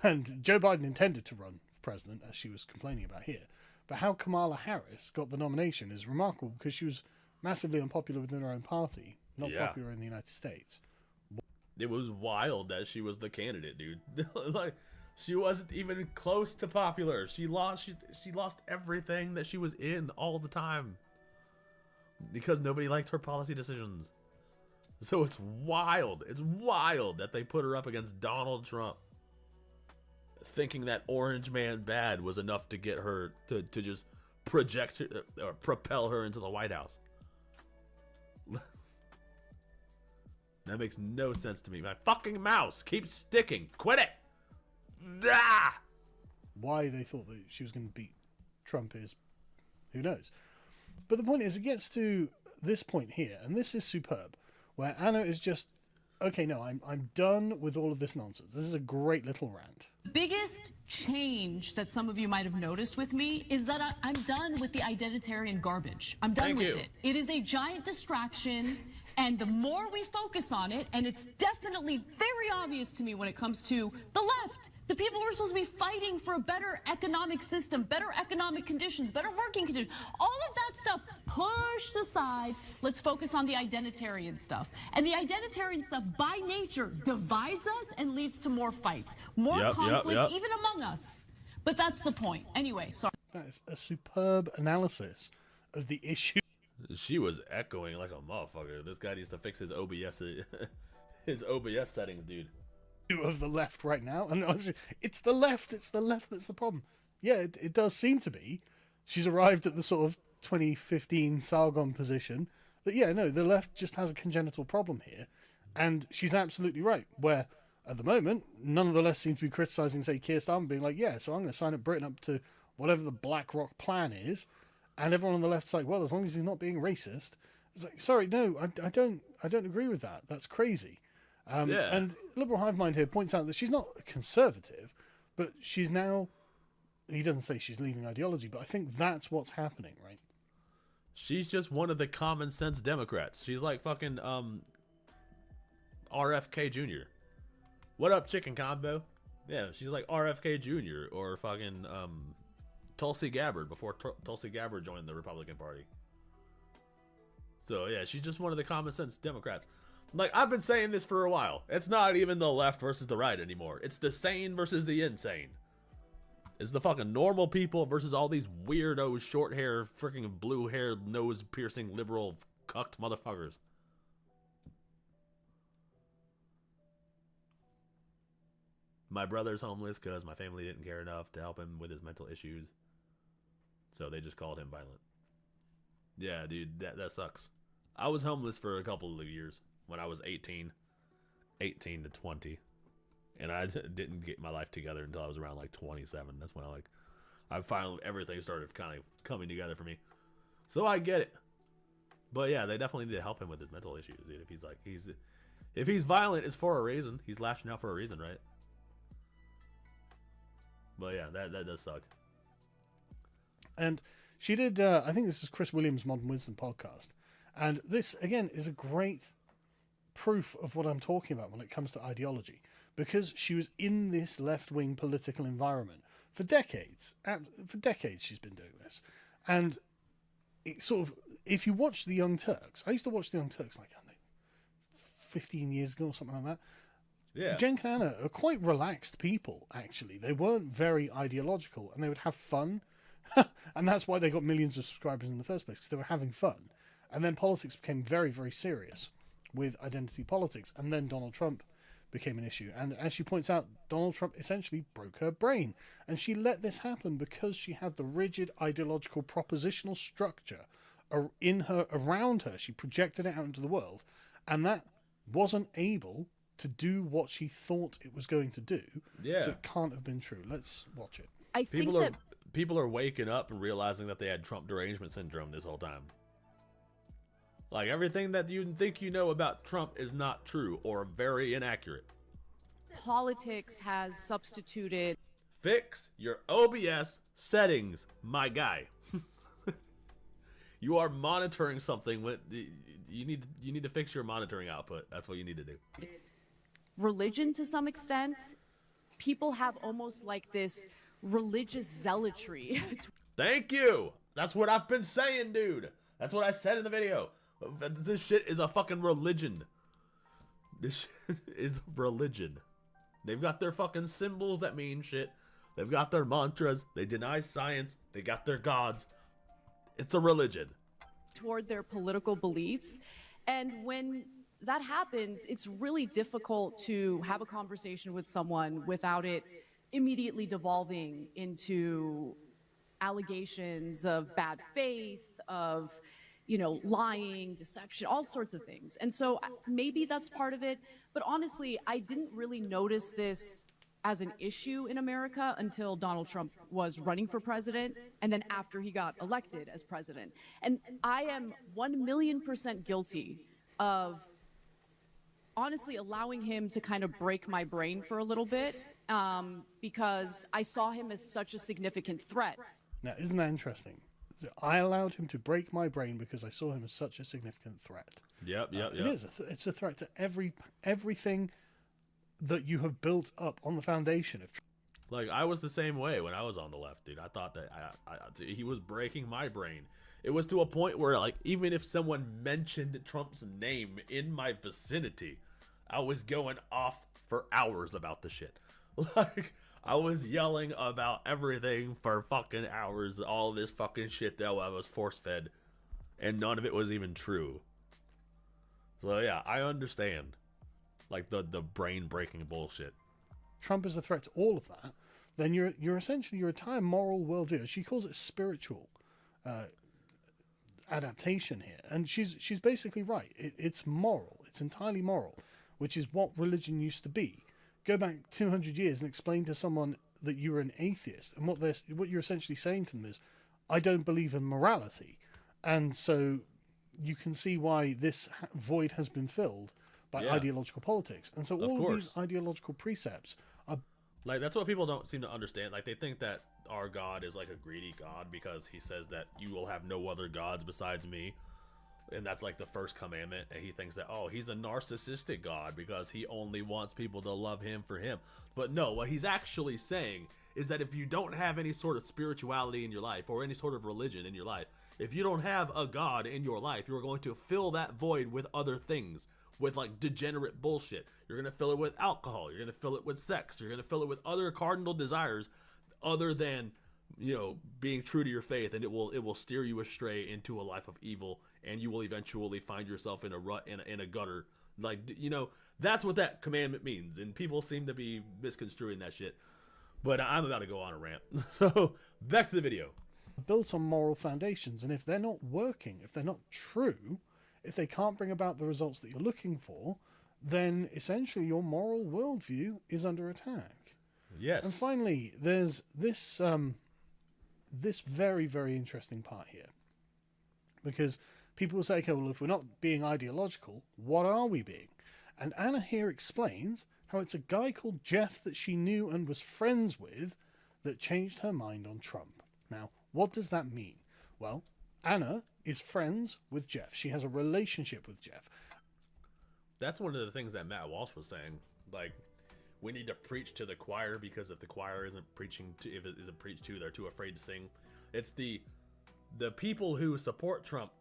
and Joe Biden intended to run for president, as she was complaining about here, but how Kamala Harris got the nomination is remarkable because she was massively unpopular within her own party, not popular in the United States. It was wild that she was the candidate, dude. Like, she wasn't even close to popular. She lost everything that she was in all the time because nobody liked her policy decisions. So it's wild. It's wild that they put her up against Donald Trump, thinking that Orange Man bad was enough to get her to just project her, or propel her into the White House. That makes no sense to me. My fucking mouse keeps sticking. Quit it! Ah! Why they thought that she was going to beat Trump is, who knows. But the point is, it gets to this point here, and this is superb, where Anna is just, okay, no, I'm done with all of this nonsense. This is a great little rant. Biggest change that some of you might have noticed with me is that I'm done with the identitarian garbage. I'm done with it. It is a giant distraction, and the more we focus on it, and it's definitely very obvious to me when it comes to the left, the people who are supposed to be fighting for a better economic system, better economic conditions, better working conditions, all of that stuff pushed aside. Let's focus on the identitarian stuff. And the identitarian stuff, by nature, divides us and leads to more fights, more conflict, even among us. But that's the point. Anyway, sorry. That is a superb analysis of the issue. She was echoing like a motherfucker. This guy needs to fix his OBS, his OBS settings, dude. Of the left right now, and honestly, it's the left that's the problem. Yeah, it does seem to be. She's arrived at the sort of 2015 Sargon position that, yeah, no, the left just has a congenital problem here, and she's absolutely right, where at the moment none of the left seem to be criticizing, say, Keir Starmer, being like, yeah, so I'm going to sign up Britain up to whatever the BlackRock plan is, and everyone on the left's like, well, as long as he's not being racist. It's like, sorry, no, I don't agree with that. That's crazy. And Liberal Hive Mind here points out that she's not a conservative, but she's now, he doesn't say she's leaving ideology, but I think that's what's happening, right? She's just one of the common sense Democrats. She's like fucking RFK Jr. What up, chicken combo? Yeah, she's like RFK Jr. or fucking Tulsi Gabbard before Tulsi Gabbard joined the Republican Party. So yeah, she's just one of the common sense Democrats. Like, I've been saying this for a while. It's not even the left versus the right anymore. It's the sane versus the insane. It's the fucking normal people versus all these weirdos, short hair, freaking blue hair, nose piercing, liberal, cucked motherfuckers. My brother's homeless because my family didn't care enough to help him with his mental issues. So they just called him violent. Yeah, dude, that sucks. I was homeless for a couple of years. When I was 18 to 20, and I didn't get my life together until I was around like 27. That's when I finally, everything started kind of coming together for me. So I get it. But yeah, they definitely need to help him with his mental issues, dude. If he's violent, it's for a reason. He's lashing out for a reason, right? But yeah, that does suck. And she did, I think this is Chris Williams' Modern Wisdom podcast. And this, again, is a great proof of what I'm talking about when it comes to ideology, because she was in this left-wing political environment for decades. For decades she's been doing this. And it sort of, if you watch The Young Turks, I used to watch The Young Turks like, I don't know, 15 years ago or something like that. Yeah. Cenk and Anna are quite relaxed people, actually. They weren't very ideological, and they would have fun. And that's why they got millions of subscribers in the first place, because they were having fun. And then politics became very, very serious with identity politics. And then Donald Trump became an issue. And as she points out, Donald Trump essentially broke her brain. And she let this happen because she had the rigid ideological propositional structure around her. She projected it out into the world. And that wasn't able to do what she thought it was going to do. Yeah. So it can't have been true. Let's watch it. I think that people are waking up and realizing that they had Trump derangement syndrome this whole time. Like, everything that you think you know about Trump is not true or very inaccurate. politics has substituted. Fix your OBS settings, my guy. You are monitoring something with you need to fix your monitoring output. That's what you need to do. Religion, to some extent, people have almost like this religious zealotry. Thank you. That's what I've been saying, dude. That's what I said in the video. This shit is a fucking religion. This shit is religion. They've got their fucking symbols that mean shit. They've got their mantras. They deny science. They got their gods. It's a religion. Toward their political beliefs. And when that happens, it's really difficult to have a conversation with someone without it immediately devolving into allegations of bad faith, of, you know, lying, deception, all sorts of things. And so maybe that's part of it. But honestly, I didn't really notice this as an issue in America until Donald Trump was running for president and then after he got elected as president. And I am 1,000,000% guilty of honestly allowing him to kind of break my brain for a little bit because I saw him as such a significant threat. Now, isn't that interesting? So I allowed him to break my brain because I saw him as such a significant threat. Yep. It is. It's a threat to everything that you have built up on the foundation of. Like, I was the same way when I was on the left, dude. I thought that he was breaking my brain. It was to a point where, like, even if someone mentioned Trump's name in my vicinity, I was going off for hours about the shit. Like, I was yelling about everything for fucking hours, all this fucking shit that I was force-fed, and none of it was even true. So, yeah, I understand, like, the brain-breaking bullshit. Trump is a threat to all of that, then you're essentially your entire moral worldview. She calls it spiritual adaptation here, and she's basically right. It's moral. It's entirely moral, which is what religion used to be. Go back 200 years and explain to someone that you were an atheist, and what you're essentially saying to them is, I don't believe in morality, and so you can see why this void has been filled by ideological politics. And so all of these ideological precepts are... Like, that's what people don't seem to understand. Like, they think that our God is like a greedy God because he says that you will have no other gods besides me. And that's like the first commandment. And he thinks that, oh, he's a narcissistic God because he only wants people to love him for him. But no, what he's actually saying is that if you don't have any sort of spirituality in your life or any sort of religion in your life, if you don't have a God in your life, you're going to fill that void with other things. With like degenerate bullshit. You're gonna fill it with alcohol. You're gonna fill it with sex. You're gonna fill it with other cardinal desires other than, you know, being true to your faith, and it will steer you astray into a life of evil, and you will eventually find yourself in a rut, in a gutter. Like, you know, that's what that commandment means, and people seem to be misconstruing that shit. But I'm about to go on a rant. So back to the video. Built on moral foundations, and if they're not working, if they're not true, if they can't bring about the results that you're looking for, then essentially your moral worldview is under attack. Yes. And finally, there's this this very, very interesting part here. Because people will say, okay, well, if we're not being ideological, what are we being? And Anna here explains how it's a guy called Jeff that she knew and was friends with that changed her mind on Trump. Now, what does that mean? Well, Anna is friends with Jeff. She has a relationship with Jeff. That's one of the things that Matt Walsh was saying. Like, we need to preach to the choir because if the choir isn't preaching to, if it isn't preached to, they're too afraid to sing. It's the people who support Trump,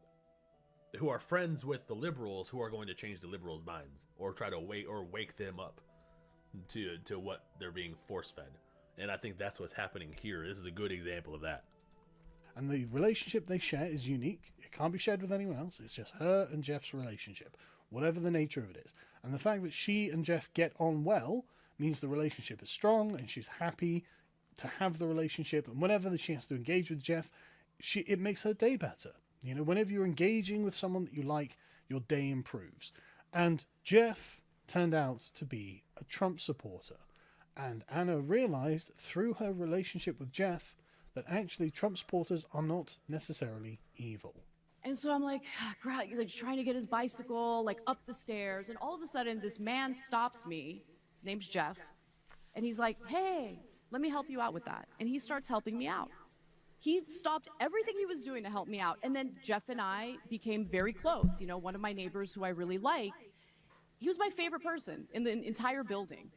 who are friends with the liberals, who are going to change the liberals' minds or try to wake them up to what they're being force-fed. And I think that's what's happening here. This is a good example of that. And the relationship they share is unique. It can't be shared with anyone else. It's just her and Jeff's relationship, whatever the nature of it is. And the fact that she and Jeff get on well means the relationship is strong and she's happy to have the relationship. And whenever she has to engage with Jeff, it makes her day better. You know, whenever you're engaging with someone that you like, your day improves. And Jeff turned out to be a Trump supporter. And Anna realized through her relationship with Jeff that actually Trump supporters are not necessarily evil. And so I'm like trying to get his bicycle like up the stairs, and all of a sudden this man stops me. His name's Jeff, and he's like, "Hey, let me help you out with that." And he starts helping me out. He stopped everything he was doing to help me out. And then Jeff and I became very close. You know, one of my neighbors who I really like, he was my favorite person in the entire building.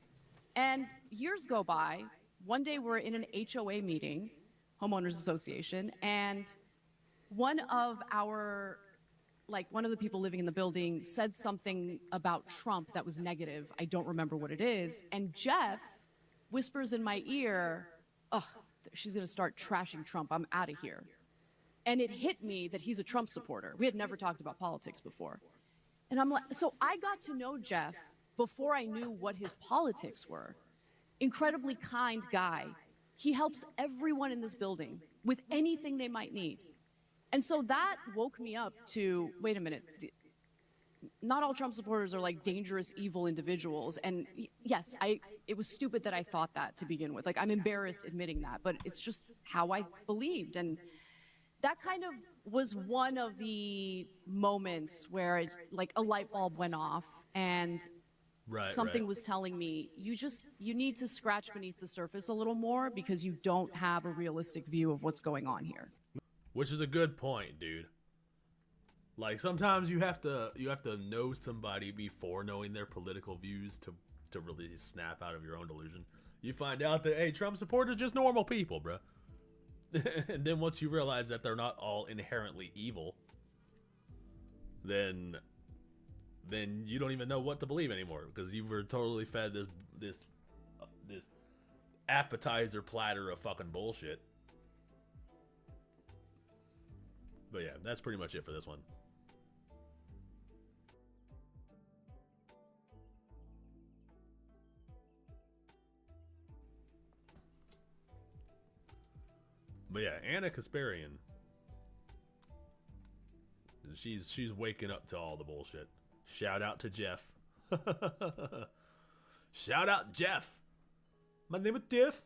And years go by. One day we're in an HOA meeting, Homeowners Association, and one of the people living in the building said something about Trump that was negative. I don't remember what it is. And Jeff whispers in my ear, "Oh, she's going to start trashing Trump. I'm out of here." And it hit me that he's a Trump supporter. We had never talked about politics before. And I'm like, so I got to know Jeff before I knew what his politics were. Incredibly kind guy. He helps everyone in this building with anything they might need. And so that woke me up to, wait a minute, not all Trump supporters are like dangerous, evil individuals. And yes, it was stupid that I thought that to begin with. Like, I'm embarrassed admitting that, but it's just how I believed. And that kind of was one of the moments where it's like a light bulb went off and something was telling me, you need to scratch beneath the surface a little more because you don't have a realistic view of what's going on here. Which is a good point, dude. Like, sometimes you have to know somebody before knowing their political views to really snap out of your own delusion. You find out that, hey, Trump supporters just normal people, bro. And then once you realize that they're not all inherently evil, then you don't even know what to believe anymore because you were totally fed this appetizer platter of fucking bullshit. But yeah, that's pretty much it for this one. But yeah, Anna Kasparian. She's waking up to all the bullshit. Shout out to Jeff. Shout out Jeff. My name is Jeff.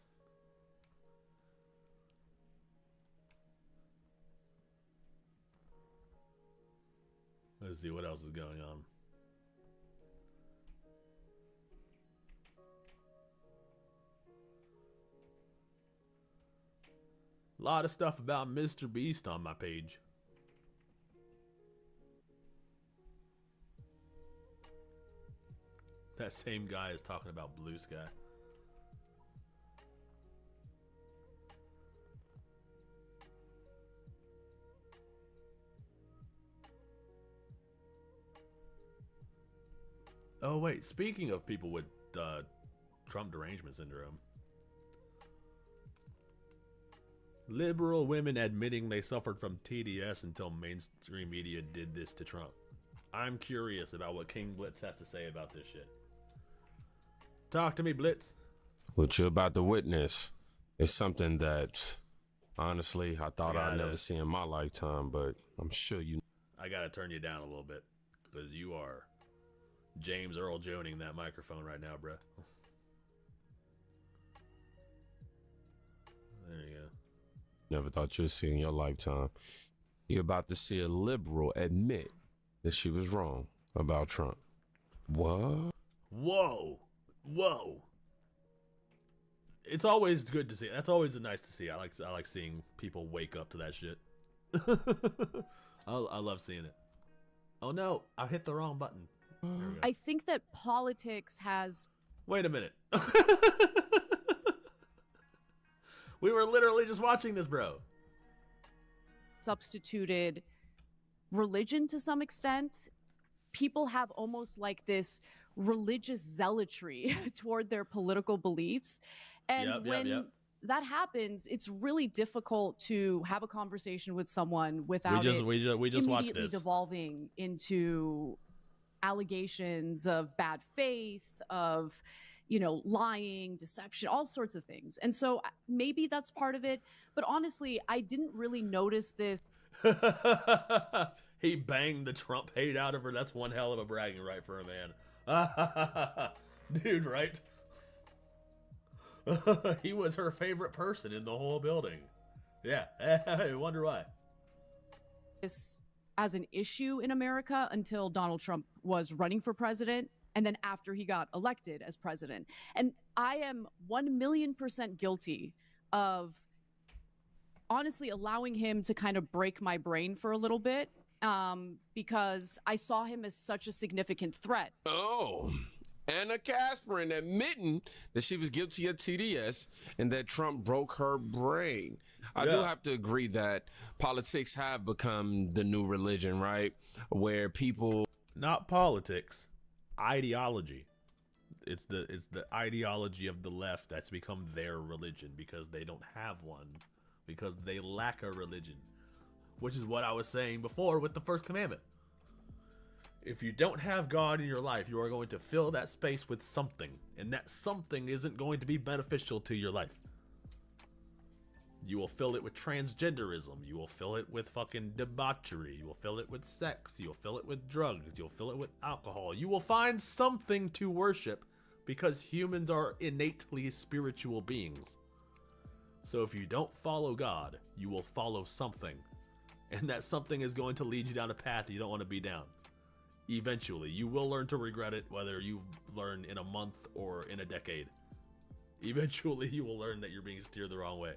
Let's see what else is going on. A lot of stuff about Mr. Beast on my page. That same guy is talking about Blue Sky. Oh wait, speaking of people with Trump derangement syndrome. Liberal women admitting they suffered from TDS until mainstream media did this to Trump. I'm curious about what King Blitz has to say about this shit. Talk to me, Blitz. What you're about to witness is something that, honestly, I thought I'd never see in my lifetime, but I'm sure you... I gotta turn you down a little bit, because you are James Earl Joning that microphone right now, bruh. There you go. Never thought you'd see in your lifetime. You're about to see a liberal admit that she was wrong about Trump. What? Whoa. Whoa. It's always good to see. That's always nice to see. I like seeing people wake up to that shit. I love seeing it. Oh no, I hit the wrong button. I think that politics has... Wait a minute. We were literally just watching this, bro. Substituted religion to some extent. People have almost like this religious zealotry toward their political beliefs. And when that happens, it's really difficult to have a conversation with someone without we just immediately watched this. devolving into allegations of bad faith, of, you know, lying, deception, all sorts of things. And so maybe that's part of it. But honestly, I didn't really notice this. He banged the Trump hate out of her. That's one hell of a bragging right for a man. Dude, right? He was her favorite person in the whole building. Yeah, I wonder why. This as an issue in America until Donald Trump was running for president, and then after he got elected as president. And I am 1,000,000% guilty of honestly allowing him to kind of break my brain for a little bit, because I saw him as such a significant threat. Oh, Anna Kasparin admitting that she was guilty of TDS and that Trump broke her brain. I do have to agree that politics have become the new religion, right? Where people... Not politics, ideology. It's the ideology of the left that's become their religion because they don't have one, because they lack a religion, which is what I was saying before with the first commandment. If you don't have God in your life, you are going to fill that space with something, and that something isn't going to be beneficial to your life. You will fill it with transgenderism. You will fill it with fucking debauchery. You will fill it with sex. You'll fill it with drugs. You'll fill it with alcohol. You will find something to worship because humans are innately spiritual beings. So if you don't follow God, you will follow something. And that something is going to lead you down a path you don't want to be down. Eventually, you will learn to regret it, whether you learn in a month or in a decade. Eventually, you will learn that you're being steered the wrong way.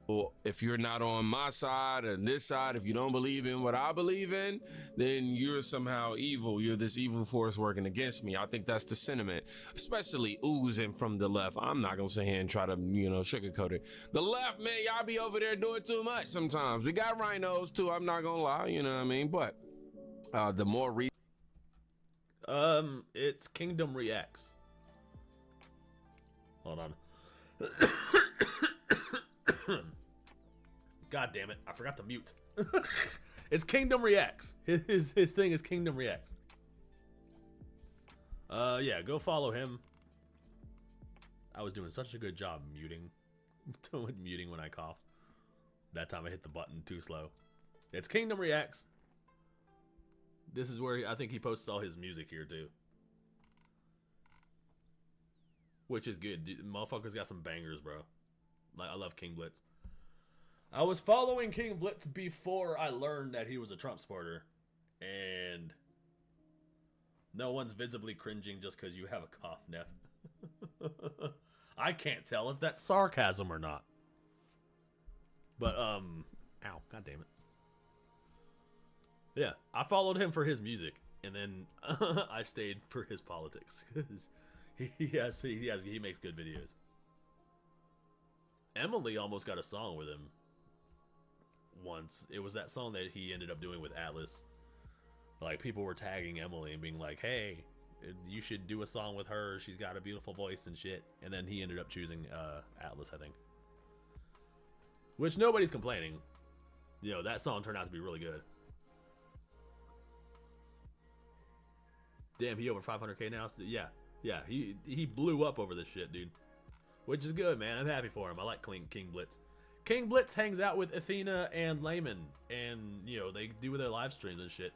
Well, if you're not on my side or this side, if you don't believe in what I believe in, then you're somehow evil. You're this evil force working against me. I think that's the sentiment, especially oozing from the left. I'm not going to sit here and try to, sugarcoat it. The left, man, y'all be over there doing too much sometimes. We got rhinos too. I'm not going to lie. You know what I mean? But the more it's Kingdom Reacts. Hold on. God damn it, I forgot to mute. It's Kingdom Reacts. His thing is Kingdom Reacts. Yeah, go follow him. I was doing such a good job muting when I coughed. That time I hit the button too slow. It's Kingdom Reacts. This is where I think he posts all his music here too. Which is good. Motherfucker's got some bangers, bro. Like, I love King Blitz. I was following King Blitz before I learned that he was a Trump supporter. And no one's visibly cringing just because you have a cough, Neff. I can't tell if that's sarcasm or not. But, ow, god damn it. Yeah, I followed him for his music, and then I stayed for his politics. he makes good videos. Emily almost got a song with him once. It was that song that he ended up doing with Atlas. Like, people were tagging Emily and being like, hey, you should do a song with her. She's got a beautiful voice and shit. And then he ended up choosing Atlas, I think. Which nobody's complaining. That song turned out to be really good. Damn, he over 500k now? Yeah, he blew up over this shit, dude. Which is good, man. I'm happy for him. I like King Blitz. King Blitz hangs out with Athena and Layman, and, they do their live streams and shit.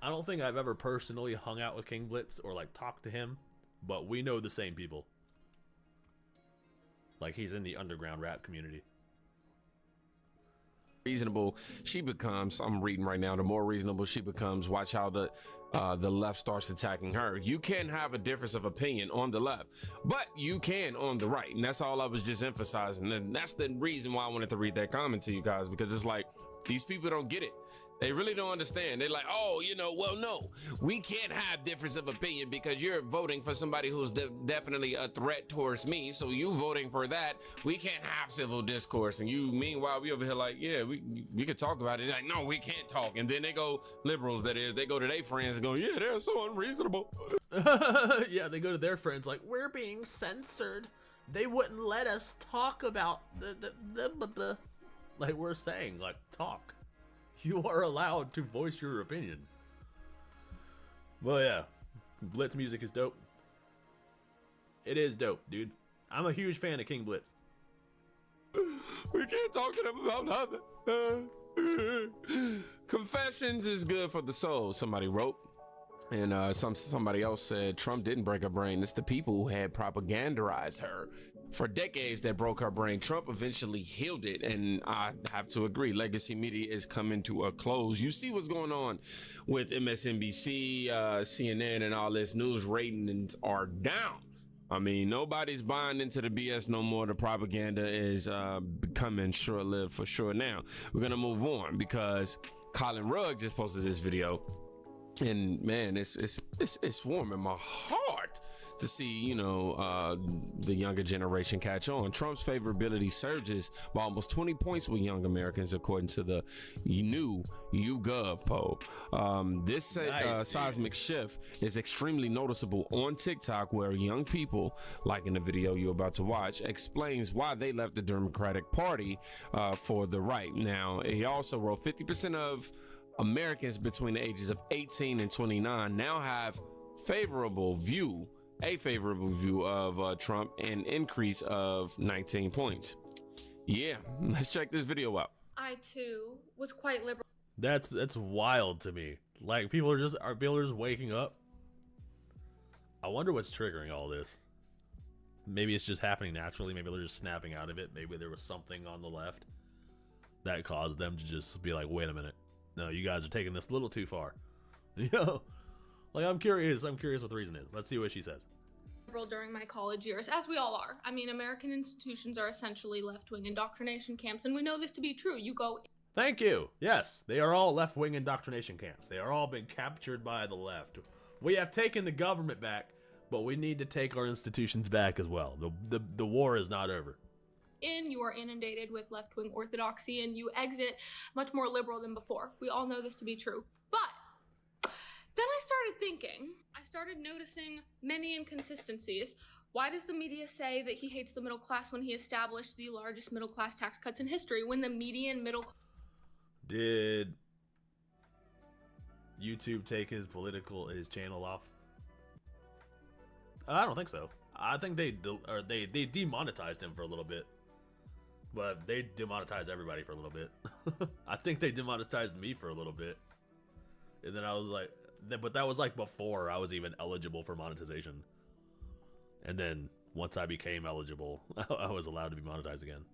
I don't think I've ever personally hung out with King Blitz or, like, talked to him, but we know the same people. Like, he's in the underground rap community. Reasonable she becomes, I'm reading right now, the more reasonable she becomes, watch how the left starts attacking her. You can have a difference of opinion on the left, but you can on the right, and that's all I was just emphasizing. And that's the reason why I wanted to read that comment to you guys, because it's like, these people don't get it. They really don't understand. They're like, oh, well, no, we can't have difference of opinion because you're voting for somebody who's definitely a threat towards me. So you voting for that. We can't have civil discourse. And you, meanwhile, we over here like, yeah, we could talk about it. Like, no, we can't talk. And then they go, liberals, that is, they go to their friends and go, yeah, they're so unreasonable. Yeah, they go to their friends like, we're being censored. They wouldn't let us talk about the like we're saying, like, talk. You are allowed to voice your opinion. Well, yeah, Blitz music is dope. It is dope, dude. I'm a huge fan of King Blitz. We can't talk to them about nothing. Confessions is good for the soul, somebody wrote. And somebody else said Trump didn't break her brain. It's the people who had propagandized her for decades that broke her brain. Trump eventually healed it, and I have to agree. Legacy media is coming to a close. You see what's going on with MSNBC, CNN, and all this. News ratings are down I mean, nobody's buying into the BS no more. The propaganda is becoming short-lived for sure. Now, we're going to move on because Colin Rugg just posted this video. And man, it's warming my heart to see, you know, the younger generation catch on. Trump's favorability surges by almost 20 points with young Americans, according to the new YouGov poll. This seismic shift is extremely noticeable on TikTok, where young people, like in the video you're about to watch, explains why they left the Democratic Party for the right. Now, he also wrote 50% of Americans between the ages of 18 and 29 now have a favorable view of Trump, an increase of 19 points. Yeah, let's check this video out. I too was quite liberal. That's wild to me. Like, people are just waking up. I wonder what's triggering all this. Maybe it's just happening naturally. Maybe they're just snapping out of it. Maybe there was something on the left that caused them to just be like, wait a minute. No, you guys are taking this a little too far. You know? Like, I'm curious what the reason is. Let's see what she says. During my college years, as we all are. I mean, American institutions are essentially left-wing indoctrination camps, and we know this to be true. You go... Thank you. Yes, they are all left-wing indoctrination camps. They are all been captured by the left. We have taken the government back, but we need to take our institutions back as well. The war is not over. You are inundated with left-wing orthodoxy, and you exit much more liberal than before. We all know this to be true. But then I started thinking, I started noticing many inconsistencies. Why does the media say that he hates the middle class when he established the largest middle class tax cuts in history, when the median middle... Did YouTube take his channel off? I don't think so. I think they demonetized him for a little bit. But they demonetized everybody for a little bit. I think they demonetized me for a little bit. And then I was like, but that was like before I was even eligible for monetization. And then once I became eligible, I was allowed to be monetized again.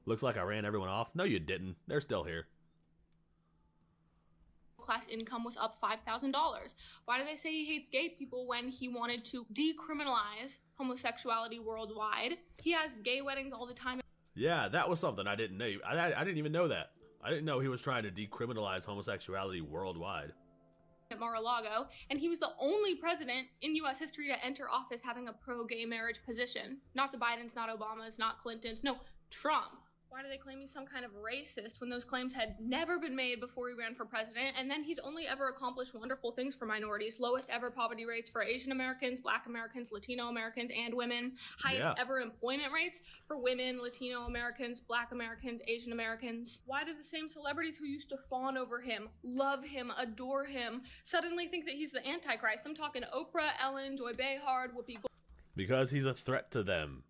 Looks like I ran everyone off. No, you didn't. They're still here. Class income was up $5,000. Why do they say he hates gay people when he wanted to decriminalize homosexuality worldwide? He has gay weddings all the time. Yeah, that was something I didn't know. I didn't even know that. I didn't know he was trying to decriminalize homosexuality worldwide. At Mar-a-Lago, and he was the only president in U.S. history to enter office having a pro-gay marriage position. Not the Bidens, not Obamas, not Clintons, no, Trump. Why do they claim he's some kind of racist when those claims had never been made before he ran for president? And then he's only ever accomplished wonderful things for minorities. Lowest ever poverty rates for Asian Americans, Black Americans, Latino Americans, and women. Highest ever employment rates for women, Latino Americans, Black Americans, Asian Americans. Why do the same celebrities who used to fawn over him, love him, adore him, suddenly think that he's the Antichrist? I'm talking Oprah, Ellen, Joy Behar, Whoopi Goldberg. Because he's a threat to them.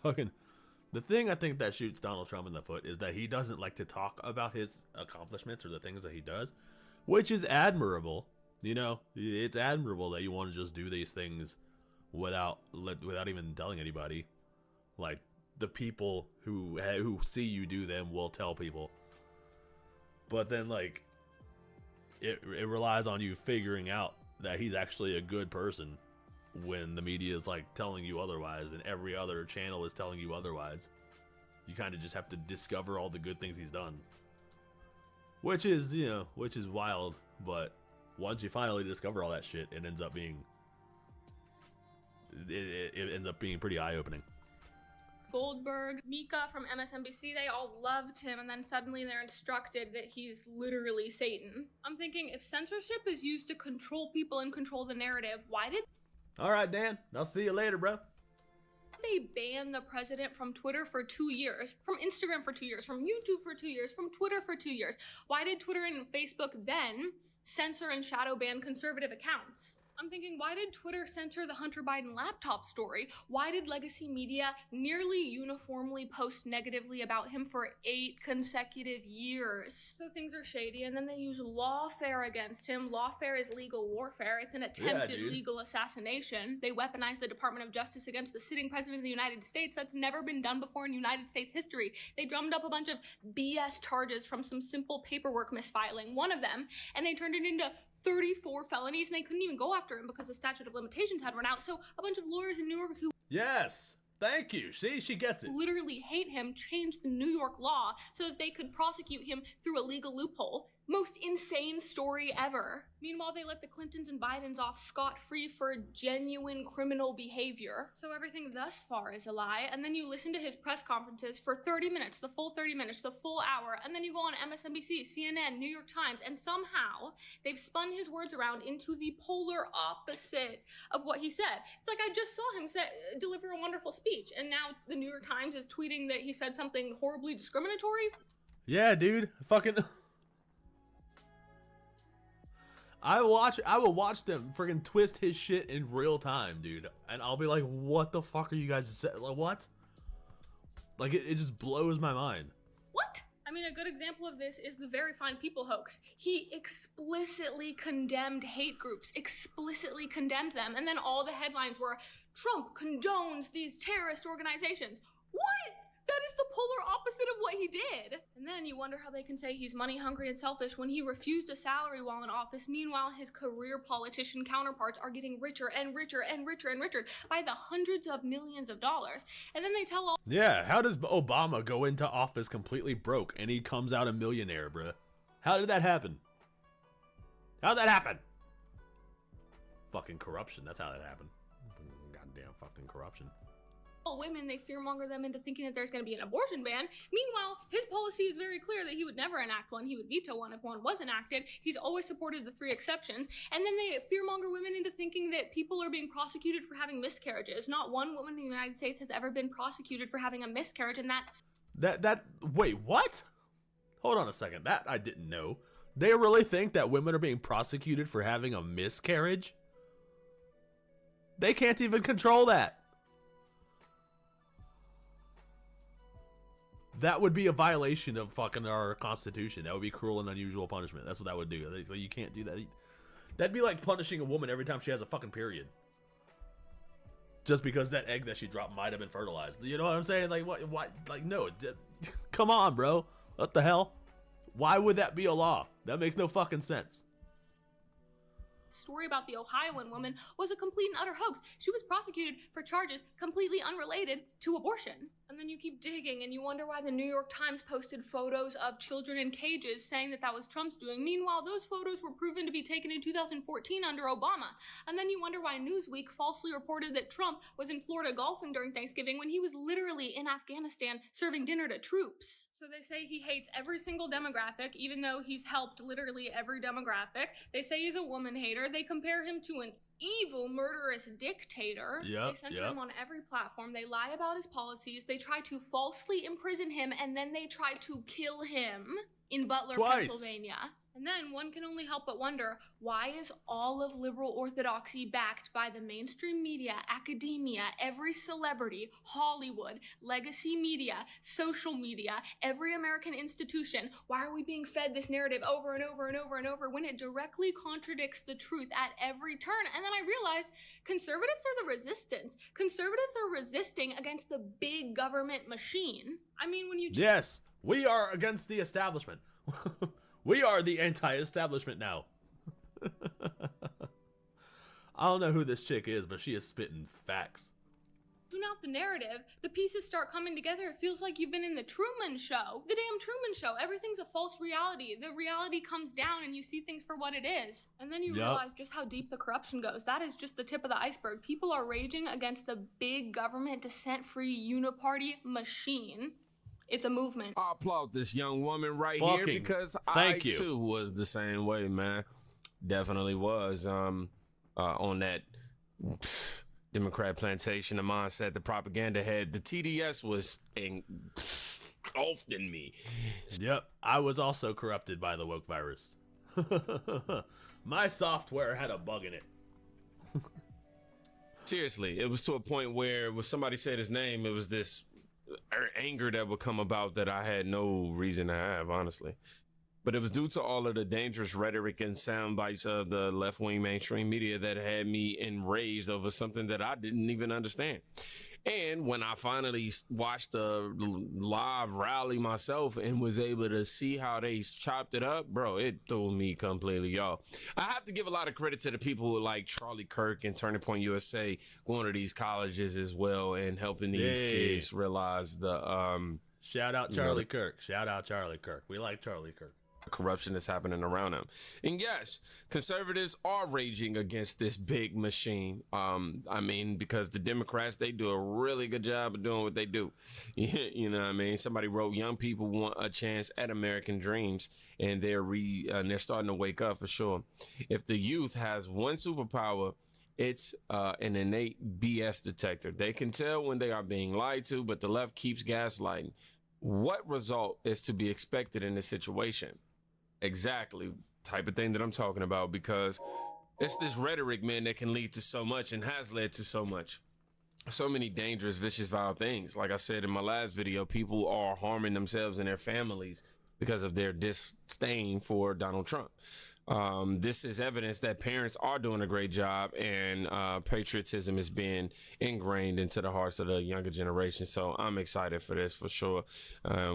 Fucking... The thing I think that shoots Donald Trump in the foot is that he doesn't like to talk about his accomplishments or the things that he does, which is admirable. You know, it's admirable that you want to just do these things without even telling anybody. Like, the people who see you do them will tell people. But then, like, it relies on you figuring out that he's actually a good person when the media is like telling you otherwise and every other channel is telling you otherwise. You kind of just have to discover all the good things he's done, which is wild. But once you finally discover all that shit, it ends up being pretty eye-opening. Goldberg, Mika from MSNBC, they all loved him, and then suddenly they're instructed that he's literally Satan. I'm thinking, if censorship is used to control people and control the narrative, why did... All right, Dan. I'll see you later, bro. They banned the president from Twitter for 2 years, from Instagram for 2 years, from YouTube for 2 years, from Twitter for 2 years. Why did Twitter and Facebook then censor and shadow ban conservative accounts? I'm thinking, why did Twitter censor the Hunter Biden laptop story? Why did legacy media nearly uniformly post negatively about him for 8 consecutive years? So things are shady, and then they use lawfare against him. Lawfare is legal warfare. It's an attempted legal assassination. They weaponize the Department of Justice against the sitting president of the United States. That's never been done before in United States history. They drummed up a bunch of BS charges from some simple paperwork misfiling, one of them, and they turned it into 34 felonies, and they couldn't even go after him because the statute of limitations had run out. So a bunch of lawyers in New York who Yes. Thank you. See, she gets it. literally hate him changed the New York law so that they could prosecute him through a legal loophole. Most insane story ever. Meanwhile, they let the Clintons and Bidens off scot-free for genuine criminal behavior. So everything thus far is a lie, and then you listen to his press conferences for 30 minutes, the full 30 minutes, the full hour, and then you go on MSNBC, CNN, New York Times, and somehow they've spun his words around into the polar opposite of what he said. It's like I just saw him deliver a wonderful speech, and now the New York Times is tweeting that he said something horribly discriminatory. Yeah, dude. Fucking... I will watch them freaking twist his shit in real time, dude. And I'll be like, what the fuck are you guys saying? Like, what? Like, it just blows my mind. What? I mean, a good example of this is the Very Fine People hoax. He explicitly condemned hate groups, explicitly condemned them, and then all the headlines were, Trump condones these terrorist organizations. What? That is the polar opposite of what he did. And then you wonder how they can say he's money hungry and selfish when he refused a salary while in office. Meanwhile, his career politician counterparts are getting richer and richer and richer and richer by the hundreds of millions of dollars. And then they tell all... Yeah, how does Obama go into office completely broke and he comes out a millionaire, bruh? How did that happen? How'd that happen? Fucking corruption, that's how that happened. Goddamn fucking corruption. Women, they fearmonger them into thinking that there's going to be an abortion ban. Meanwhile, his policy is very clear that he would never enact one. He would veto one if one was enacted. He's always supported the 3 exceptions. And then they fearmonger women into thinking that people are being prosecuted for having miscarriages. Not one woman in the United States has ever been prosecuted for having a miscarriage, and Wait, what? Hold on a second. That I didn't know. They really think that women are being prosecuted for having a miscarriage? They can't even control that. That would be a violation of fucking our Constitution. That would be cruel and unusual punishment. That's what that would do. You can't do that. That'd be like punishing a woman every time she has a fucking period. Just because that egg that she dropped might have been fertilized. You know what I'm saying? Like, what? Like, no. Come on, bro. What the hell? Why would that be a law? That makes no fucking sense. Story about the Ohioan woman was a complete and utter hoax. She was prosecuted for charges completely unrelated to abortion. And then you keep digging and you wonder why the New York Times posted photos of children in cages saying that was Trump's doing. Meanwhile, those photos were proven to be taken in 2014 under Obama. And then you wonder why Newsweek falsely reported that Trump was in Florida golfing during Thanksgiving when he was literally in Afghanistan serving dinner to troops. So they say he hates every single demographic, even though he's helped literally every demographic. They say he's a woman hater. They compare him to an evil, murderous dictator. They censor him on every platform. They lie about his policies. They try to falsely imprison him, and then they try to kill him in Butler, Pennsylvania. And then one can only help but wonder, why is all of liberal orthodoxy backed by the mainstream media, academia, every celebrity, Hollywood, legacy media, social media, every American institution? Why are we being fed this narrative over and over and over and over when it directly contradicts the truth at every turn? And then I realized conservatives are the resistance. Conservatives are resisting against the big government machine. I mean, when you... Yes, we are against the establishment. We are the anti-establishment now. I don't know who this chick is, but she is spitting facts. Tune out the narrative, the pieces start coming together. It feels like you've been in the Truman Show. The damn Truman Show. Everything's a false reality. The reality comes down and you see things for what it is. And then you realize just how deep the corruption goes. That is just the tip of the iceberg. People are raging against the big government, dissent-free, uniparty machine. It's a movement. I applaud this young woman right here because I too was the same way, man. Definitely was on that Democrat plantation, the mindset, the propaganda had. The TDS was engulfed in me. Yep, I was also corrupted by the woke virus. My software had a bug in it. Seriously, it was to a point where when somebody said his name, it was this anger that would come about that I had no reason to have, honestly. but it was due to all of the dangerous rhetoric and sound bites of the left-wing mainstream media that had me enraged over something that I didn't even understand. And when I finally watched the live rally myself and was able to see how they chopped it up, bro, it threw me completely, y'all. I have to give a lot of credit to the people like Charlie Kirk and Turning Point USA going to these colleges as well and helping these kids realize the shout out Charlie Kirk. Shout out Charlie Kirk. We like Charlie Kirk. Corruption that's happening around them. And yes, conservatives are raging against this big machine. I mean, because the Democrats, they do a really good job of doing what they do. You know what I mean? Somebody wrote, young people want a chance at American dreams, and they're starting to wake up for sure. If the youth has one superpower, it's an innate BS detector. They can tell when they are being lied to, but the left keeps gaslighting. What result is to be expected in this situation? Exactly, type of thing that I'm talking about, because it's this rhetoric, man, that can lead to so much and has led to so much. So many dangerous, vicious, vile things. Like I said in my last video, people are harming themselves and their families because of their disdain for Donald Trump. This is evidence that parents are doing a great job, and patriotism is being ingrained into the hearts of the younger generation. So I'm excited for this for sure.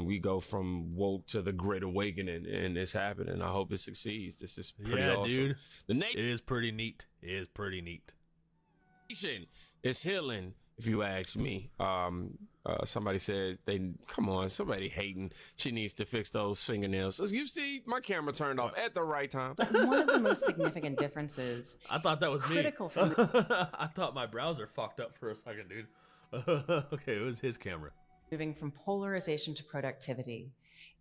We go from woke to the great awakening, and it's happening. I hope it succeeds. This is pretty awesome. Dude. It is pretty neat. It is pretty neat. Nation is healing, if you ask me. Somebody said somebody hating. She needs to fix those fingernails. As you see, my camera turned off at the right time. But one of the most significant differences. I thought that was critical me. From I thought my browser fucked up for a second, dude. Okay, it was his camera. Moving from polarization to productivity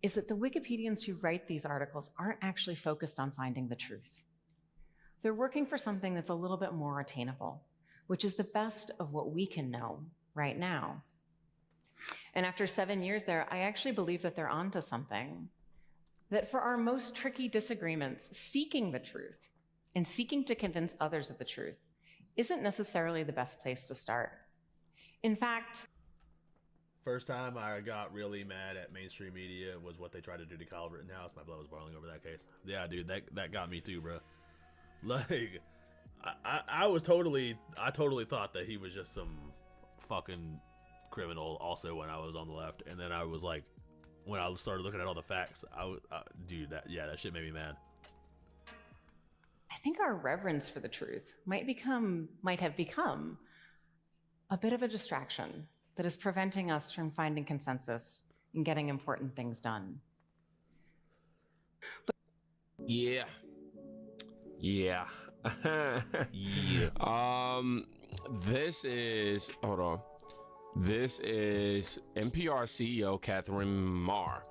is that the Wikipedians who write these articles aren't actually focused on finding the truth. They're working for something that's a little bit more attainable, which is the best of what we can know right now. And after 7 years there, I actually believe that they're onto something. That for our most tricky disagreements, seeking the truth and seeking to convince others of the truth isn't necessarily the best place to start. In fact, first time I got really mad at mainstream media was what they tried to do to Kyle Rittenhouse. My blood was boiling over that case. Yeah, dude, that got me too, bro. Like, I totally thought that he was just some fucking criminal also when I was on the left, and then I was like, when I started looking at all the facts, dude, that shit made me mad. I think our reverence for the truth might have become a bit of a distraction that is preventing us from finding consensus and getting important things done. Yeah. Yeah. This is, hold on. This is NPR CEO Catherine Maher.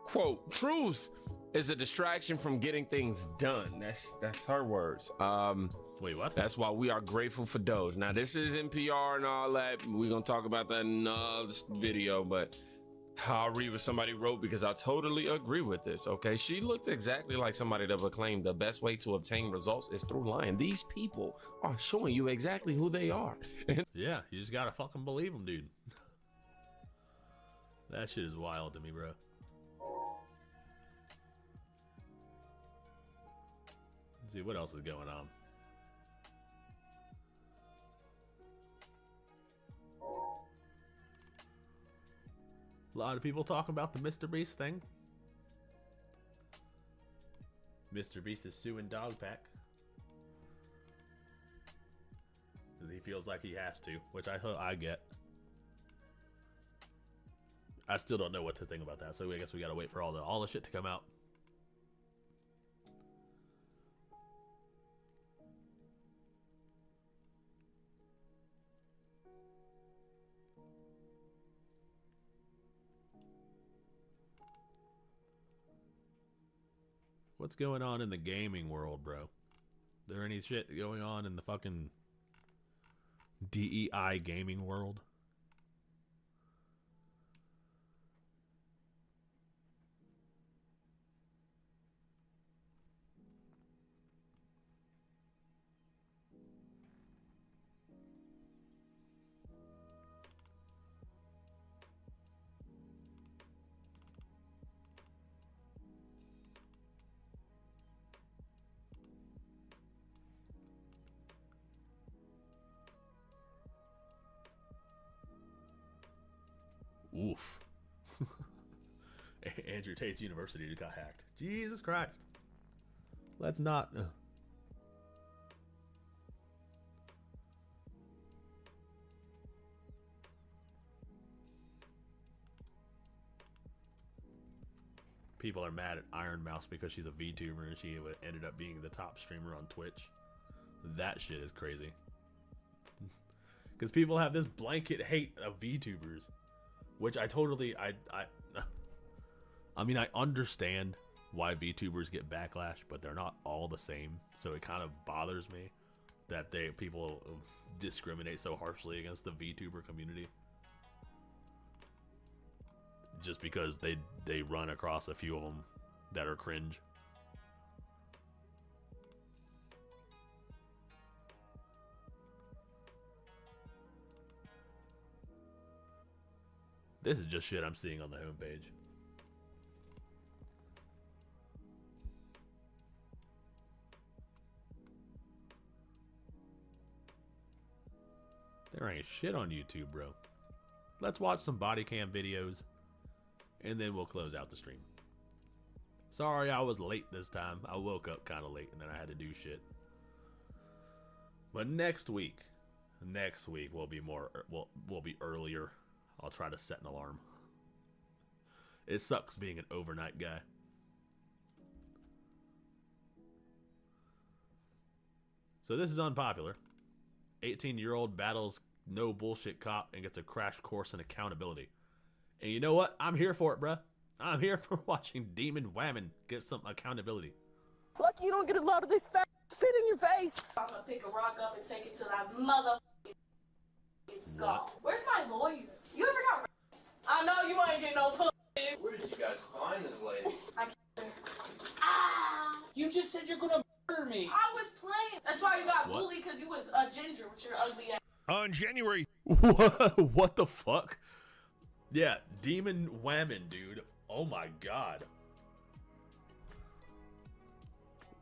Quote, truth is a distraction from getting things done. That's her words. Wait, what? That's why we are grateful for Doge. Now, this is NPR and all that. We're going to talk about that in another video, but I'll read what somebody wrote because I totally agree with this, okay? She looks exactly like somebody that would claim the best way to obtain results is through lying. These people are showing you exactly who they are. Yeah, you just gotta fucking believe them, dude. That shit is wild to me, bro. Let's see what else is going on. A lot of people talking about the Mr. Beast thing. Mr. Beast is suing Dogpack because he feels like he has to, which I get. I still don't know what to think about that, so I guess we gotta wait for all the shit to come out. What's going on in the gaming world, bro? There any shit going on in the fucking DEI gaming world? Oof. Andrew Tate's university just got hacked. Jesus Christ. Let's not. People are mad at Iron Mouse because she's a VTuber and she ended up being the top streamer on Twitch. That shit is crazy. Because people have this blanket hate of VTubers, which I totally, I mean, I understand why VTubers get backlash, but they're not all the same. So it kind of bothers me that people discriminate so harshly against the VTuber community. Just because they run across a few of them that are cringe. This is just shit I'm seeing on the homepage. There ain't shit on YouTube, bro. Let's watch some body cam videos, and then we'll close out the stream. Sorry I was late this time. I woke up kind of late, and then I had to do shit. But next week will be more. Will be earlier. I'll try to set an alarm. It sucks being an overnight guy. So this is unpopular. 18-year-old battles no bullshit cop and gets a crash course in accountability. And you know what? I'm here for it, bruh. I'm here for watching Demon Whammon get some accountability. Lucky you don't get a lot of this fat spit in your face. I'm gonna pick a rock up and take it to that mother skull. Where's my lawyer? You ever got raised? I know you ain't getting no pussy. Where did you guys find this lady? I can't. Ah! You just said you're gonna murder me. I was playing. That's why you got bullied, because you was a ginger with your ugly ass. On January. What the fuck? Yeah, Demon Whammon, dude. Oh my god.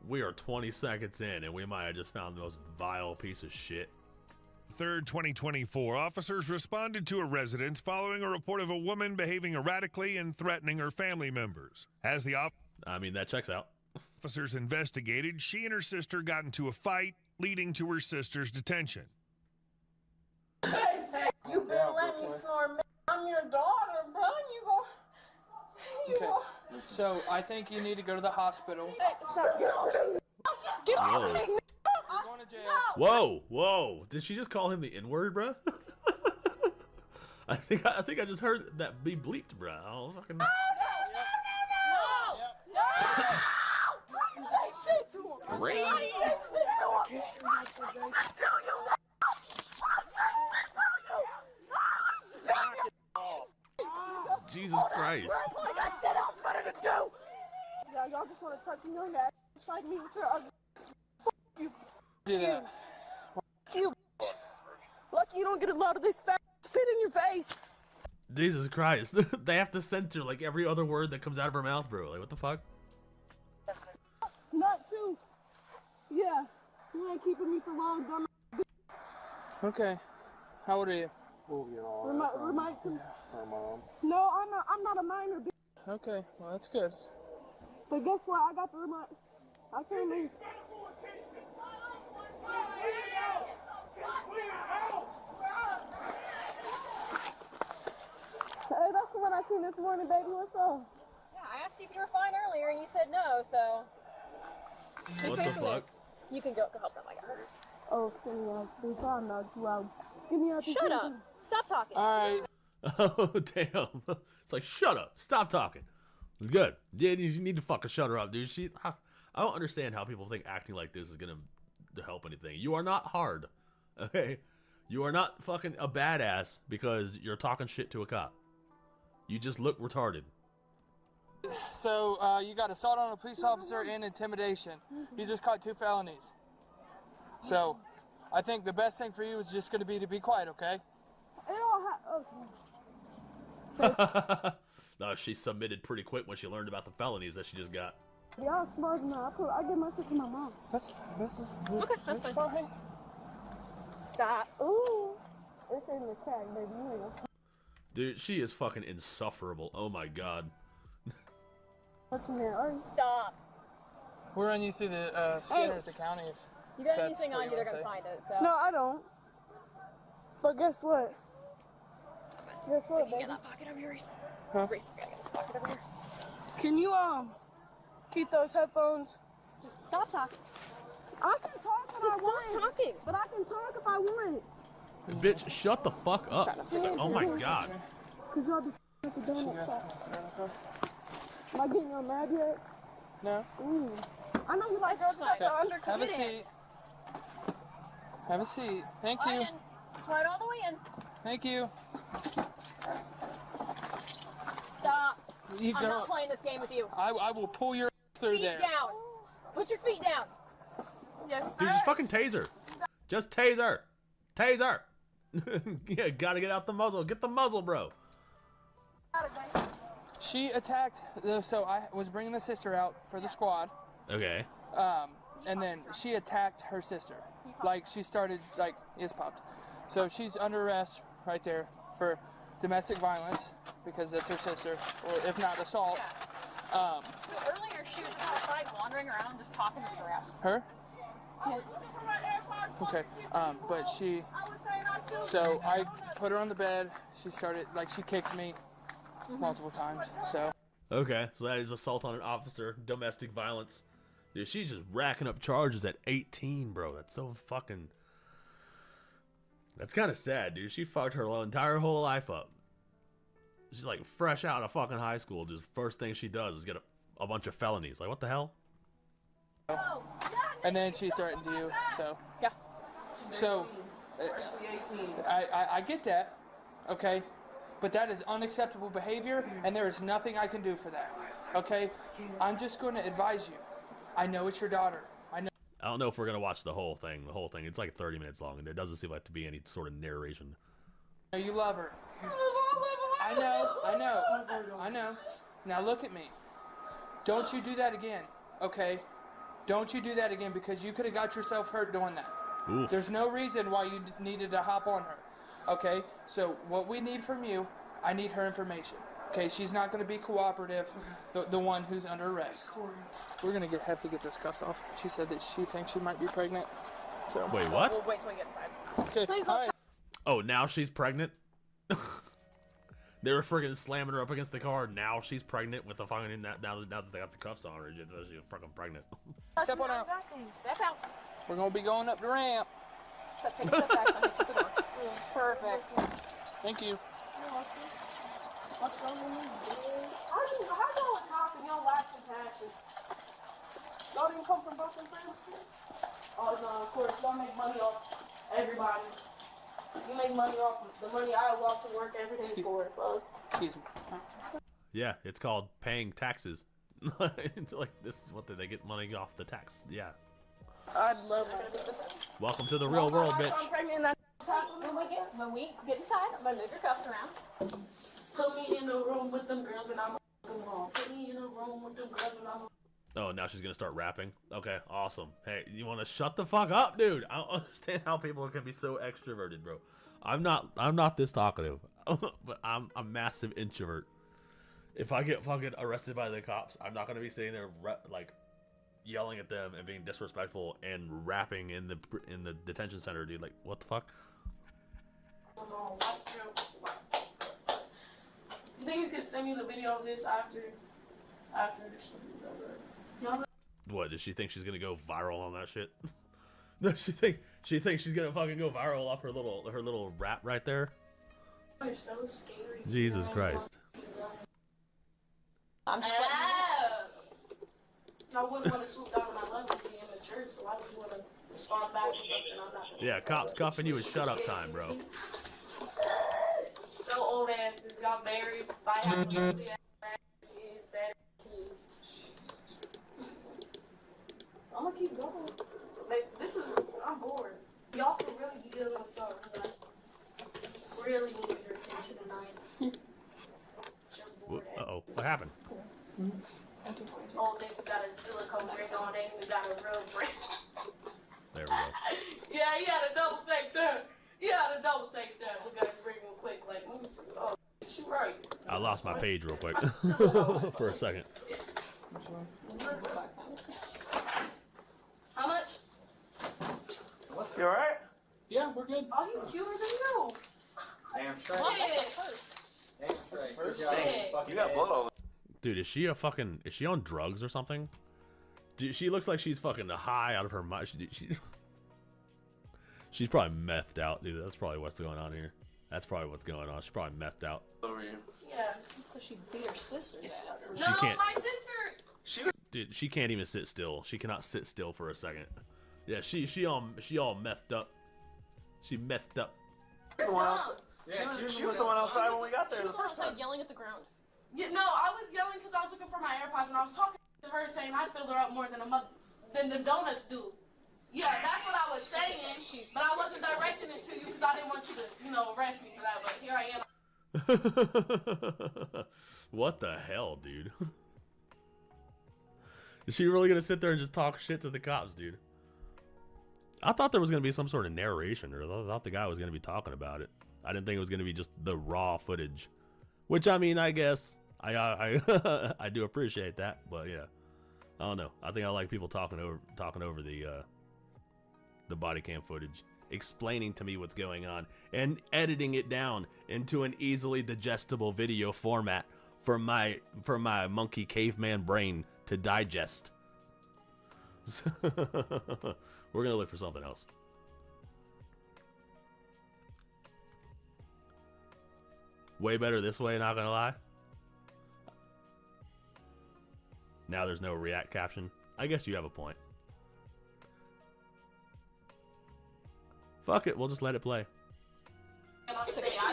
We are 20 seconds in, and we might have just found the most vile piece of shit. 3rd, 2024, officers responded to a residence following a report of a woman behaving erratically and threatening her family members. As the that checks out. Officers investigated, she and her sister got into a fight, leading to her sister's detention. Hey, you been letting me snore, man. I'm your daughter, bro. Okay. So I think you need to go to the hospital. Hey, stop. Get off me. You're going to jail. Whoa. Did she just call him the N-word, bruh? I think I just heard that be bleeped, bruh. I don't fucking... No! Say shit to him. Great. Say shit to him. Jesus Christ. Like I said, I was better to do. Yeah, y'all just want to touch me on that. Like me with your ugly. You. Do that. You. Lucky you don't get a lot of this fat spit in your face. Jesus Christ. They have to censor like every other word that comes out of her mouth, bro. Like, what the fuck? Not too. Yeah. You ain't keeping me for long, dumb. Okay. How old are you? Remind some. No, I'm not a minor, bitch. Okay, well that's good. But guess what? I got the remote. I can't leave. Hey, that's the one I seen this morning, baby. What's up? Yeah, I asked you if you were fine earlier, and you said no, so... What the fuck? You can go help them, I got her. Oh, skinny ass bitch, I'll knock you out. Give me out. Shut up. Stop talking. All right. Oh, damn. It's like, shut up. Stop talking. It's good. Yeah, you need to fucking shut her up, dude. I don't understand how people think acting like this is going to help anything. You are not hard, okay? You are not fucking a badass because you're talking shit to a cop. You just look retarded. So, you got assault on a police officer and intimidation. You just caught 2 felonies. So, I think the best thing for you is just going to be quiet, okay? No, she submitted pretty quick when she learned about the felonies that she just got. Y'all smart enough. I get my shit to my mom. Okay, that's fine. Stop. Ooh. It's in the tag, baby. You know. Dude, she is fucking insufferable. Oh my god. Stop. We'll run you through the scanner at the county. If You got that's anything what on you you, they're wanna gonna say. find it. So. No, I don't. But guess what? Guess what, baby? Get that pocket over yours. Huh? Reese, we gotta get this pocket over here. Can you keep those headphones? Just stop talking. I can talk if I Just want. stop talking. But I can talk if I want. Bitch, shut the fuck up. Oh my god. Cause y'all be at the donut shop. Am I getting y'all mad yet? No. Ooh. I know you like girls that Okay. are undercommitted. Have a seat. Have a seat. Thank Slide you. in. Slide all the way in. Thank you. Stop. You I'm go. not playing this game with you. I will pull your ass through Feet there. down. Put your feet down. Yes, Dude, sir. just fucking taser. Just taser. Taser. Yeah, gotta get out the muzzle. Get the muzzle, bro. She attacked. So I was bringing the sister out for the squad. Okay. And then she attacked her sister. Like, she started, like, it's popped. So she's under arrest right there for domestic violence, because that's her sister, or if not assault. So earlier she was just outside wandering around just talking to giraffes. Her? Okay. But she, so I put her on the bed. She started, like, she kicked me multiple times, so. Okay, so that is assault on an officer, domestic violence. Dude, she's just racking up charges at 18, bro. That's so fucking... That's kind of sad, dude. She fucked her entire whole life up. She's like fresh out of fucking high school. Just first thing she does is get a bunch of felonies. Like, what the hell? And then she threatened you, so. Yeah. So, I get that, okay? But that is unacceptable behavior, and there is nothing I can do for that, okay? I'm just going to advise you. I know it's your daughter. I know. I don't know if we're going to watch the whole thing. The whole thing. It's like 30 minutes long, and it doesn't seem like to be any sort of narration. You love her. I know. Now look at me. Don't you do that again, okay? Don't you do that again, because you could have got yourself hurt doing that. Oof. There's no reason why you needed to hop on her, okay? So what we need from you, I need her information. Okay, she's not going to be cooperative, the one who's under arrest. We're going to have to get those cuffs off. She said that she thinks she might be pregnant. So. Wait, what? We'll wait till we get inside. Okay, Please all don't. right. Oh, now she's pregnant? They were freaking slamming her up against the car. Now she's pregnant with the fucking... Now that they got the cuffs on her, she's fucking pregnant. Step on out. Step out. We're going to be going up the ramp. Take a step back so I can keep it on. Perfect. Thank you. How y'all with cops and y'all last compassion? Y'all didn't come from Brooklyn, friends? Oh no, of course, y'all make money off everybody. You make money off the money I walk to work every day for, folks. Excuse me. Yeah, it's called paying taxes. Like, this is what they get money off the tax. Yeah. I'd love my sister. Welcome to the real world, bitch. I'm pregnant and When we get inside, I'm gonna move your cuffs around. put me in a room with them girls and I'm them home. Put me in a room with them girls and I'm Oh, now she's gonna start rapping. Okay, awesome. Hey, you want to shut the fuck up, dude? I don't understand how people can be so extroverted, bro. I'm not this talkative, but I'm a massive introvert. If I get fucking arrested by the cops, I'm not gonna be sitting there like yelling at them and being disrespectful and rapping in the detention center, dude. Like, what the fuck? You think you can send me the video of this after this is over? What, does she think she's gonna go viral on that shit? No, she thinks she's gonna fucking go viral off her little rap right there. It's so scary. Jesus Christ. I'm just I wouldn't want to swoop down on my level and be in the church, so I just want to respond back with something I'm not gonna Yeah, cops cuffing you is shut up time, bro. So old asses, y'all married, by kids, bad kids. I'm gonna keep going. Like, I'm bored. Y'all can really be dealing with something, like, really need your attention tonight. Uh-oh, what happened? Oh, they got a silicone ring on, they even got a real ring. There we go. Yeah, he had a double take there. We got his ring real quick, like, oh, lost my page real quick for a second. How much? You alright? Yeah, we're good. Oh, he's cuter than you. Damn straight. Well, that's a first. Damn straight. Yeah. You got blood all over. Dude, is she on drugs or something? Dude, she looks like she's fucking high out of her mind. She's probably methed out, dude. That's probably what's going on here. That's probably what's going on. She's probably methed out. Over here. Yeah. So she beat her sister's ass. She can't. my sister. Dude, she can't even sit still. She cannot sit still for a second. Yeah, she all methed up. She methed up. The one outside. She was the one outside when we got there She was the first time. yelling at the ground. Yeah, no, I was yelling because I was looking for my AirPods and I was talking to her saying I'd fill her up more than the donuts do. Yeah, that's what I was saying, but I wasn't directing it to you because I didn't want you to, arrest me for that. But here I am. What the hell, dude? Is she really gonna sit there and just talk shit to the cops, dude? I thought there was gonna be some sort of narration, or I thought the guy was gonna be talking about it. I didn't think it was gonna be just the raw footage, which I mean, I guess I I do appreciate that, but yeah, I don't know. I think I like people talking over the body cam footage, explaining to me what's going on and editing it down into an easily digestible video format for my monkey caveman brain to digest. We're gonna look for something else. Way better this way, not gonna lie. Now there's no React caption. I guess you have a point. Fuck it, we'll just let it play. It's okay. I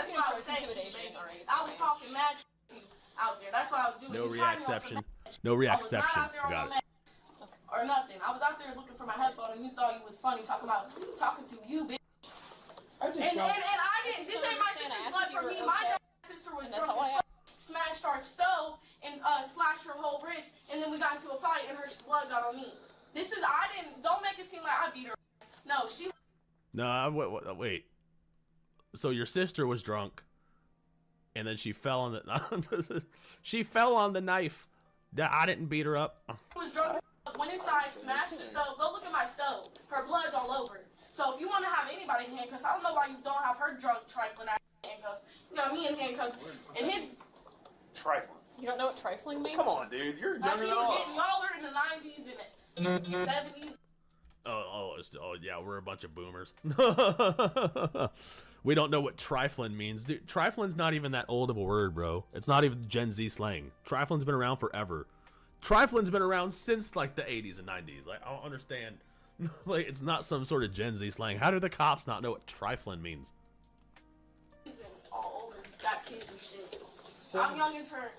was talking mad shit to you out there. That's what I was doing. No You tried me on Reactception. some No I was not Reactception. out there on Got no it. or nothing. I was out there looking for my headphone and you thought you was funny talking to you, bitch. And I didn't. This ain't my sister's blood for me. My sister was drunk as fuck, smashed our stove and slashed her whole wrist, and then we got into a fight and her blood got on me. Don't make it seem like I beat her. No, she. No, wait. So your sister was drunk, and then she fell on the she fell on the knife. I didn't beat her up. Was drunk, went inside, smashed the stove. Go look at my stove. Her blood's all over it. So if you want to have anybody in handcuffs, I don't know why you don't have her drunk trifling at handcuffs. You got me in handcuffs, and his Trifling. You don't know what trifling means? Come on, dude. You're like younger he than was getting us. taller in the 90s and 70s. Oh yeah, we're a bunch of boomers. We don't know what trifling means. Dude, trifling's not even that old of a word, bro. It's not even Gen Z slang. Trifling's been around forever. Trifling's been around since like the 80s and 90s. Like, I don't understand. Like, it's not some sort of Gen Z slang. How do the cops not know what trifling means? All older, got kids and shit. I'm young as her.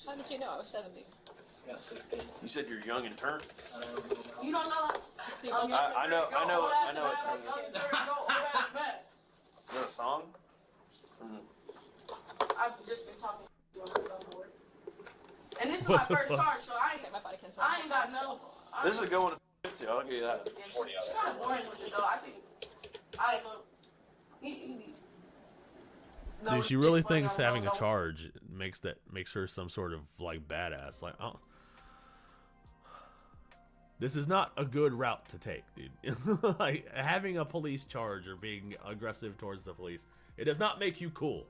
How did you know I was 70? You said you're young and turned. You don't know that? I know. I know. I know. Is that a song? I've just been talking to her. And this is my first charge, so I ain't got no. This is a good one to 50. I'll give you that. Yeah, she's kind of boring with it though. I think. Alright, so. Dude, she really thinks having a charge makes her some sort of like badass. Like, oh, this is not a good route to take, dude. Like, having a police charge or being aggressive towards the police, it does not make you cool.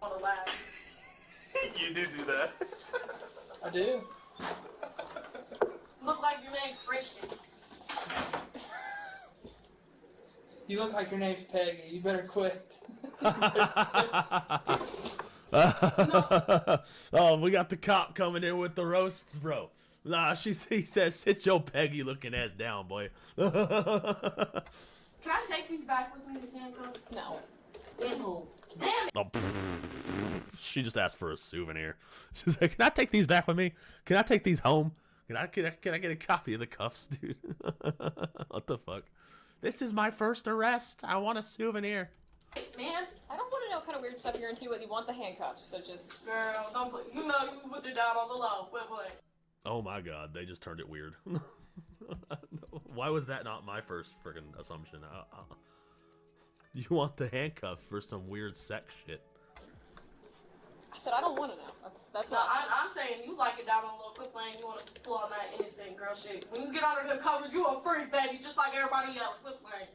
You do that. I do. Look like your name's Christian. You look like your name's Peggy. You better quit. Oh, we got the cop coming in with the roasts, bro. Nah, he says, sit your Peggy looking ass down, boy. Can I take these back with me, these handcuffs? No. Damn it! Oh, she just asked for a souvenir. She's like, can I take these back with me? Can I take these home? Can I get a copy of the cuffs, dude? What the fuck? This is my first arrest. I want a souvenir. Man, I don't want to know what kind of weird stuff you're into, but you want the handcuffs, so just... Girl, don't put... You know you put it down on the low. Wait. Oh my god, they just turned it weird. Why was that not my first freaking assumption? You want the handcuff for some weird sex shit. I said I don't want to know. That's No, what I said. I'm saying you like it down on a little quick lane. You want to pull on that innocent girl shit. When you get under the covers, you a freak, baby, just like everybody else. Quick lane.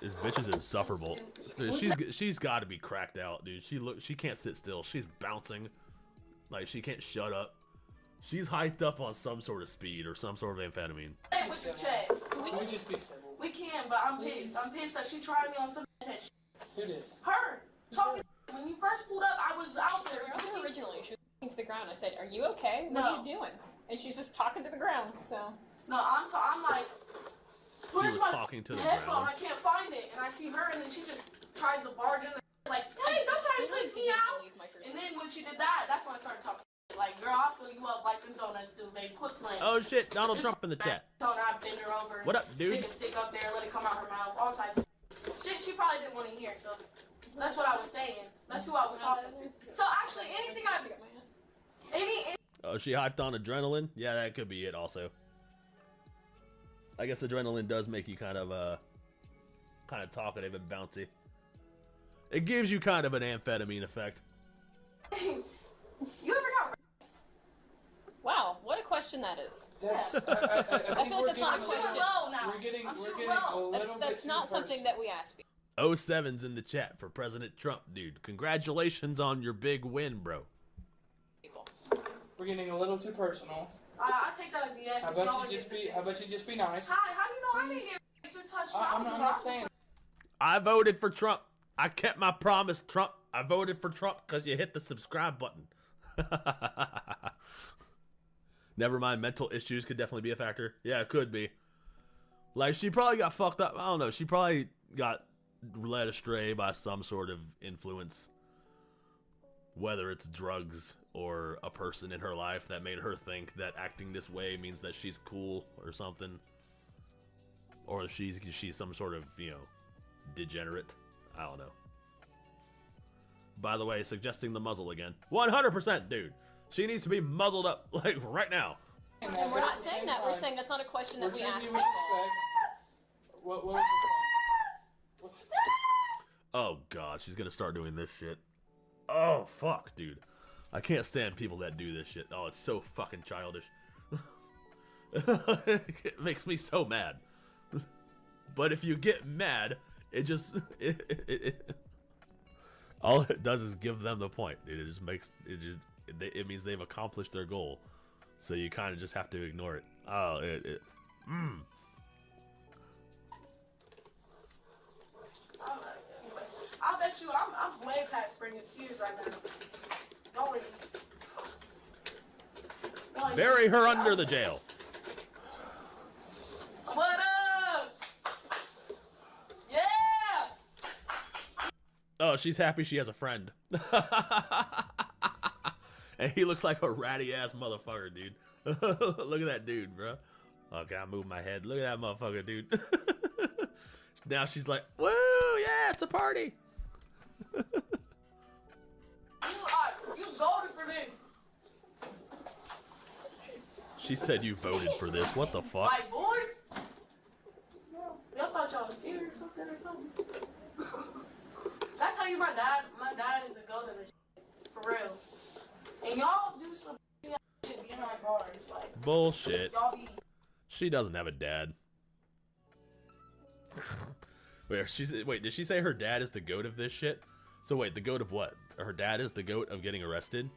This bitch is insufferable. Dude, she's got to be cracked out, dude. She can't sit still. She's bouncing, like she can't shut up. She's hyped up on some sort of speed or some sort of amphetamine. Hey, with your check. Can we just be civil? We can, but I'm pissed. I'm pissed that she tried me on some shit. Who did? Her. Talking. When you first pulled up, I was out there. Originally, she was talking to the ground. I said, "Are you okay? What No. are you doing?" And she's just talking to the ground. So. No, I'm like, where's was my talking to the headphone? ground. I can't find it. And I see her, and then she just tries to barge in, like, hey, don't try to lift me out. And then when she did that, that's when I started talking. Like, girl, I'll fill you up like them donuts do, baby. Quit playing. Oh shit, Donald Trump in the chat. So I bend her over. What up, dude? Stick a stick up there, let it come out her mouth, all types of shit. She probably didn't want to hear, so that's what I was saying. That's who I was talking to. So actually, anything Oh, she hyped on adrenaline? Yeah, that could be it also. I guess adrenaline does make you kind of talkative and bouncy. It gives you kind of an amphetamine effect. you ever got raped? Wow, what a question that is. That's, I feel like that's not a question. We're getting a little That's bit not too something that we ask. 07's in the chat for President Trump, dude. Congratulations on your big win, bro. We're getting a little too personal. I take that as a yes. How about you just be nice? Hi, how do you know I didn't get raped or touched? I'm not saying. I voted for Trump. I kept my promise, Trump. I voted for Trump because you hit the subscribe button. Never mind, mental issues could definitely be a factor. Yeah, it could be. Like, she probably got fucked up. I don't know. She probably got led astray by some sort of influence. Whether it's drugs or a person in her life that made her think that acting this way means that she's cool or something. Or she's some sort of, degenerate. I don't know. By the way, suggesting the muzzle again. 100%, dude. She needs to be muzzled up, like, right now. And we're not saying that. We're saying that's not a question that we ask people. What was it? What's Oh, God. She's gonna start doing this shit. Oh, fuck, dude. I can't stand people that do this shit. Oh, it's so fucking childish. It makes me so mad. But if you get mad, it just... all it does is give them the point. It just makes... It means they've accomplished their goal. So you kind of just have to ignore it. Oh, I bet you I'm way past spring excuse right now. Don't leave. bury her under the jail. What up? Yeah! Oh, she's happy she has a friend. And he looks like a ratty ass motherfucker, dude. Look at that dude, bro. Okay, I moved my head. Look at that motherfucker, dude. Now she's like, woo, yeah, it's a party. You voted for this. She said you voted for this. What the fuck? My boy? Y'all thought y'all was scared or something or something? Did I tell you my dad is a goat of this shit, for real. And y'all do some shit behind bars, like Bullshit. y'all be She doesn't have a dad. Wait, did she say her dad is the goat of this shit? So wait, the goat of what? Her dad is the goat of getting arrested?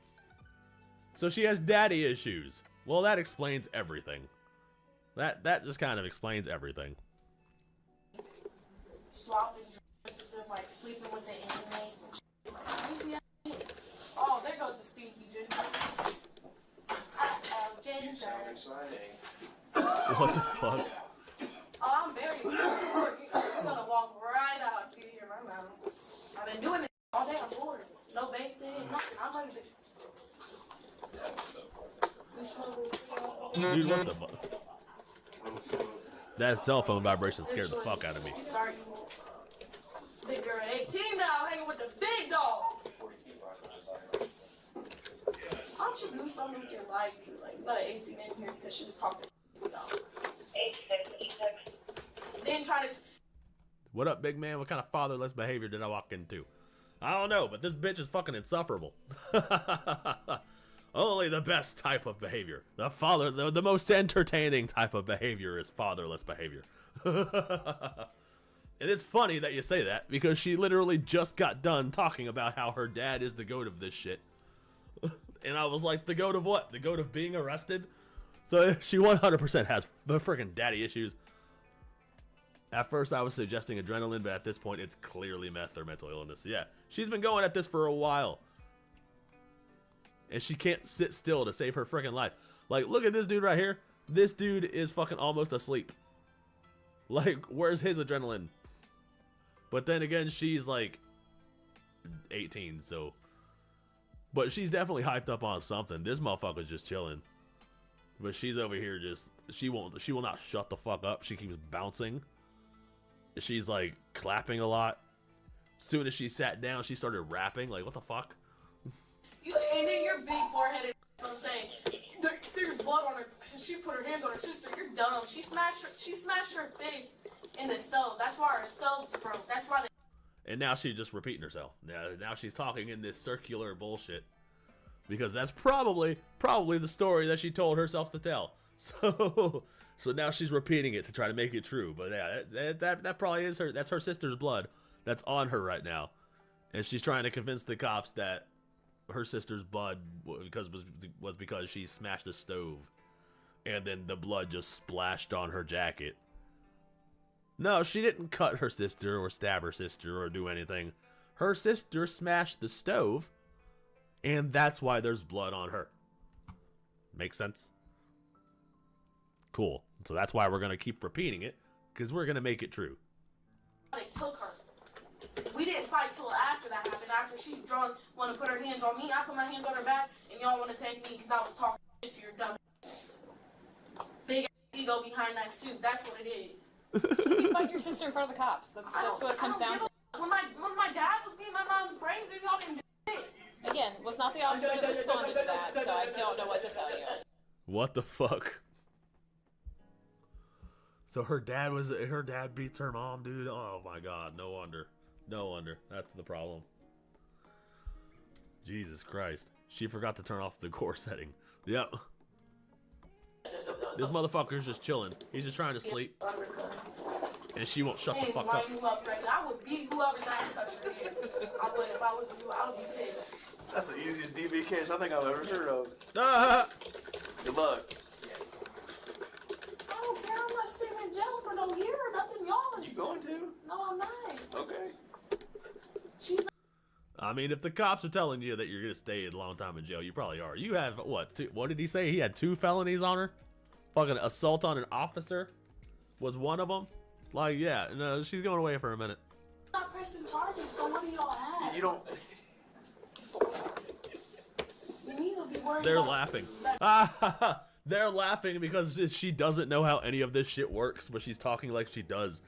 So she has daddy issues. Well, that explains everything. That just kind of explains everything. swapping drugs with them, like sleeping with the inmates and shit. Like, crazy ass shit. Oh, there goes the stinky ginger. Ginger. What the fuck? Oh, I'm very excited. You're gonna walk right out to hear my mouth. I've been doing it all day. I'm bored. No baked in, nothing. I'm ready to. Dude, what the fuck? That cell phone vibration scared the fuck out of me. Big girl 18 now, hanging with the big dogs. Why don't you do something with your life? Like, you got an 18 in here because she was talking to you. 86. Then try to. What up, big man? What kind of fatherless behavior did I walk into? I don't know, but this bitch is fucking insufferable. Only the best type of behavior. The most entertaining type of behavior is fatherless behavior. And it's funny that you say that, because she literally just got done talking about how her dad is the goat of this shit. And I was like, the goat of what? The goat of being arrested? So she 100% has the freaking daddy issues. At first I was suggesting adrenaline, but at this point it's clearly meth or mental illness. Yeah, she's been going at this for a while. And she can't sit still to save her freaking life. Like, look at this dude right here. This dude is fucking almost asleep. Like, where's his adrenaline? But then again, she's like 18, so. But she's definitely hyped up on something. This motherfucker's just chilling. But she's over here just, she will not shut the fuck up. She keeps bouncing. She's like clapping a lot. Soon as she sat down, she started rapping. Like, what the fuck? And then you're big foreheaded. I'm saying there's blood on her because she put her hands on her sister. You're dumb. She smashed her face in the stove. That's why her stove's broke. That's why. And now she's just repeating herself. Now she's talking in this circular bullshit, because that's probably the story that she told herself to tell. So now she's repeating it to try to make it true. But yeah, that probably is her. That's her sister's blood that's on her right now, and she's trying to convince the cops that her sister's blood was because she smashed a stove, and then the blood just splashed on her jacket. No, she didn't cut her sister or stab her sister or do anything. Her sister smashed the stove, and that's why there's blood on her. Makes sense? Cool. So that's why we're going to keep repeating it, because we're going to make it true. They took her. We didn't fight till after that happened. After she drunk, want to put her hands on me, I put my hands on her back, and y'all want to take me because I was talking shit to your dumb ass. Big ego behind that suit. That's what it is. You fight your sister in front of the cops. That's what it comes down to. When my dad was beating my mom's brains, y'all didn't do shit. Again, was not the officer that responded to that, so I don't know what to tell you. What the fuck? So her dad beats her mom, dude. Oh my god, no wonder. That's the problem. Jesus Christ. She forgot to turn off the gore setting. Yep. This motherfucker's just chilling. He's just trying to sleep. And she won't shut the fuck up. I would beat whoever's ass touched her here. I would, if I was you, I would be pissed. That's the easiest DV case I think I've ever heard of. Good luck. I don't care. I'm not sitting in jail for no year or nothing. Y'all. You going to? No, I'm not. Okay. I mean, if the cops are telling you that you're gonna stay a long time in jail, you probably are. You have what? What did he say? He had 2 felonies on her. Fucking assault on an officer was one of them. Like, yeah, no, she's going away for a minute. I'm not pressing charges, so what do y'all have? You don't. You need to be worried. They're laughing. They're laughing because she doesn't know how any of this shit works, but she's talking like she does.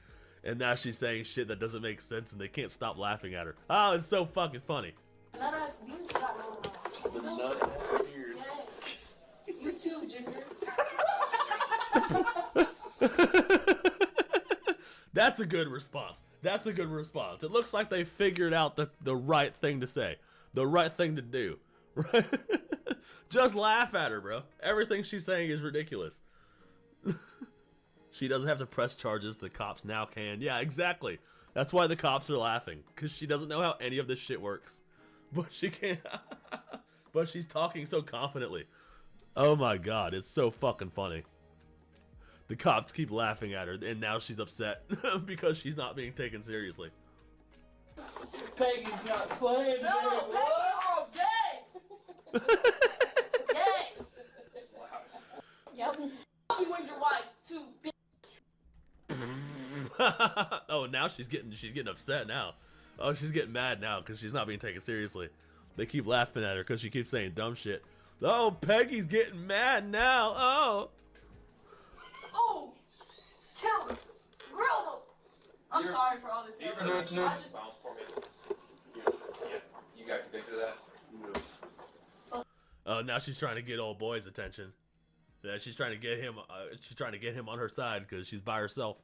And now she's saying shit that doesn't make sense, and they can't stop laughing at her. Oh, it's so fucking funny. Nut ass beard got The nut ass beard. Yeah. You too, Ginger. That's a good response. That's a good response. It looks like they figured out the right thing to say. The right thing to do. Right? Just laugh at her, bro. Everything she's saying is ridiculous. She doesn't have to press charges. The cops now can. Yeah, exactly. That's why the cops are laughing. Because she doesn't know how any of this shit works. But she can't. But she's talking so confidently. Oh my god, it's so fucking funny. The cops keep laughing at her, and now she's upset because she's not being taken seriously. Peggy's not playing. No, Peggy's all day. Yes. Yep. You and your wife too. Oh, now she's getting upset now. Oh, she's getting mad now because she's not being taken seriously. They keep laughing at her because she keeps saying dumb shit. Oh, Peggy's getting mad now. Oh. Oh, kill them. Grill them. I'm sorry for all this. You got convicted of that? Oh, now she's trying to get old boy's attention. Yeah, she's trying to get him. She's trying to get him on her side because she's by herself.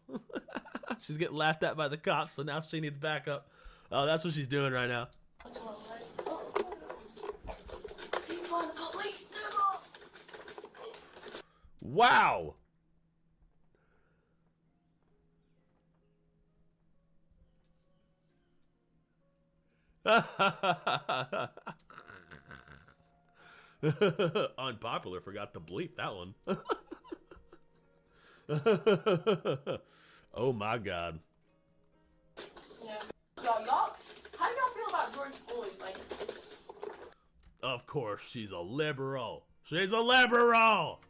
She's getting laughed at by the cops, so now she needs backup. Oh, that's what she's doing right now. Wow. Unpopular, forgot to bleep that one. Oh my god. Yeah. Y'all, how do y'all feel about George Floyd? Like, of course, she's a liberal. She's a liberal.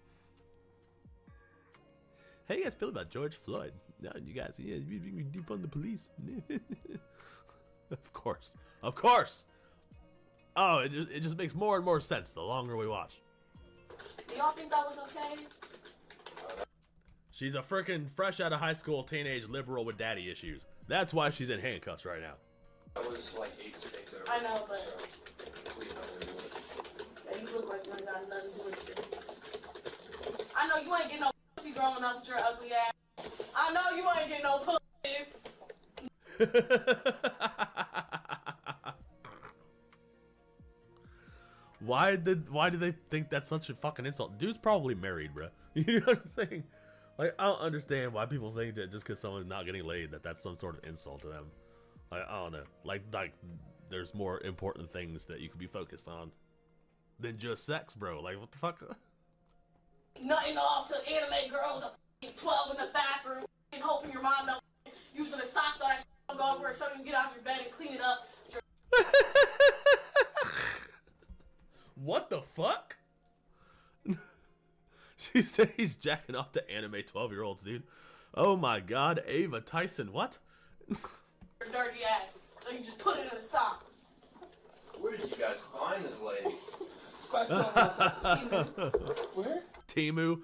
How you guys feel about George Floyd? No, you guys, yeah, you defund the police. Of course, of course. Oh, it just makes more and more sense the longer we watch. do y'all think that was okay? She's a freaking fresh out of high school teenage liberal with daddy issues. That's why she's in handcuffs right now. That was like 8 states over. I know, but So, yeah, you look like you ain't got nothing to do with it. I know you ain't getting no pussy growing up with your ugly ass. I know you ain't getting no pussy. Why did they think that's such a fucking insult? Dude's probably married, bro. You know what I'm saying? Like, I don't understand why people think that just because someone's not getting laid that's some sort of insult to them. Like, I don't know. Like there's more important things that you could be focused on than just sex, bro. Like, what the fuck? Nothing off to anime girls at 12 in the bathroom and hoping your mom don't using the socks on that shit go over so you can get out of your bed and clean it up. What the fuck? She said he's jacking off to anime 12-year-olds, dude. Oh my god, Ava Tyson, what? Your dirty ass. So you just put it in a sock. where did you guys find this lady? Where? Timu.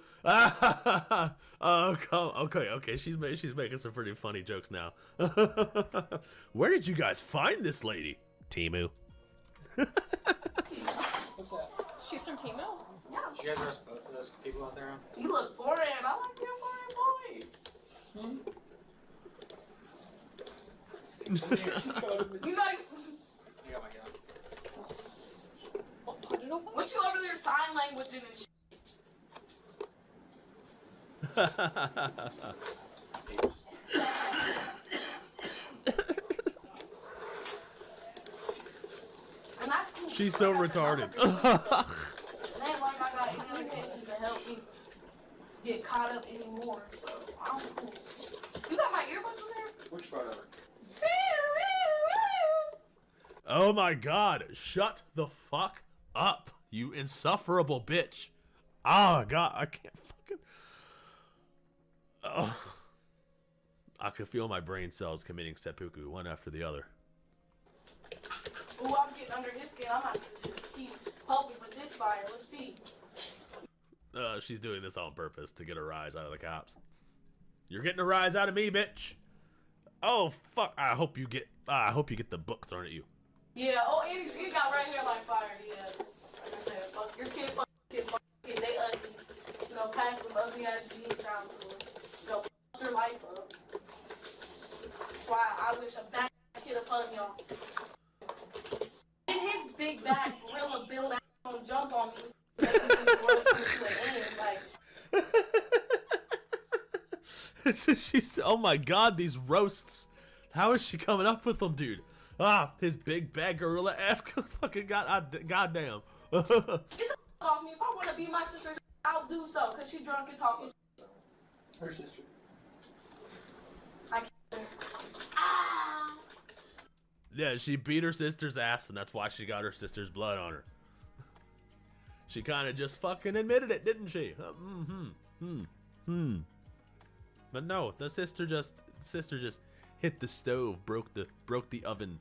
Okay. She's making some pretty funny jokes now. Where did you guys find this lady? Timu. What's that? She's from Timo? Yeah. You guys arrest both of those people out there? You look foreign. I like your foreign boy. You know, You got my gun. what you over there sign languaging and shit? And that's cool. She's so retarded. It ain't like I got any other cases to help me get caught up anymore, so I'm cool. You got my earbuds in there? Which part of it? Oh my god, shut the fuck up, you insufferable bitch. Oh god, I can't fucking... Oh. I could feel my brain cells committing seppuku, one after the other. Ooh, I'm getting under his skin. I'm about to just keep poking with this fire. Let's see. She's doing this on purpose to get a rise out of the cops. You're getting a rise out of me, bitch. Oh fuck! I hope you get the book thrown at you. Yeah. Oh, and he got right here like fire. Yeah. Like I said, fuck your kid, fuck your kid, fuck your kid. They ugly. You know, pass them ugly ass jeans down to them. You know, fuck their life up. That's why I wish a bad kid upon y'all. In his big bag, gorilla build ass gonna jump on me. She's, oh my god, these roasts. How is she coming up with them, dude? Ah, his big bad gorilla ass. Fucking goddamn. Get the fuck off me. If I want to be my sister, I'll do so. Because she drunk and talking. Her sister. I can't. Ah! Yeah, she beat her sister's ass, and that's why she got her sister's blood on her. She kind of just fucking admitted it, didn't she? But no, the sister just hit the stove, broke the oven,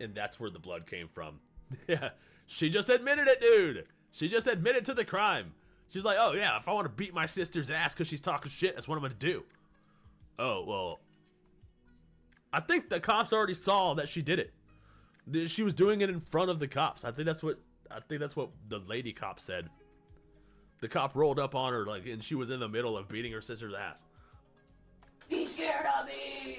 and that's where the blood came from. Yeah, she just admitted it, dude. She just admitted to the crime. She's like, oh yeah, if I want to beat my sister's ass because she's talking shit, that's what I'm gonna do. Oh well, I think the cops already saw that she did it. She was doing it in front of the cops. I think that's what the lady cop said. The cop rolled up on her and she was in the middle of beating her sister's ass. Be scared of me.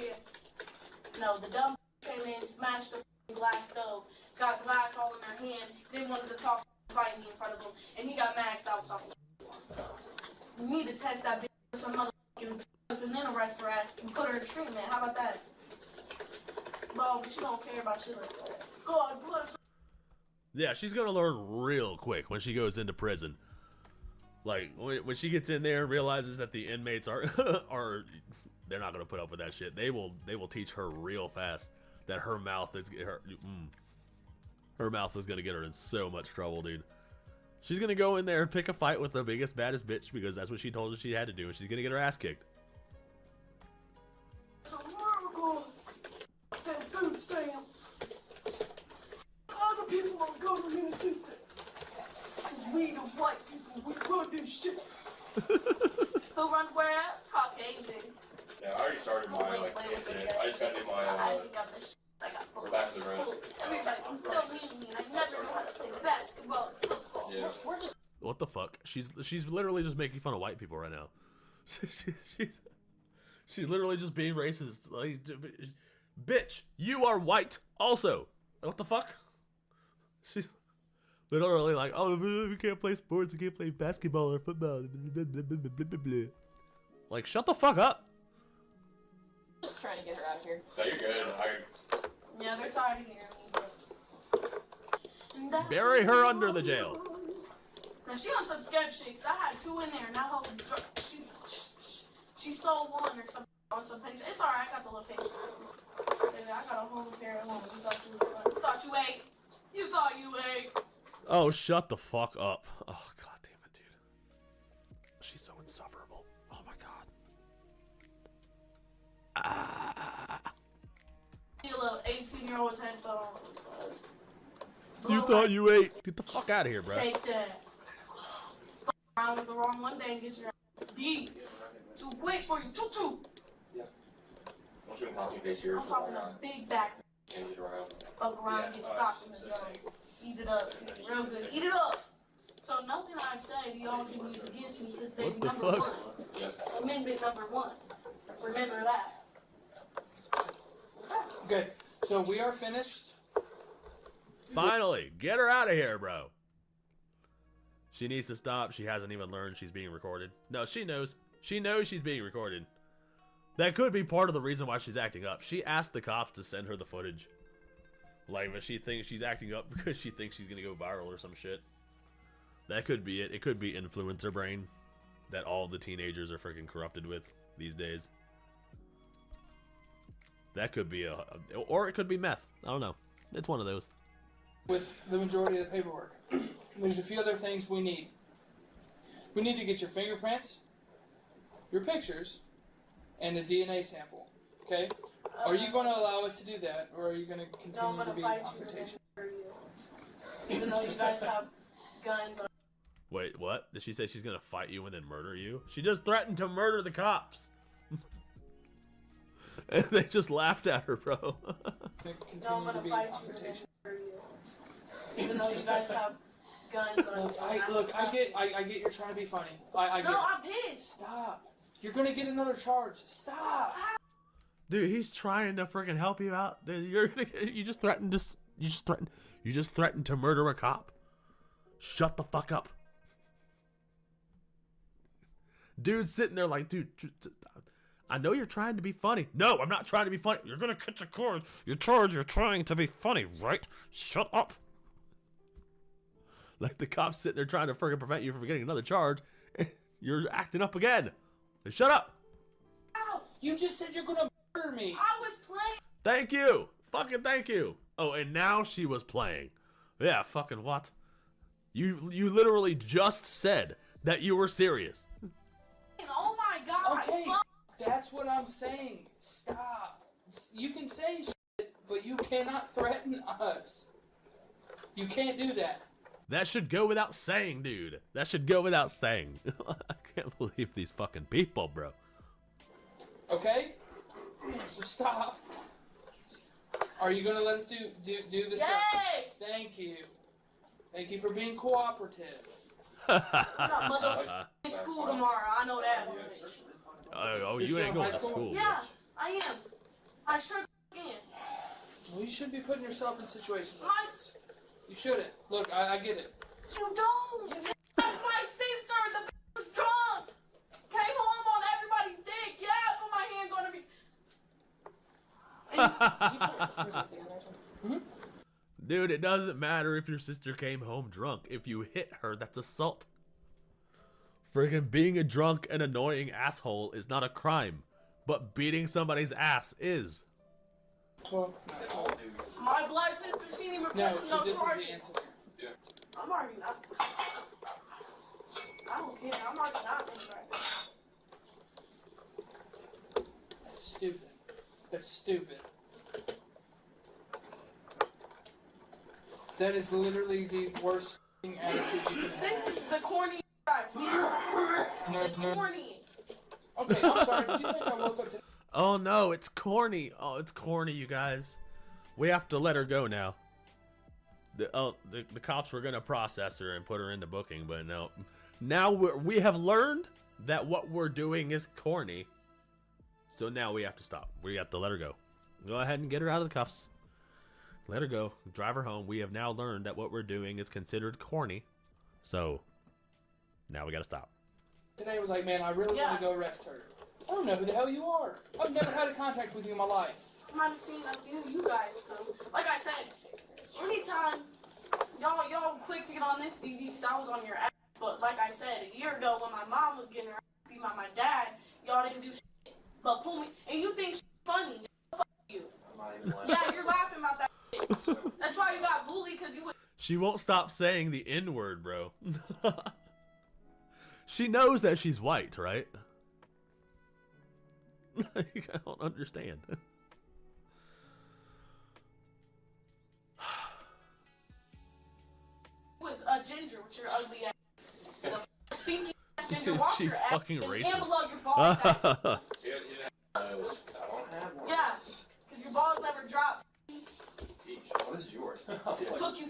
No, the dumb came in, smashed the glass stove, got glass all in her hand, then wanted to talk, fight me in front of him, and he got mad because I was talking. So, we need to test that bitch for some motherfucking drugs and then arrest her ass and put her in treatment. How about that? Well, but you don't care about shit like that. God bless her. Yeah, she's gonna learn real quick when she goes into prison. Like, when she gets in there and realizes that the inmates are they're not gonna put up with that shit. They will teach her real fast that her mouth is her mouth is gonna get her in so much trouble, dude. She's gonna go in there and pick a fight with the biggest, baddest bitch because that's what she told her she had to do, and she's gonna get her ass kicked. It's a miracle. That food stamps. Other people are government assistant. We the white people, we run this shit. Who runs where at? Caucasian. Yeah, I already started my incident. I just gotta do my bachelor roast. Everybody can still meet me, and I never know how to play basketball and football. Yeah. What the fuck? She's literally just making fun of white people right now. She's literally just being racist. Like, bitch, you are white also. What the fuck? She's literally like, oh, we can't play sports, we can't play basketball or football. Like, shut the fuck up. Just trying to get her out of here. No, you're good. Yeah, they're tired of hearing me. Bury her under the jail. Now she on some sketch shit, 'cause I had two in there, and that whole she stole one or something on some picture. It's alright, I got the little picture. I got a whole pair at home. You thought you ate. You thought you ate. Oh, shut the fuck up. Oh, god damn it, dude. She's so insufferable. Oh my god. You little 18-year-old's headphones. You thought you ate. Get the fuck out of here, bro. Take that. Around with the wrong one day and get your ass deep. Too quick for you. Too. Yeah. I'm just gonna concentrate here. I'm talking a big back. Change it around. Fuck around and get socked in the jaw. Eat it up. Real good. Eat it up. So nothing I've said y'all can use against me because baby number one. Amendment number 1. Remember that. Okay, so we are finished. Finally, get her out of here, bro. She needs to stop. She hasn't even learned she's being recorded. No, she knows. She knows she's being recorded. That could be part of the reason why she's acting up. She asked the cops to send her the footage. Like, but she thinks she's acting up because she thinks she's gonna go viral or some shit. That could be it. It could be influencer brain that all the teenagers are freaking corrupted with these days. That could be or it could be meth. I don't know. It's one of those. With the majority of the paperwork, there's a few other things we need. We need to get your fingerprints, your pictures, and a DNA sample. Okay? Are you going to allow us to do that, or are you going to continue to be in confrontation? Even though you guys have guns. Wait, what? Did she say she's gonna fight you and then murder you? She just threatened to murder the cops. And they just laughed at her, bro. No, I'm gonna fight you. Even though you guys have guns. I get you're trying to be funny. I get no, I'm pissed. Stop. You're gonna get another charge. Stop. Dude, he's trying to freaking help you out. You just threatened to murder a cop. Shut the fuck up. Dude's sitting there like, dude, I know you're trying to be funny. No, I'm not trying to be funny. You're gonna catch a cord. You're trying to be funny, right? Shut up. Like the cops sitting there trying to freaking prevent you from getting another charge. You're acting up again. Shut up. Ow, you just said you're gonna murder me. I was playing. Thank you. Fucking thank you. Oh, and now she was playing. Yeah, fucking what? You literally just said that you were serious. Oh my god. Okay, that's what I'm saying. Stop. You can say shit, but you cannot threaten us. You can't do that. That should go without saying, dude. That should go without saying. I can't believe these fucking people, bro. Okay? So stop. Are you gonna let us do this stuff? Yes! Thank you. Thank you for being cooperative. School tomorrow, I know that one. Oh, you ain't going to school. Yeah, I am. I sure am. Well, you shouldn't be putting yourself in situations like this. You shouldn't. Look, I get it. You don't. That's my sister. The was drunk. Came home on everybody's dick. Yeah, put my hands on her. Dude, it doesn't matter if your sister came home drunk. If you hit her, that's assault. Friggin' being a drunk and annoying asshole is not a crime, but beating somebody's ass is. Well, My blood sister, she didn't even no, press because this is party. the incident. I'm already not. I don't care. I'm already not in right now. That's stupid. That's stupid. That is literally the worst attitude you can have. This is the corny guys. The corniest. Okay, I'm sorry. Did you think I woke up today? Oh no, it's corny. Oh, it's corny, you guys. We have to let her go now. The cops were gonna process her and put her into booking, but no. Now we have learned that what we're doing is corny. So now we have to stop. We have to let her go. Go ahead and get her out of the cuffs. Let her go. Drive her home. We have now learned that what we're doing is considered corny. So now we gotta stop. Today was like, man, I really want to go arrest her. I don't know who the hell you are. I've never had a contact with you in my life. I might have seen a few of you guys though. Like I said, anytime y'all quick to get on this DD, because I was on your ass. But like I said, a year ago when my mom was getting her ass beat by my dad, y'all didn't do shit but pull me. And you think shit's funny? Fuck you. Yeah, you're laughing about that shit. That's why you got bullied, because you. She won't stop saying the N-word, bro. She knows that she's white, right? I don't understand. Was a ginger with your ugly ass. The stinky ass ginger, wash She's your ass fucking and racist. unplug your balls. Yeah, because your balls never dropped. What is yours? It took you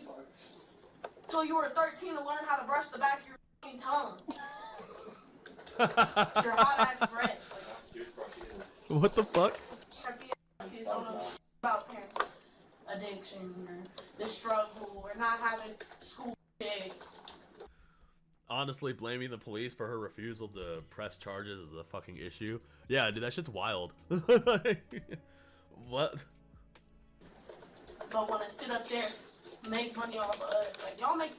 till you were 13 to learn how to brush the back of your fucking tongue. Your hot ass breath. What the fuck? Kids don't know shit about parent addiction or the struggle or not having school shit. Honestly, blaming the police for her refusal to press charges is a fucking issue. Yeah, dude, that shit's wild. What? Don't want to sit up there, make money off of us. Like y'all make.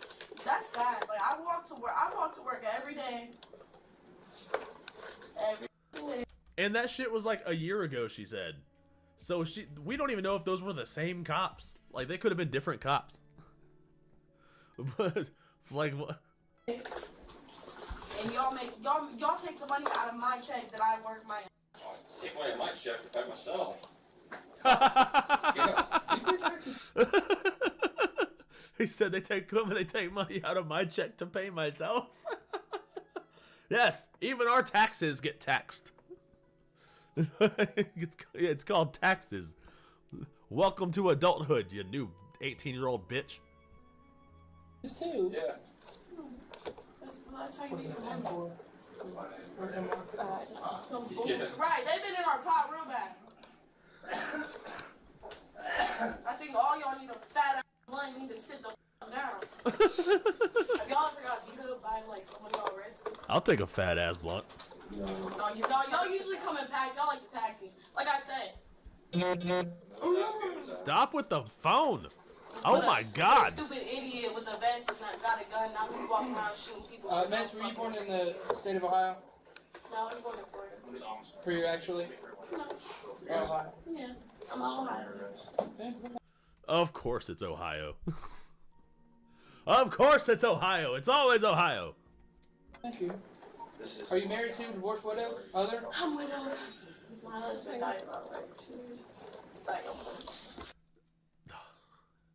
That's sad. Like I walk to work every day. Every day. And that shit was like a year ago, she said. So we don't even know if those were the same cops. Like they could have been different cops. But like what? And y'all take the money out of my check that I work my. Take money out of my check to pay myself. He said they take money out of my check to pay myself. Yes, even our taxes get taxed. It's called taxes. Welcome to adulthood, you new 18-year-old bitch. This too. Yeah. That's how you get your money. Right, they've been in our pot real bad. I think all y'all need a fat ass blunt. Need to sit the fuck down. Have y'all ever got beat up by like someone y'all arrested? I'll take a fat ass blunt. No, y'all usually come in packs. Y'all like to tag team. Like I said. Stop with the phone. Oh my god. Stupid idiot with a vest and got a gun. Now he's walking around shooting people. Max, were you born in the state of Ohio? No, I was born in Florida. Were you actually? No. Ohio. Yeah, I'm Ohio. Of course it's Ohio. Of course it's Ohio. It's always Ohio. Thank you. Are you married, single, divorced, widow, other? I'm widowed. My husband died about like 2 years. Psycho.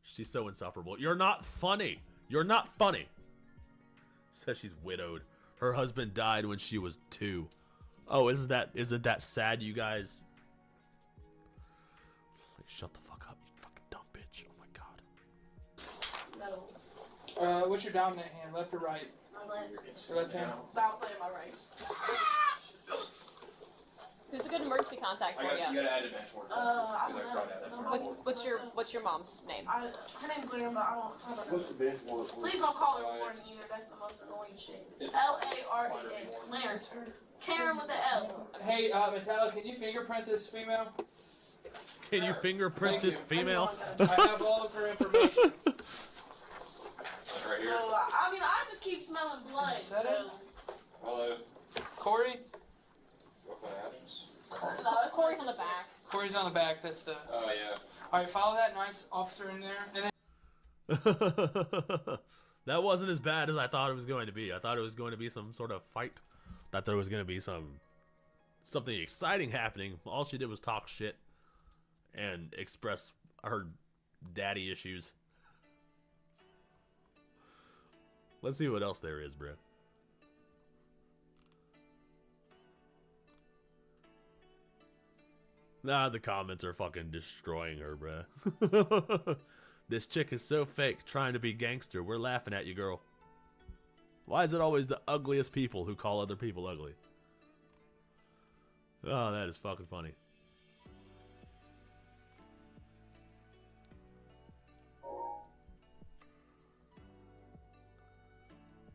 She's so insufferable. You're not funny. You're not funny. Says she's widowed. Her husband died when she was 2. Oh, isn't that sad, you guys? Like, shut the fuck up, you fucking dumb bitch. Oh my god. No. What's your dominant hand, left or right? My left. Your left hand. I'll play my right. Who's a good emergency contact for You you? gotta add advanced word. What's your mom's name? Her name's Liam, but I don't have her. What's the best word? Please don't call her Lauren either. That's the most annoying shit. It's L-A-R-E-A. Lauren. Karen with the L. Hey, Metallic, can you fingerprint this female? Can you fingerprint this female? I have all of her information. Right So, here. I mean, I just keep smelling blood, so... Hello. Corey? What happens? No, it's Corey's on the back. Corey's on the back. That's the... Oh, yeah. All right, follow that nice officer in there. And then... That wasn't as bad as I thought it was going to be. I thought it was going to be some sort of fight. Thought there was going to be something exciting happening. All she did was talk shit and express her daddy issues. Let's see what else there is, bro. Nah, the comments are fucking destroying her, bro. This chick is so fake, trying to be gangster. We're laughing at you, girl. Why is it always the ugliest people who call other people ugly? Oh, that is fucking funny.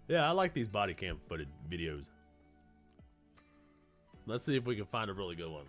Yeah, I like these body cam footage videos. Let's see if we can find a really good one.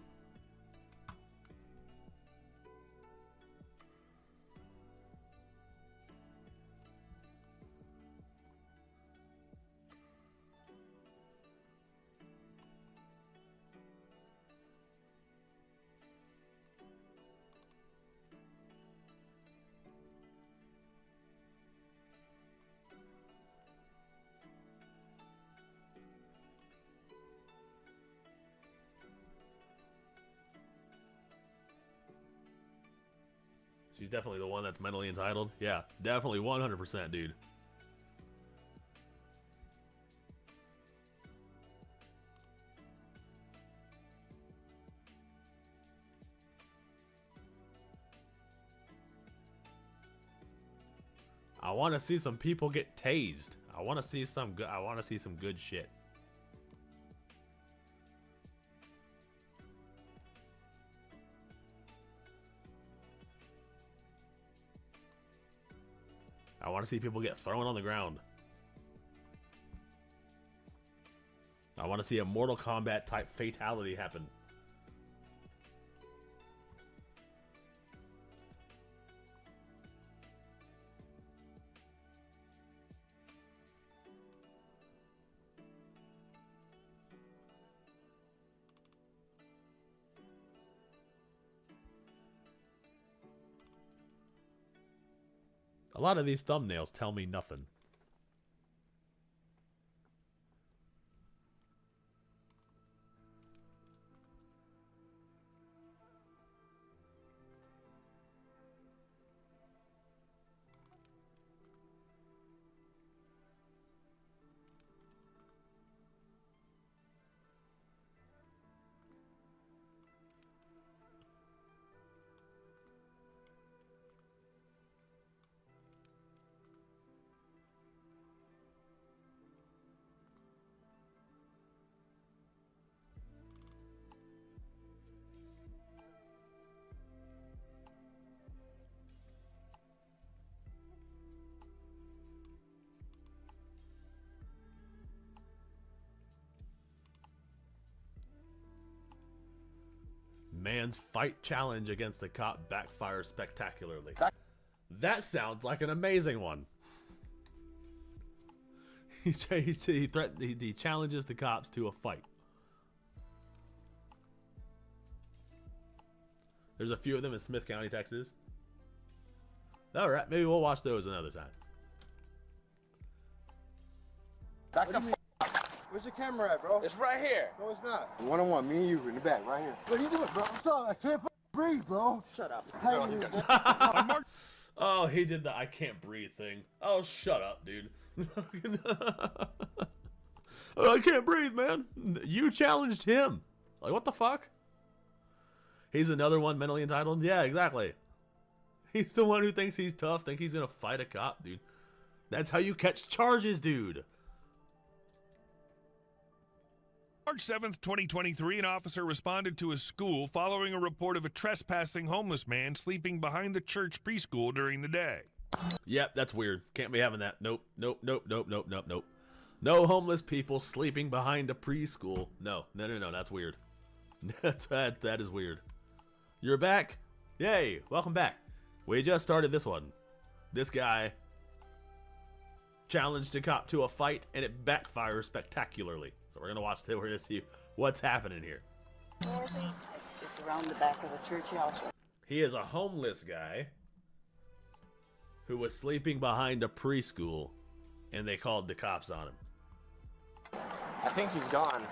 She's definitely the one that's mentally entitled. Yeah, definitely 100%, dude. I want to see some people get tased. I want to see some good. I want to see some good shit. I want to see people get thrown on the ground. I want to see a Mortal Kombat type fatality happen. A lot of these thumbnails tell me nothing. Man's fight challenge against the cop backfires spectacularly. That sounds like an amazing one. He challenges the cops to a fight. There's a few of them in Smith County, Texas. All right, maybe we'll watch those another time. Back the Where's the camera at, bro? It's right here. No, it's not. One-on-one, me and you in the back, right here. What are you doing, bro? I'm sorry, I can't breathe, bro. Shut up. Oh, he did the I can't breathe thing. Oh, shut up, dude. I can't breathe, man. You challenged him. Like, what the fuck? He's another one mentally entitled? Yeah, exactly. He's the one who thinks he's tough, think he's gonna fight a cop, dude. That's how you catch charges, dude. March 7th, 2023, an officer responded to a school following a report of a trespassing homeless man sleeping behind the church preschool during the day. Yep, that's weird. Can't be having that. Nope, nope, nope, nope, nope, nope, nope. No homeless people sleeping behind a preschool. No, no, no, no, that's weird. That is weird. You're back? Yay, welcome back. We just started this one. This guy challenged a cop to a fight, and it backfires spectacularly. So we're gonna we're gonna see what's happening here. It's around the back of the church house. He is a homeless guy who was sleeping behind a preschool, and they called the cops on him. I think he's gone.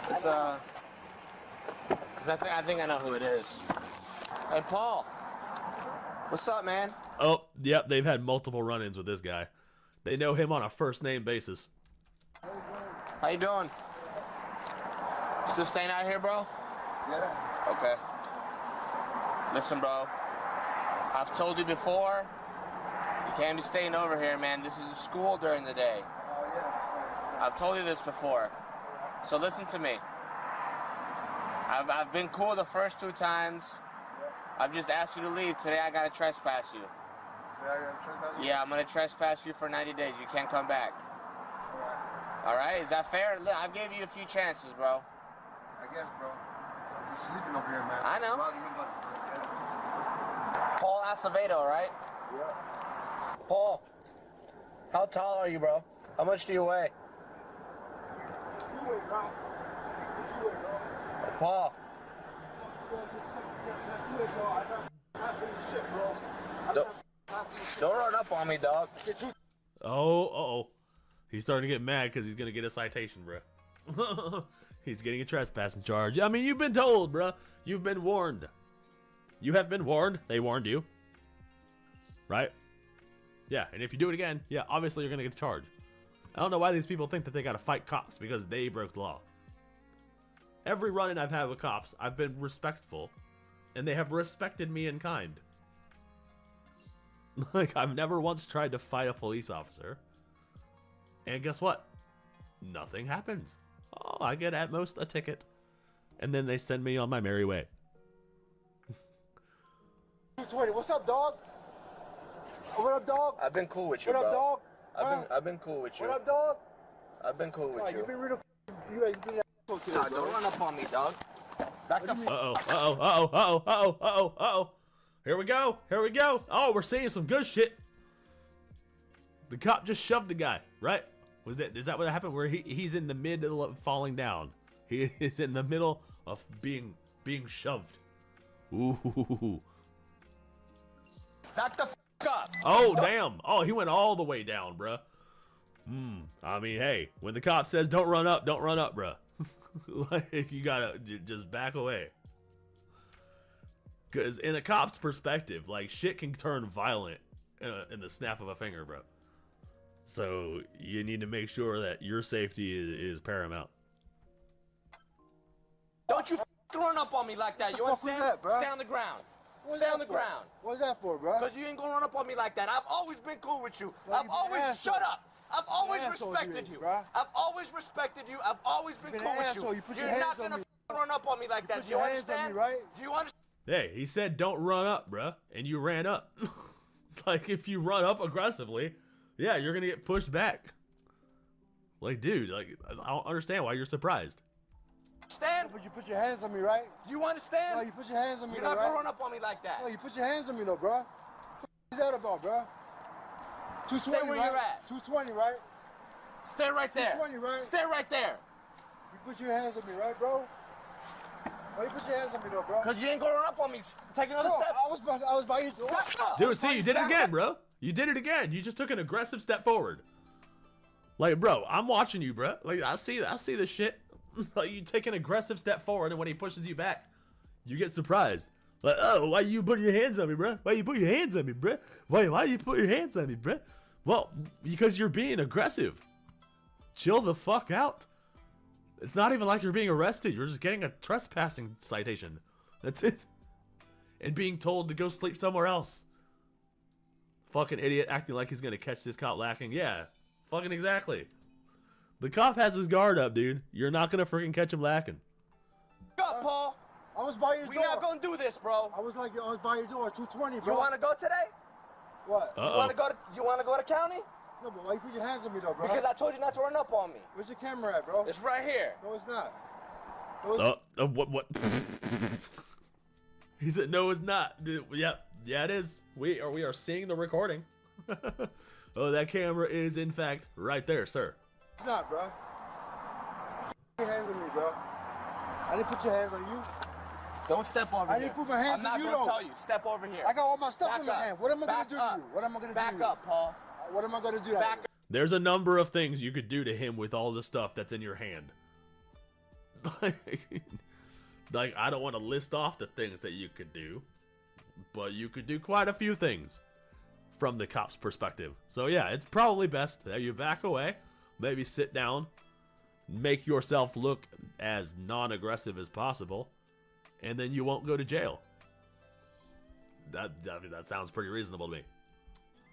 It's cause I think I know who it is. Hey Paul, what's up, man? Oh, yep, they've had multiple run-ins with this guy. They know him on a first-name basis. How you doing? Still staying out here, bro? Yeah. Okay. Listen, bro. I've told you before, you can't be staying over here, man. This is a school during the day. Oh, yeah. I've told you this before. So listen to me. I've been cool the first 2 times. I've just asked you to leave. Today I gotta trespass you. Today I gotta trespass you? Yeah, I'm gonna trespass you for 90 days. You can't come back. All right, is that fair? Look, I've gave you a few chances, bro. I guess, bro. I'm just sleeping over here, man. I know. Paul Acevedo, right? Yeah. Paul, how tall are you, bro? How much do you weigh? You wait, bro. You wait, bro. Paul. Don't run up on me, dog. Oh, uh-oh. He's starting to get mad because he's going to get a citation, bro. He's getting a trespassing charge. I mean, you've been told, bro. You've been warned. You have been warned. They warned you. Right? Yeah, and if you do it again, yeah, obviously you're going to get a charge. I don't know why these people think that they got to fight cops because they broke the law. Every run-in I've had with cops, I've been respectful, and they have respected me in kind. Like, I've never once tried to fight a police officer. And guess what? Nothing happens. Oh, I get at most a ticket. And then they send me on my merry way. 220, what's up, dog? What up, dog? I've been cool with you, What up, bro. dog? I've been cool with you. What up, dog? I've been cool with you. You've been real you've been asshole today, Nah, bro. don't run up on me, dog. Back the Uh-oh, uh-oh, uh-oh, uh-oh, uh-oh, uh-oh, uh-oh. Here we go, here we go. Oh, we're seeing some good shit. The cop just shoved the guy, right? Is that what happened? Where he's in the middle of falling down. He is in the middle of being shoved. Ooh. Back the up. Oh, damn. Oh, he went all the way down, bruh. I mean, hey, when the cop says don't run up, bruh. Like, you gotta just back away. Because in a cop's perspective, like, shit can turn violent in the snap of a finger, bro. So you need to make sure that your safety is paramount. Don't you run up on me like that. You understand? that, bro? Stay on the ground. Stay on the ground. What's that for, bro? Because you ain't gonna run up on me like that. I've always been cool with you. Bro, I've you been an always asshole. shut up. I've always asshole, respected you, you. bro. I've always respected you. I've always been been cool an with asshole. you. You put your You're hands not on gonna me. run up on me like that. put Do you your hands on understand? me, right? Do you understand? Hey, he said don't run up, bruh. And you ran up. Like, if you run up aggressively, yeah, you're gonna get pushed back. Like, dude, like, I don't understand why you're surprised. Stand. But you put your hands on me, right? Do you understand? No, you put your hands on me, You're though, not right? gonna run up on me like that. No, you put your hands on me, though, bro. What's that about, bro? 220, Stay where right? you're at. 220, right? Stay right there. 220, right? Stay right there. You put your hands on me, right, bro? Why you put your hands on me, though, bro? Cause you ain't gonna run up on me. Take another No, step. I was by you. Dude, see, you did it again, bro. You did it again. You just took an aggressive step forward. Like, bro, I'm watching you, bro. Like, I see this shit. Like, you take an aggressive step forward, and when he pushes you back, you get surprised. Like, oh, why you put your hands on me, bro? Why you put your hands on me, bro? Why you put your hands on me, bro? Well, because you're being aggressive. Chill the fuck out. It's not even like you're being arrested. You're just getting a trespassing citation. That's it. And being told to go sleep somewhere else. Fucking idiot acting like he's gonna catch this cop lacking. Yeah, fucking exactly. The cop has his guard up, dude. You're not gonna freaking catch him lacking. Go, Paul. I was by your door. We're not gonna do this, bro. I was by your door, 220, bro. You wanna go today? What? Uh-oh. You wanna go to county? No, but why you put your hands on me though, bro? Because I told you not to run up on me. Where's your camera at, bro? It's right here. No, it's not. No, it's What? He said, no, it's not. Dude, yeah, it is. We are seeing the recording. Oh, that camera is, in fact, right there, sir. It's not, bro. Put your hands on me, bro. I didn't put your hands on you. Don't step over here. I didn't put my hands on you, I'm not gonna tell you. Step over here. I got all my stuff in my up. hand. What am I gonna do to you? What am I gonna do? Back up, Paul. What am I gonna do? Back up. There's a number of things you could do to him with all the stuff that's in your hand. Like, I don't want to list off the things that you could do, but you could do quite a few things from the cop's perspective. So yeah, it's probably best that you back away, maybe sit down, make yourself look as non-aggressive as possible, and then you won't go to jail. That sounds pretty reasonable to me.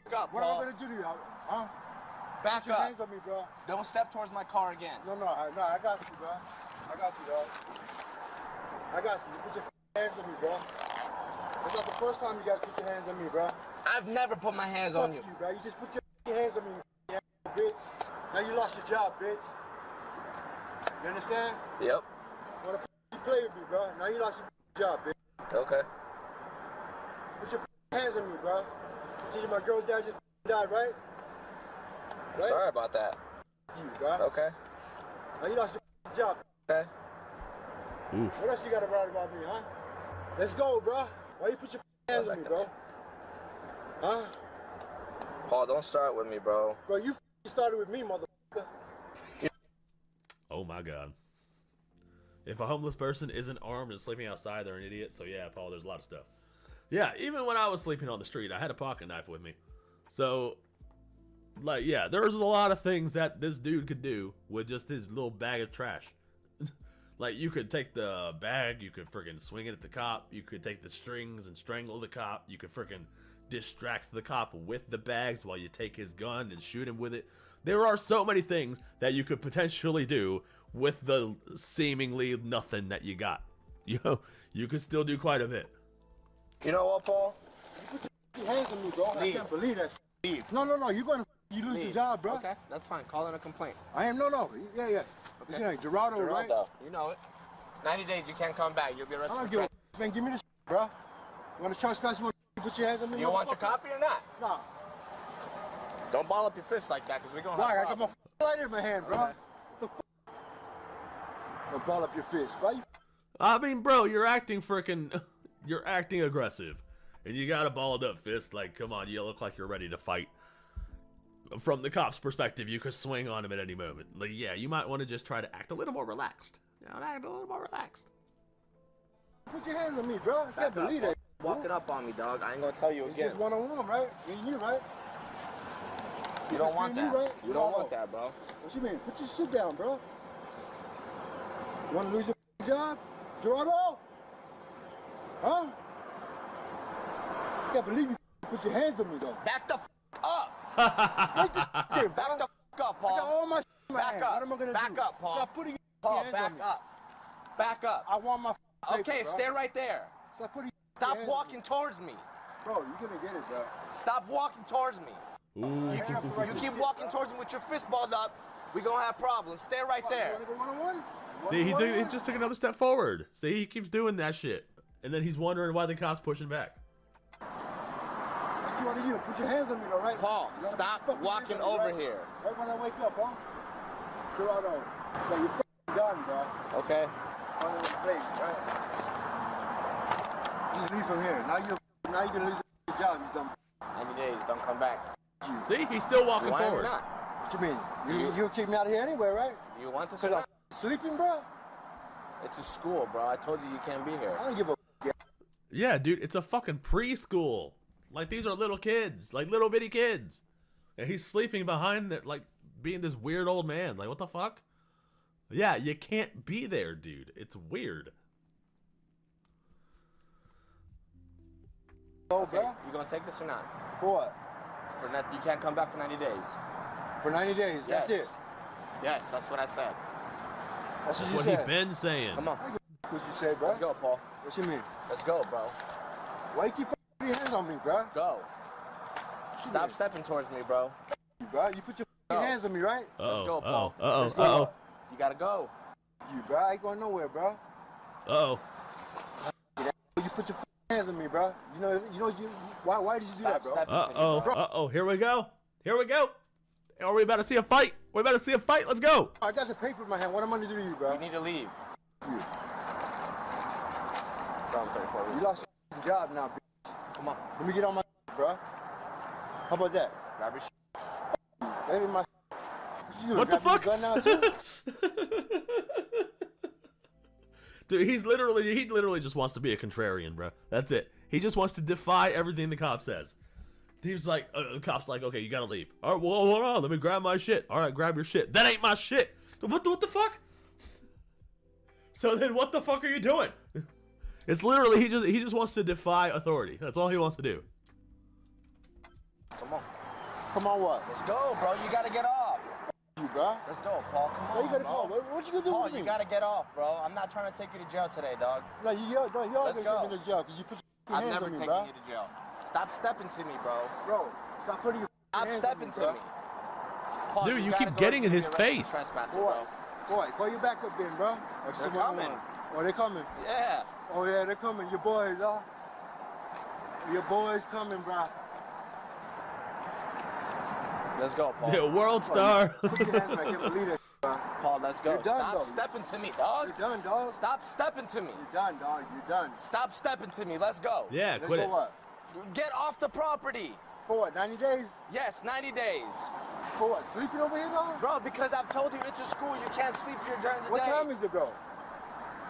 Back up, What am Paul. I gonna do to you? Huh? Back Put your up. hands on me, bro. Don't step towards my car again. No, I got you, bro. I got you, dog. I got you. Put your hands on me, bro. It's not the first time you guys put your hands on me, bro. I've never put my hands Fuck on you. bro. You just put your hands on me, you bitch. Now you lost your job, bitch. You understand? Yep. Wanna you play with me, bro? Now you lost your job, bitch. Okay. Put your hands on me, bro. See, my girl's dad just died, right? I'm sorry about that. You, bro. Okay. Now you lost your job. Okay. Oof. What else you got to write about me, huh? Let's go, bro. Why you put your hands on me, bro? Huh? Paul, don't start with me, bro. Bro, you started with me, motherfucker. Oh my god. If a homeless person isn't armed and sleeping outside, they're an idiot. So yeah, Paul, there's a lot of stuff. Yeah, even when I was sleeping on the street, I had a pocket knife with me. So, like, yeah, there's a lot of things that this dude could do with just his little bag of trash. Like, you could take the bag, you could freaking swing it at the cop, you could take the strings and strangle the cop, you could freaking distract the cop with the bags while you take his gun and shoot him with it. There are so many things that you could potentially do with the seemingly nothing that you got. You know, you could still do quite a bit. You know what, Paul? You put your hands on me, bro. Leave. I can't believe that. Leave. No, you lose your job, bro. Okay, that's fine. Call in a complaint. I am, no. Yeah. What's your name? Geraldo, right? You know it. 90 days, you can't come back. You'll be I arrested. don't give a man. Give me this, bro. You want to trespass? You want to put your hands on me? You want your copy or not? Nah. Don't ball up your fist like that, because we're going to Why? have I got my lighter in my hand, bro. What the Don't ball up your fist, bro. I mean, bro, you're acting aggressive. And you got a balled up fist. Like, come on, you look like you're ready to fight. From the cop's perspective, you could swing on him at any moment. Like, yeah, you might want to just try to act a little more relaxed. Act a little more relaxed. Put your hands on me, bro. I can't believe that. Walking up on me, dog. I ain't going to tell you It's again. just one-on-one, right? Me and you, right? You don't want that. Right? You don't want that, bro. What you mean? Put your shit down, bro. You want to lose your job? Geraldo? Huh? I can't believe you put your hands on me, though. Back the up. Back the up, Paul. I got all my in my Back hand. up. What am I going to do? Back up, Paul. Stop putting your Paul, hands back on me. up. Back up. I want my paper, Okay, bro. stay right there. Stop putting Stop hands walking towards me. Bro, you're going to get it, bro. Stop walking towards me. Ooh. You keep walking towards me with your fist balled up, we're going to have problems. Stay right there. You want to go one-on-one? See, he just took another step forward. See, he keeps doing that shit. And then he's wondering why the cop's pushing back. What you want to do? Put your hands on me, though, right? Paul, stop walking over here. Right when I wake up, huh? Geraldo, so you're f***ing done, bro. Okay. On the place, right? You leave from here. Now you're gonna lose your job, you dumb. 90 days, don't come back. See, he's still walking Why forward. not? What you mean? You'll kick me out of here anyway, right? You want to Cause sit I'm sleeping, bro? It's a school, bro. I told you you can't be here. I don't give a f***. Yeah, dude, it's a fucking preschool. Like, these are little kids. Like, little bitty kids. And he's sleeping behind it, like, being this weird old man. Like, what the fuck? Yeah, you can't be there, dude. It's weird. Oh, Okay, bro? you gonna take this or not? For what? For not, you can't come back for 90 days. For 90 days, that's Yes. it. Yes, that's what I said. That's That's you what said. he been saying. Come on. What you said, bro? Let's go, Paul. What you mean? Let's go, bro. Why you keep putting your hands on me, bro? Go. Stop stepping towards me, bro. Bro, you put your hands on me, right? Let's go, Paul. Uh-oh. Let's go. Uh-oh. You gotta go. You, bro, I ain't going nowhere, bro. Uh-oh. You put your hands on me, bro. Why did you do that, bro? Uh-oh. Uh-oh. Here we go. Here we go. Are we about to see a fight? We're about to see a fight. Let's go. I got the paper in my hand. What am I gonna do to you, bro? You need to leave. You lost your job now, bitch. Come on. Let me get on my bro. How about that? Grab your That ain't my What the fuck? Gun now, too? Dude, he literally just wants to be a contrarian, bro. That's it. He just wants to defy everything the cop says. He was like, the cop's like, okay, you gotta leave. All right, well, hold on, let me grab my shit. All right, grab your shit. That ain't my shit. What the fuck? So then, what the fuck are you doing? It's literally he just wants to defy authority. That's all he wants to do. Come on. Come on, what? Let's go, bro. You gotta get off. You, bro. Let's go, Paul. Come on, you gotta bro. go. What you gonna do Paul, with me? you gotta get off, bro. I'm not trying to take you to jail today, dog. No, you always Let's take go. me to jail because you put your I've hands never on me, taken bro. you to jail. Stop stepping to me, bro. Bro, stop putting your Stop hands stepping on to bro. me. Paul, Dude, you gotta keep go getting in and his be arrested face. for trespassing, Boy, bro. boy, call you back up then, bro. They're coming. Oh, they coming? Yeah. Oh, yeah, they're coming. Your boys, Your boys coming, bro. Let's go, Paul. Yeah, world star. Put your hands back. I can't believe that, bro. Paul, let's go. You're done, Stop though. stepping to me, dog. You're done, dog. Stop stepping to me. You're done, dog. You're done. Stop stepping to me. Let's go. Yeah, Let's quit go it. what? Get off the property. For what, 90 days? Yes, 90 days. For what, sleeping over here, dog? Bro, because I've told you it's a school. You can't sleep here during the What day. time is it, bro?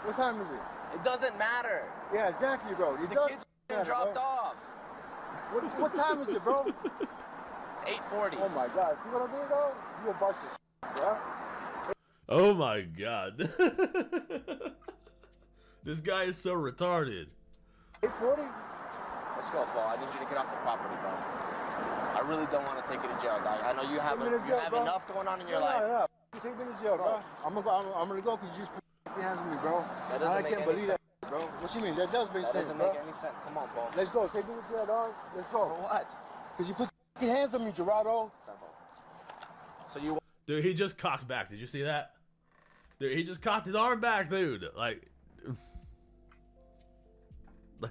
What time is it? It doesn't matter. Yeah, exactly, bro. It The does kids matter, are dropped bro. off. What time is it, bro? It's 8:40. Oh my God! See what I mean, though? You a bunch of shit, bro. Oh my god. This guy is so retarded. 8:40. Let's go, Paul. I need you to get off the property, bro. I really don't want to take you to jail, dog. I know you have Take me to jail, bro. enough going on in your Yeah, life. yeah. You take me to jail, bro. I'm gonna go because you just put your hands on me, bro. That doesn't I make can't any believe sense. that, bro. What you mean? That does make That sense, doesn't bro. make any sense. Come on, Paul. Let's go. Take me to jail, dog. Let's go. For what? Because you put your hands on me, Gerardo. So you... Dude, he just cocked back. Did you see that? Dude, he just cocked his arm back, dude. Like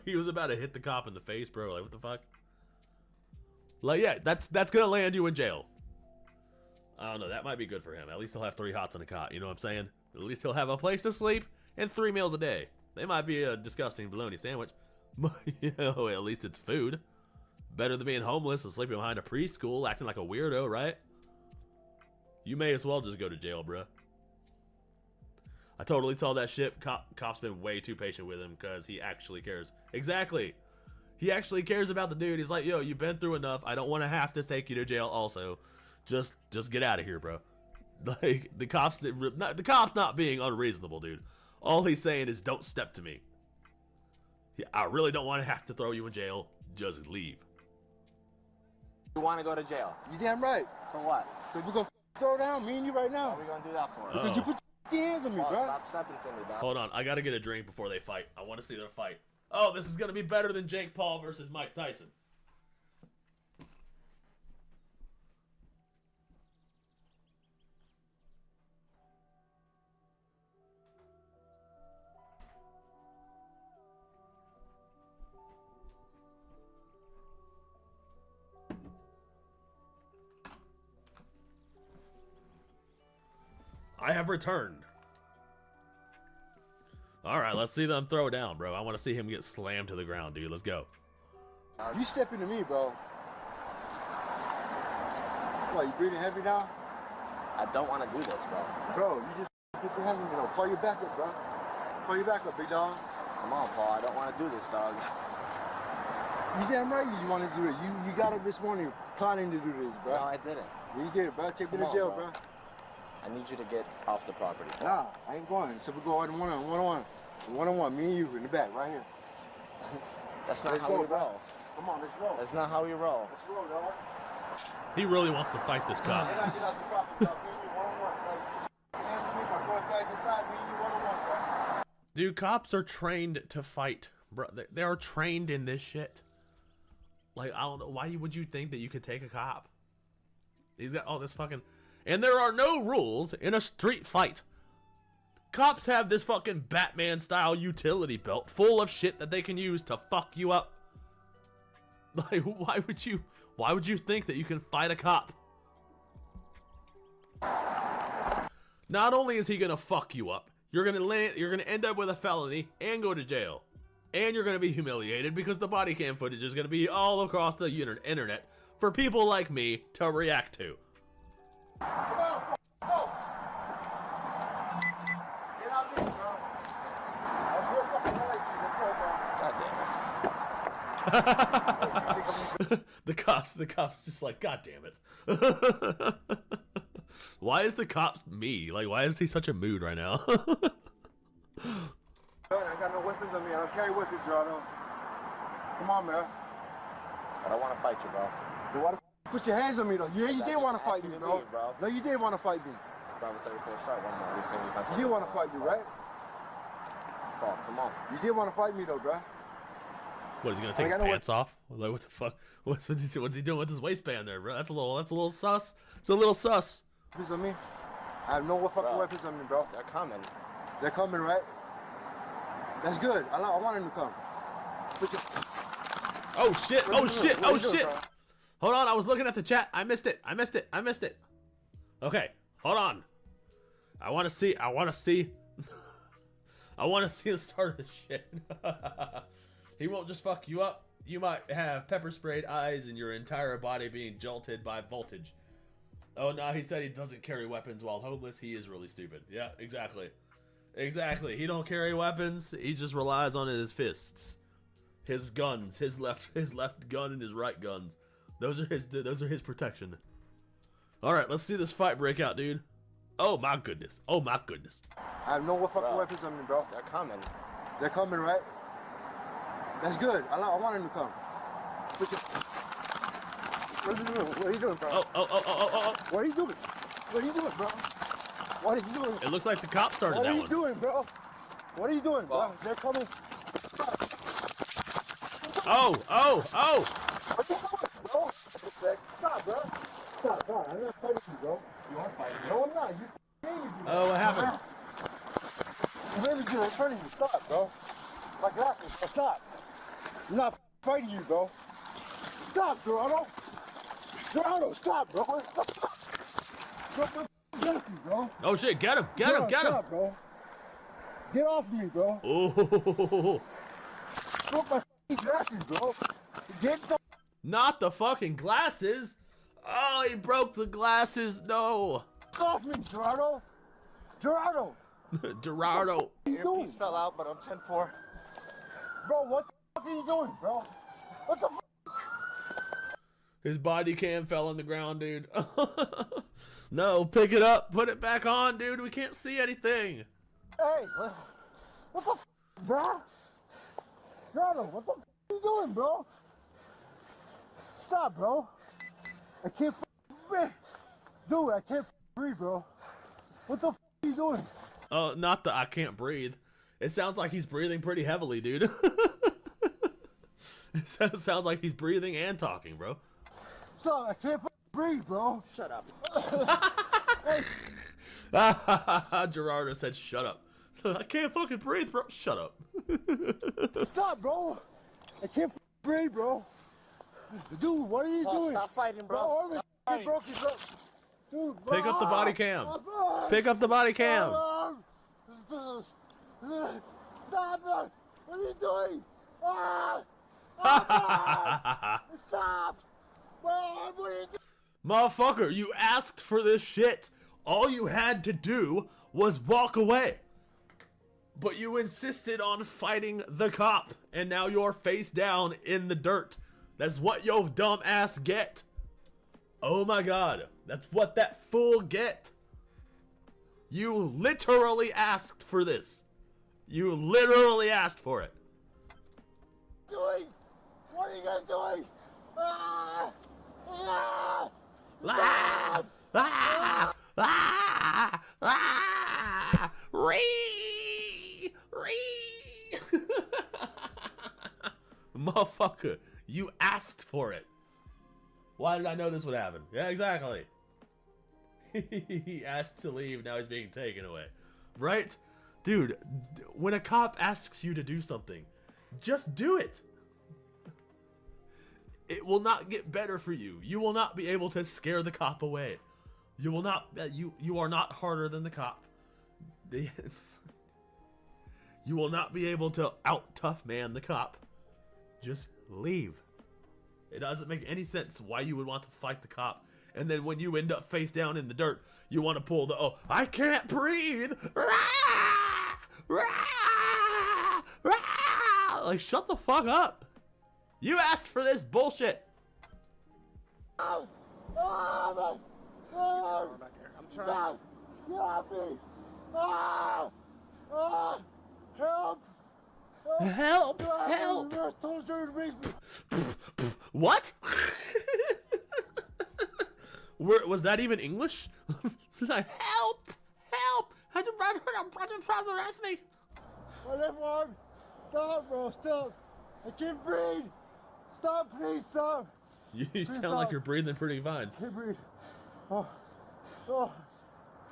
he was about to hit the cop in the face, bro. Like, what the fuck? Like, yeah, that's gonna land you in jail. I don't know. That might be good for him. At least he'll have 3 hots on a cot. You know what I'm saying? At least he'll have a place to sleep and 3 meals a day. They might be a disgusting bologna sandwich, but you know, at least it's food. Better than being homeless and sleeping behind a preschool, acting like a weirdo, right? You may as well just go to jail, bruh. I totally saw that shit. Cop's been way too patient with him because he actually cares. Exactly. He actually cares about the dude. He's like, yo, you've been through enough. I don't want to have to take you to jail also. Just get out of here, bro. Like, the cop's not being unreasonable, dude. All he's saying is don't step to me. I really don't want to have to throw you in jail. Just leave. You want to go to jail? You damn right. For what? Because we're going to throw down, me and you right now. What are we going to do that for? Because you put your hands on me, Paul, bro. stop stepping to me, dog. Hold on. I got to get a drink before they fight. I want to see their fight. Oh, this is going to be better than Jake Paul versus Mike Tyson. I have returned. Alright, let's see them throw down, bro. I want to see him get slammed to the ground, dude. Let's go. You step into me, bro. What, you breathing heavy now? I don't want to do this, bro. Bro, you just put your hands on me, bro. Call your back up, bro. Call your back up, big dog. Come on, Paul. I don't want to do this, dog. You damn right you want to do it. You got up this morning planning to do this, bro. No, I didn't. You did it, bro. Take me Come to on, jail, bro. bro. I need you to get off the property. Nah, I ain't going. So we go on one-on-one. One-on-one, me and you in the back, right here. That's not Let's how go, we bro. roll. Come on, let's roll. That's not how we roll. Let's roll, dog. He really wants to fight this cop. Get out the property, dog. Me and you, one-on-one, Dude, cops are trained to fight, bro. They are trained in this shit. Like, I don't know, why would you think that you could take a cop? He's got all this fucking... And there are no rules in a street fight. Cops have this fucking Batman-style utility belt full of shit that they can use to fuck you up. Like, why would you think that you can fight a cop? Not only is he gonna fuck you up, you're gonna end up with a felony and go to jail. And you're gonna be humiliated because the body cam footage is gonna be all across the internet for people like me to react to. The cops just like, God damn it. Why is the cops me? Like, why is he such a mood right now? I got no weapons on me. I don't carry weapons, Gerardo. Come on, man. I don't want to fight you, bro. Then why the f put your hands on me, though? Yeah, you did want to fight me, bro. No, you did want to fight me. You did want to fight me, right? Come on. You did want to fight me, though, bro. What, is he gonna take his pants off? Like, what the fuck? What's he doing with his waistband there, bro? That's a little sus. It's a little sus. Weapons on me? I have no fucking weapons on me, bro. They're coming. They're coming, right? That's good. I want him to come. Oh shit! Oh shit! Oh shit! Hold on, I was looking at the chat. I missed it. Okay, hold on. I want to see the start of this shit. He won't just fuck you up. You might have pepper sprayed eyes and your entire body being jolted by voltage. Oh no, he said he doesn't carry weapons while homeless. He is really stupid. Yeah, exactly. Exactly. He don't carry weapons. He just relies on his fists. His guns, his left gun and his right guns. Those are his protection. All right, let's see this fight break out, dude. Oh my goodness. Oh my goodness. I have no fucking weapons on me, bro. They're coming. They're coming, right? That's good. I want him to come. What are you doing? What are you doing, bro? Oh. What are you doing? What are you doing, bro? What are you doing? It looks like the cop started that one. What are you doing, bro? What are you doing, bro? They're coming. Oh. What are you doing, bro? Stop, bro. Stop. I'm not fighting you, bro. You are fighting me. No, I'm not. You made me do that. Oh, what happened? You made me do it in front of you. Stop, bro. My glasses. Stop. I'm not fighting you, bro. Stop, Gerardo. Gerardo, stop, bro. Stop my glasses, bro. Oh shit, get him. Stop, bro. Get off me, bro. Oh. Stop my glasses, bro. Get the... Not the fucking glasses. Oh, he broke the glasses. No. Get off me, Gerardo. Gerardo. Gerardo. Your piece fell out, but I'm 10-4. Bro, what the fuck are you doing, bro? What the fuck? His body cam fell on the ground, dude. No, pick it up. Put it back on, dude. We can't see anything. Hey, what the f, bro? Gerardo, what the f are you doing, bro? Stop, bro. I can't breathe. Dude, I can't breathe, bro. What the f are you doing? Oh, not the I can't breathe. It sounds like he's breathing pretty heavily, dude. It sounds like he's breathing and talking, bro. Stop, I can't breathe, bro. Shut up. Hey. Gerardo said, shut up. I can't fucking breathe, bro. Shut up. Stop, bro. I can't breathe, bro. Dude, what are you doing? Stop fighting, bro. Bro, broken, bro. Dude, bro. Pick up the body cam. Pick up the body cam. Stop, bro. What are you doing? Stop. Bro, what are you doing? Motherfucker, you asked for this shit. All you had to do was walk away. But you insisted on fighting the cop, and now you're face down in the dirt. That's what your dumb ass get. Oh my god, that's what that fool get. You literally asked for this. You literally asked for it. Doing? What are you guys doing? Motherfucker, you asked for it. Why did I know this would happen? Yeah, exactly. He asked to leave, now he's being taken away. Right? Dude, when a cop asks you to do something, just do it. It will not get better for you. You will not be able to scare the cop away. You will not, you are not harder than the cop. You will not be able to out-tough man the cop. Just leave. It doesn't make any sense why you would want to fight the cop. And then when you end up face down in the dirt, you want to pull the, oh, I can't breathe. Rah! Rah! Rah! Like, shut the fuck up. You asked for this bullshit. Oh, oh, oh, I'm trying. Help me. Oh, oh, help. Help! Help! What? Was that even English? Like, help! Help! Had to arrest me. My left arm. Stop, bro. Stop. I can't breathe. Stop, please. Stop. You Please sound stop. like you're breathing pretty fine. I can't breathe. Oh, oh.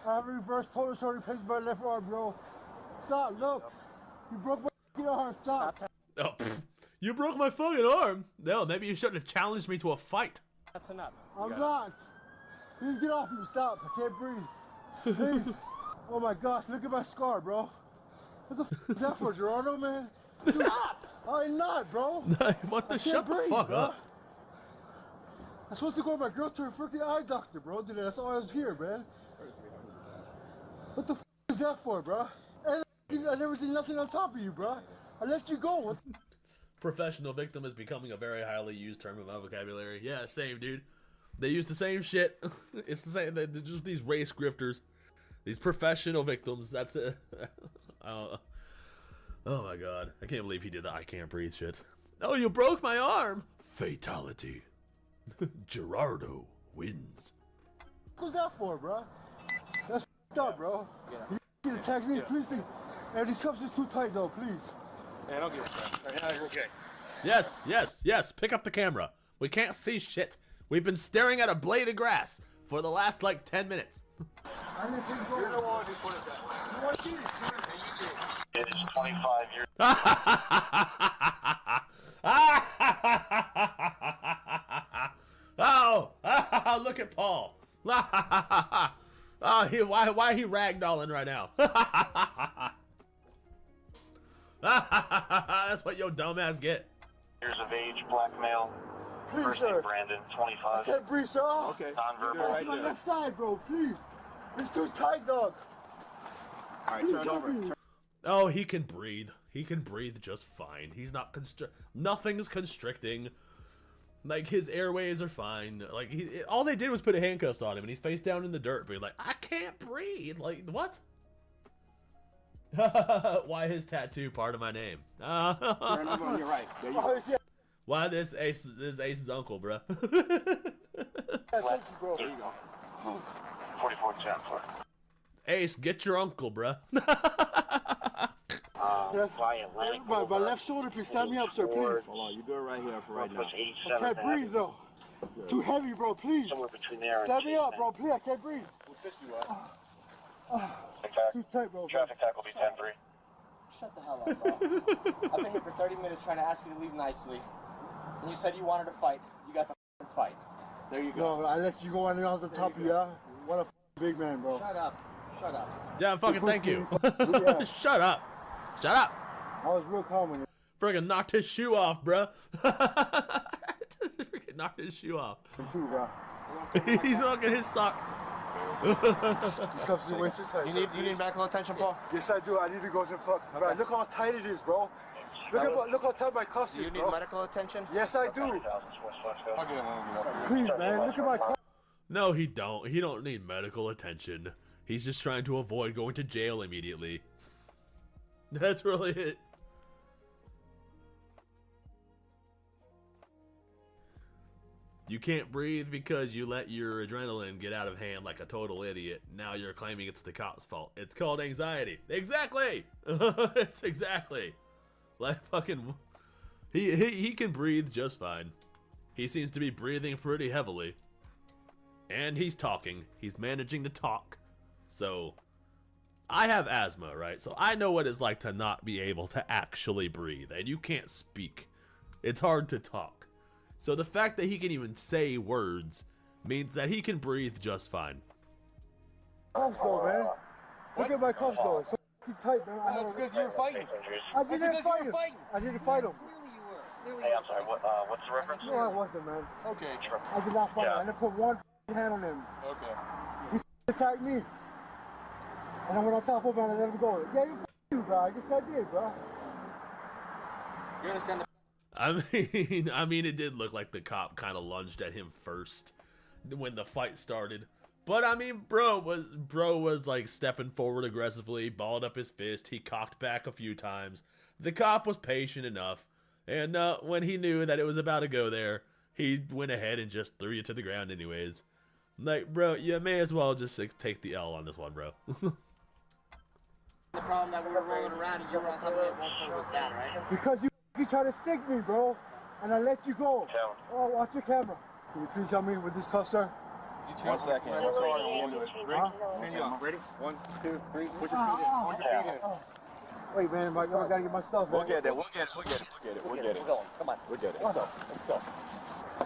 I have a reverse total shorty pinched my left arm, bro. Stop. Look. You broke my arm. Stop. Oh, you broke my fucking arm. No, maybe you shouldn't have challenged me to a fight. That's enough. I'm not. Please get off me. Stop. I can't breathe. Please. Oh my gosh, look at my scar, bro. What the f is that for, Gerardo, man? Stop! I'm not, bro. What the? I Shut can't the breathe, fuck bro. up. I'm supposed to go with my girl to her freaking eye doctor, bro. Dude, that's all I was here, man. What the f is that for, bro? And I never did nothing on top of you, bro. I let you go. What? Professional victim is becoming a very highly used term in my vocabulary. Yeah, same, dude. They use the same shit. It's the same. They're just these race grifters. These professional victims. That's it. Oh my god. I can't believe he did the I can't breathe shit. Oh, you broke my arm. Fatality. Gerardo wins. What's that for, bro? That's f***ed up, bro. You can attack me, please. Hey, these cuffs is too tight, though, please. Yeah, don't give a shit. Yeah, you're okay. Yes, yes, yes. Pick up the camera. We can't see shit. We've been staring at a blade of grass for the last, like, 10 minutes. You're the one who put it that way. It is 25 years. Oh, look at Paul. Oh, why he ragdolling right now? That's what your dumbass get. Years of age, black male. Please, First sir. name Brandon, I 25. can't breathe, sir. Okay. Nonverbal. That's my left side, bro, please. It's too tight, dog. All right, Please turn help over. me. Oh, he can breathe. He can breathe just fine. He's not nothing's constricting. Like, his airways are fine. Like, all they did was put handcuffs on him, and he's face down in the dirt, being like, I can't breathe. Like, what? Why his tattoo part of my name? Turn over on your right. There you go. Why this Ace's uncle, bruh? There you go. 4410, sir. Ace, get your uncle, bruh. My left shoulder, please stand me up, sir, please. Hold on, you do it right here for right now. I can't breathe, though. Too heavy, bro, please. Somewhere between there and Stand me up, bro, please. I can't breathe. We'll pick you up. Too tight, bro. Traffic tackle be 10-3. Shut the hell up, bro. I've been here for 30 minutes trying to ask you to leave nicely. And you said you wanted to fight. You got the fight. There you go. No, I let you go on the top of you, yeah? What a big man, bro. Shut up. Shut up. Yeah, fucking thank you. Shut up. Shut up. I was real calm when you... Friggin' knocked his shoe off, bruh. Friggin' knocked his shoe off. He's fucking his sock. You need medical attention, Paul? Yes, I do. I need to go to the fuck. Bro, look how tight it is, bro. Look how tight my cuffs is, Do you need bro. medical attention? Yes, I do. Please, man, look at my cuffs. No, he don't. He don't need medical attention. He's just trying to avoid going to jail immediately. That's really it. You can't breathe because you let your adrenaline get out of hand like a total idiot. Now you're claiming it's the cop's fault. It's called anxiety. Exactly! It's exactly. Like fucking... He can breathe just fine. He seems to be breathing pretty heavily. And he's talking. He's managing to talk. So, I have asthma, right? So I know what it's like to not be able to actually breathe. And you can't speak. It's hard to talk. So the fact that he can even say words means that he can breathe just fine. Cuffs though, man. Look at my cuffs though. It's so tight, man. That's because you were fighting. I didn't fight him. I didn't fight him. Hey, I'm sorry, what's the reference? No, I wasn't, man. Okay. I did not fight him. I didn't put one hand on him. Okay. He attacked me. And I went on top of him and I let him go. Yeah, you bro. I guess I did, bro. You understand the... I mean, it did look like the cop kind of lunged at him first when the fight started. But I mean, bro was like stepping forward aggressively, balled up his fist. He cocked back a few times. The cop was patient enough, and when he knew that it was about to go there, he went ahead and just threw you to the ground anyways. Like, bro, you may as well just take the L on this one, bro. The problem that we were rolling around and you were on top of me at one point was bad, right? Because you tried to stick me, bro. And I let you go. Oh, watch your camera. Can you please help me with this cuff, sir? 1 second. What's wrong? Ready? 1, 2, 3. Put your feet in. Put your feet in. Wait, man, I gotta get my stuff. We'll get it. We'll get it. Come on. We'll get it. Let's go.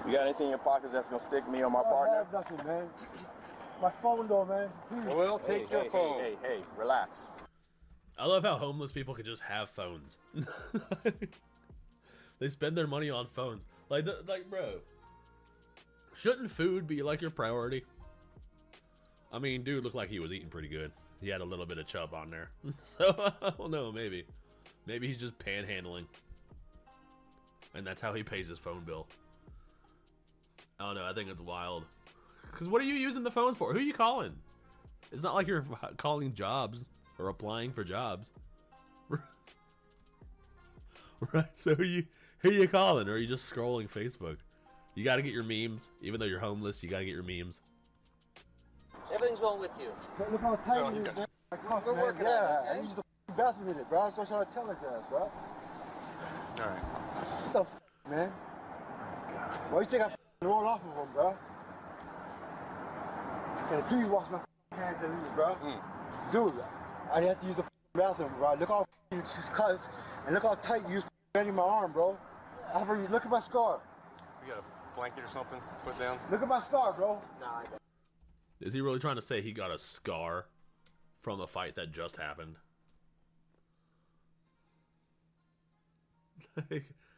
You got anything in your pockets that's gonna stick me or my partner? I have nothing, man. My phone, though, man. Please. We'll take your phone. Hey, relax. I love how homeless people can just have phones. They spend their money on phones. Like, bro, shouldn't food be like your priority? I mean, dude looked like he was eating pretty good. He had a little bit of chub on there. So, I don't know, maybe. Maybe he's just panhandling. And that's how he pays his phone bill. I don't know, I think it's wild. Because what are you using the phones for? Who are you calling? It's not like you're calling jobs or applying for jobs. Right, so who you calling? Or are you just scrolling Facebook? You gotta get your memes. Even though you're homeless, you gotta get your memes. Everything's well with you. Look how tight it is, man. My cuff, We're man. working Yeah, on it, okay? I use the bathroom in it, bro. That's what I'm trying to tell his ass, bro. Alright. What the man? Why you think I roll off of him, bro? Can you please wash my hands and leave, bro? Dude, I didn't have to use the bathroom, bro. Look how you just cut, and look how tight you used bending my arm, bro. Look at my scar. You got a blanket or something to put down? Look at my scar, bro. Nah, I got. Is he really trying to say he got a scar from a fight that just happened?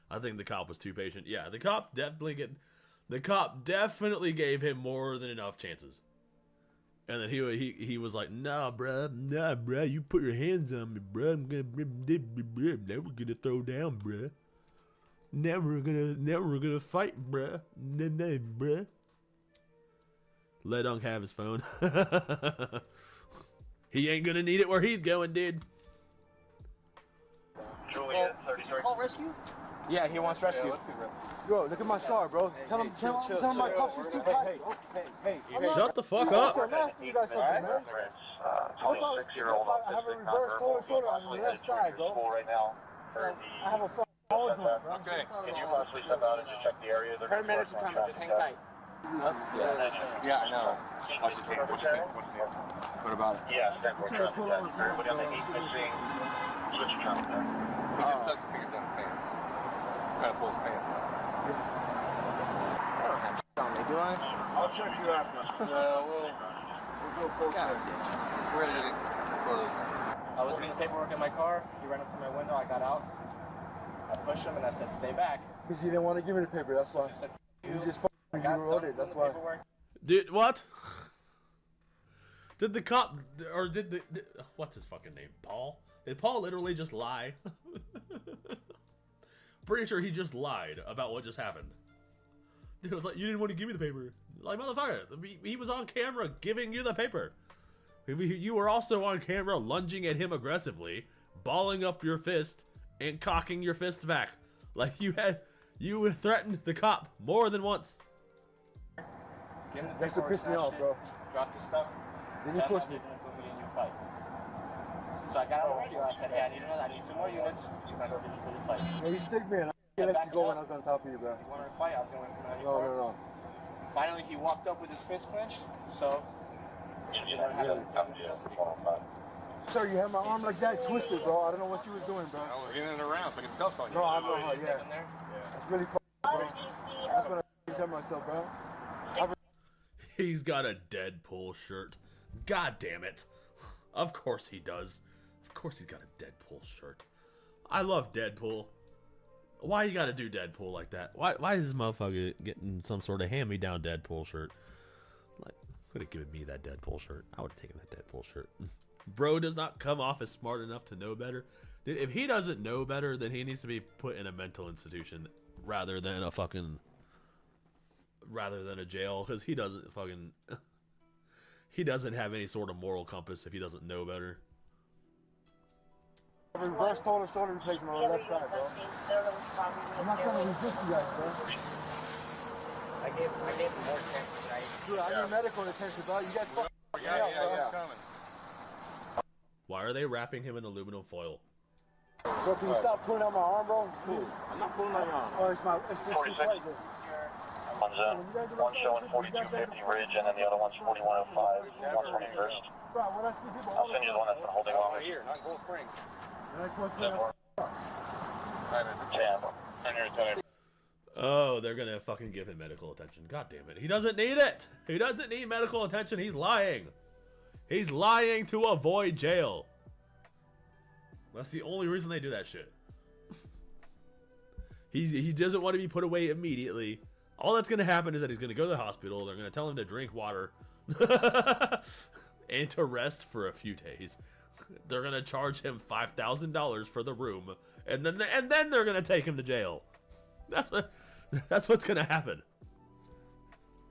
I think the cop was too patient. Yeah, the cop definitely gave him more than enough chances. And then he was like, nah, bruh, you put your hands on me, bruh. I'm gonna, now we're gonna throw down, bruh. Now we're gonna fight, bruh. Nah, bruh. Let Unk have his phone. He ain't gonna need it where he's going, dude. Juliet, 33. Call rescue? Yeah, he wants rescue. Bro, look at my scar, bro. Tell him my cuffs is too tight. Hey, shut the fuck up. I'm asking you guys something, man. I have a reverse total shoulder on the left side, bro. I have a fucking ball joint, bro. Okay. Can you possibly step out and just check the area? Paramedics are coming. Just hang tight. Yeah, I know. What about it? Yeah, everybody on the east missing. Switch your trunk there. He just stuck his fingers down his pants. Trying to pull his pants out. I'll check you after. We'll go full check. We're ready to go to this. I was doing the paperwork in my car. He ran up to my window. I got out. I pushed him and I said, "Stay back." Because you didn't want to give me the paper. That's why. You just you wrote it. That's why. Dude, what? Did the cop or did the what's his fucking name? Paul? Did Paul literally just lie? Pretty sure he just lied about what just happened. Dude was like, you didn't want to give me the paper. Like, motherfucker, he was on camera giving you the paper. You were also on camera lunging at him aggressively, balling up your fist, and cocking your fist back. Like, you threatened the cop more than once. That's what pissed me off, bro. Drop the stuff. Then you push me. Until me and you fight. So I got on the radio. I said, "Hey, I need 2 more units. He's not gonna give me until we fight." Hey, you stick me, and I let you go when I was on top of you, bro. He wanted to fight. I was going to win from No. Finally, he walked up with his fist clenched, so... Sir, you had my arm like that twisted, bro. I don't know what you was doing, bro. I was getting it around so I can cuff on you. No, I know how, yeah. That's really cool, bro. That's what I said myself, bro. He's got a Deadpool shirt. God damn it. Of course he does. Of course he's got a Deadpool shirt. I love Deadpool. Why you gotta do Deadpool like that? Why is this motherfucker getting some sort of hand-me-down Deadpool shirt? Like, could have given me that Deadpool shirt. I would have taken that Deadpool shirt. Bro does not come off as smart enough to know better. If he doesn't know better, then he needs to be put in a mental institution rather than a jail, because he doesn't fucking he doesn't have any sort of moral compass if he doesn't know better. Reverse total shoulder replacement on the left side, bro. I'm not trying to resist you guys, bro. I gave him more chances tonight. Dude, I need medical attention, bro. You guys Yeah. Why are they wrapping him in aluminum foil? Bro, can you stop pulling on my arm, bro? Please. I'm not pulling on your arm. Oh, it's just 46. One's showing 4250 Ridge, and then the other one's 4105, 121st. I'll send you the one that's been holding longer. Here, not Gold Springs. Oh, they're gonna fucking give him medical attention. God damn it. He doesn't need it. He doesn't need medical attention. He's lying. He's lying to avoid jail. That's the only reason they do that shit. He doesn't want to be put away immediately. All that's gonna happen is that he's gonna go to the hospital. They're gonna tell him to drink water and to rest for a few days. They're gonna charge him $5,000 for the room, and then they're gonna take him to jail. That's what's gonna happen.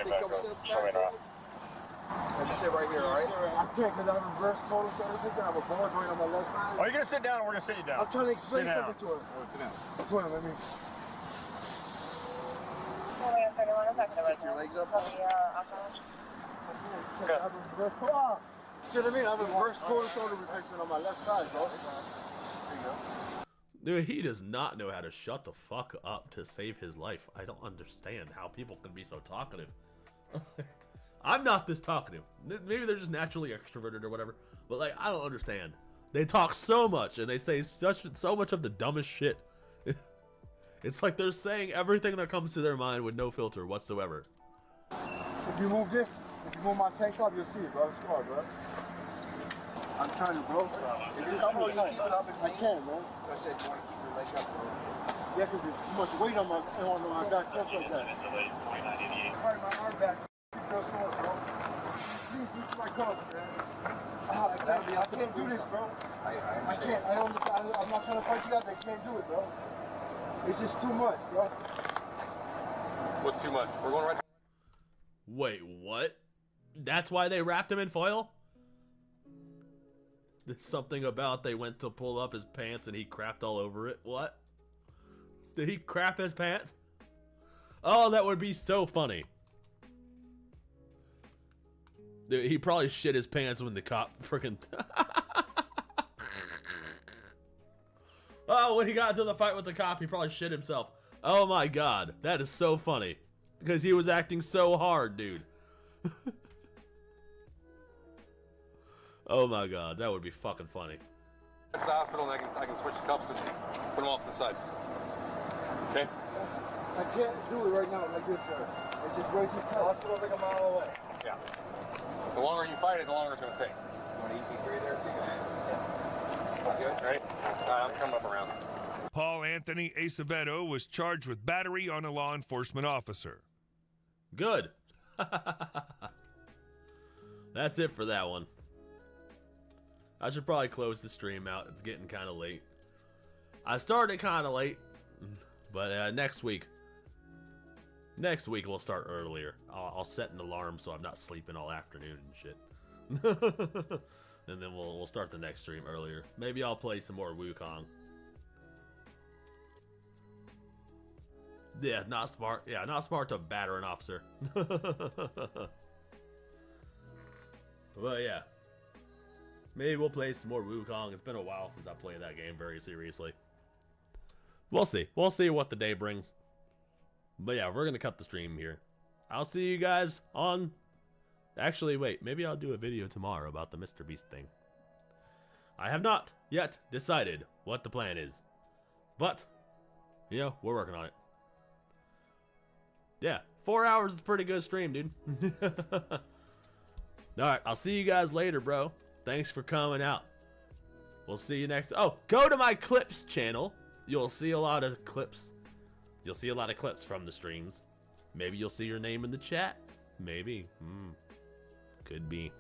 Like you sit right here, alright? I can't because I have a reverse total shoulder replacement. I have a ball joint on my left side. Are you gonna sit down or we're gonna sit you down? I'm trying to explain something to her. Sit down. To him, let me. Take your legs up. See what I mean? I have a reverse total shoulder replacement on my left side, bro. There you go. Dude, he does not know how to shut the fuck up to save his life. I don't understand how people can be so talkative. I'm not this talkative. Maybe they're just naturally extroverted or whatever. But like, I don't understand. They talk so much and they say so much of the dumbest shit. It's like they're saying everything that comes to their mind with no filter whatsoever. If you move this, if you move my tank top, you'll see it, bro. It's hard, bro. I'm trying to, bro. If it's too tight, I can, bro. I said you want to keep your leg up, bro. Yeah, because there's too much weight on my back. That's like that. Right, my arm back. Feel sore, bro. Please, reach my cup, man. I can't do this, bro. I can't. I'm not trying to fight you guys. I can't do it, bro. It's just too much, bro. What's too much? We're going right. Wait, what? That's why they wrapped him in foil? There's something about they went to pull up his pants and he crapped all over it. What? Did he crap his pants? Oh, that would be so funny. Dude, he probably shit his pants when the cop freaking... Oh, when he got into the fight with the cop, he probably shit himself. Oh my god, that is so funny. Because he was acting so hard, dude. Oh my god, that would be fucking funny. It's the hospital and I can switch the cuffs and put them off to the side. Okay? I can't do it right now like this, sir. It's just way too tight. The hospital's like a mile away. Yeah. The longer you fight it, the longer it's going to take. You want an easy three there? Good, ready? All right, I'm coming up around. Paul Anthony Acevedo was charged with battery on a law enforcement officer. Good. That's it for that one. I should probably close the stream out. It's getting kind of late. I started kind of late, but next week we'll start earlier. I'll set an alarm so I'm not sleeping all afternoon and shit. And then we'll start the next stream earlier. Maybe I'll play some more Wukong. Yeah, not smart. Yeah, not smart to batter an officer. Well, yeah. Maybe we'll play some more Wukong. It's been a while since I played that game very seriously. We'll see. We'll see what the day brings. But yeah, we're going to cut the stream here. I'll see you guys on... Actually, wait. Maybe I'll do a video tomorrow about the Mr. Beast thing. I have not yet decided what the plan is. But, you know, we're working on it. Yeah, 4 hours is a pretty good stream, dude. Alright, I'll see you guys later, bro. Thanks for coming out. We'll see you next... Oh, go to my clips channel. You'll see a lot of clips. You'll see a lot of clips from the streams. Maybe you'll see your name in the chat. Maybe. Could be.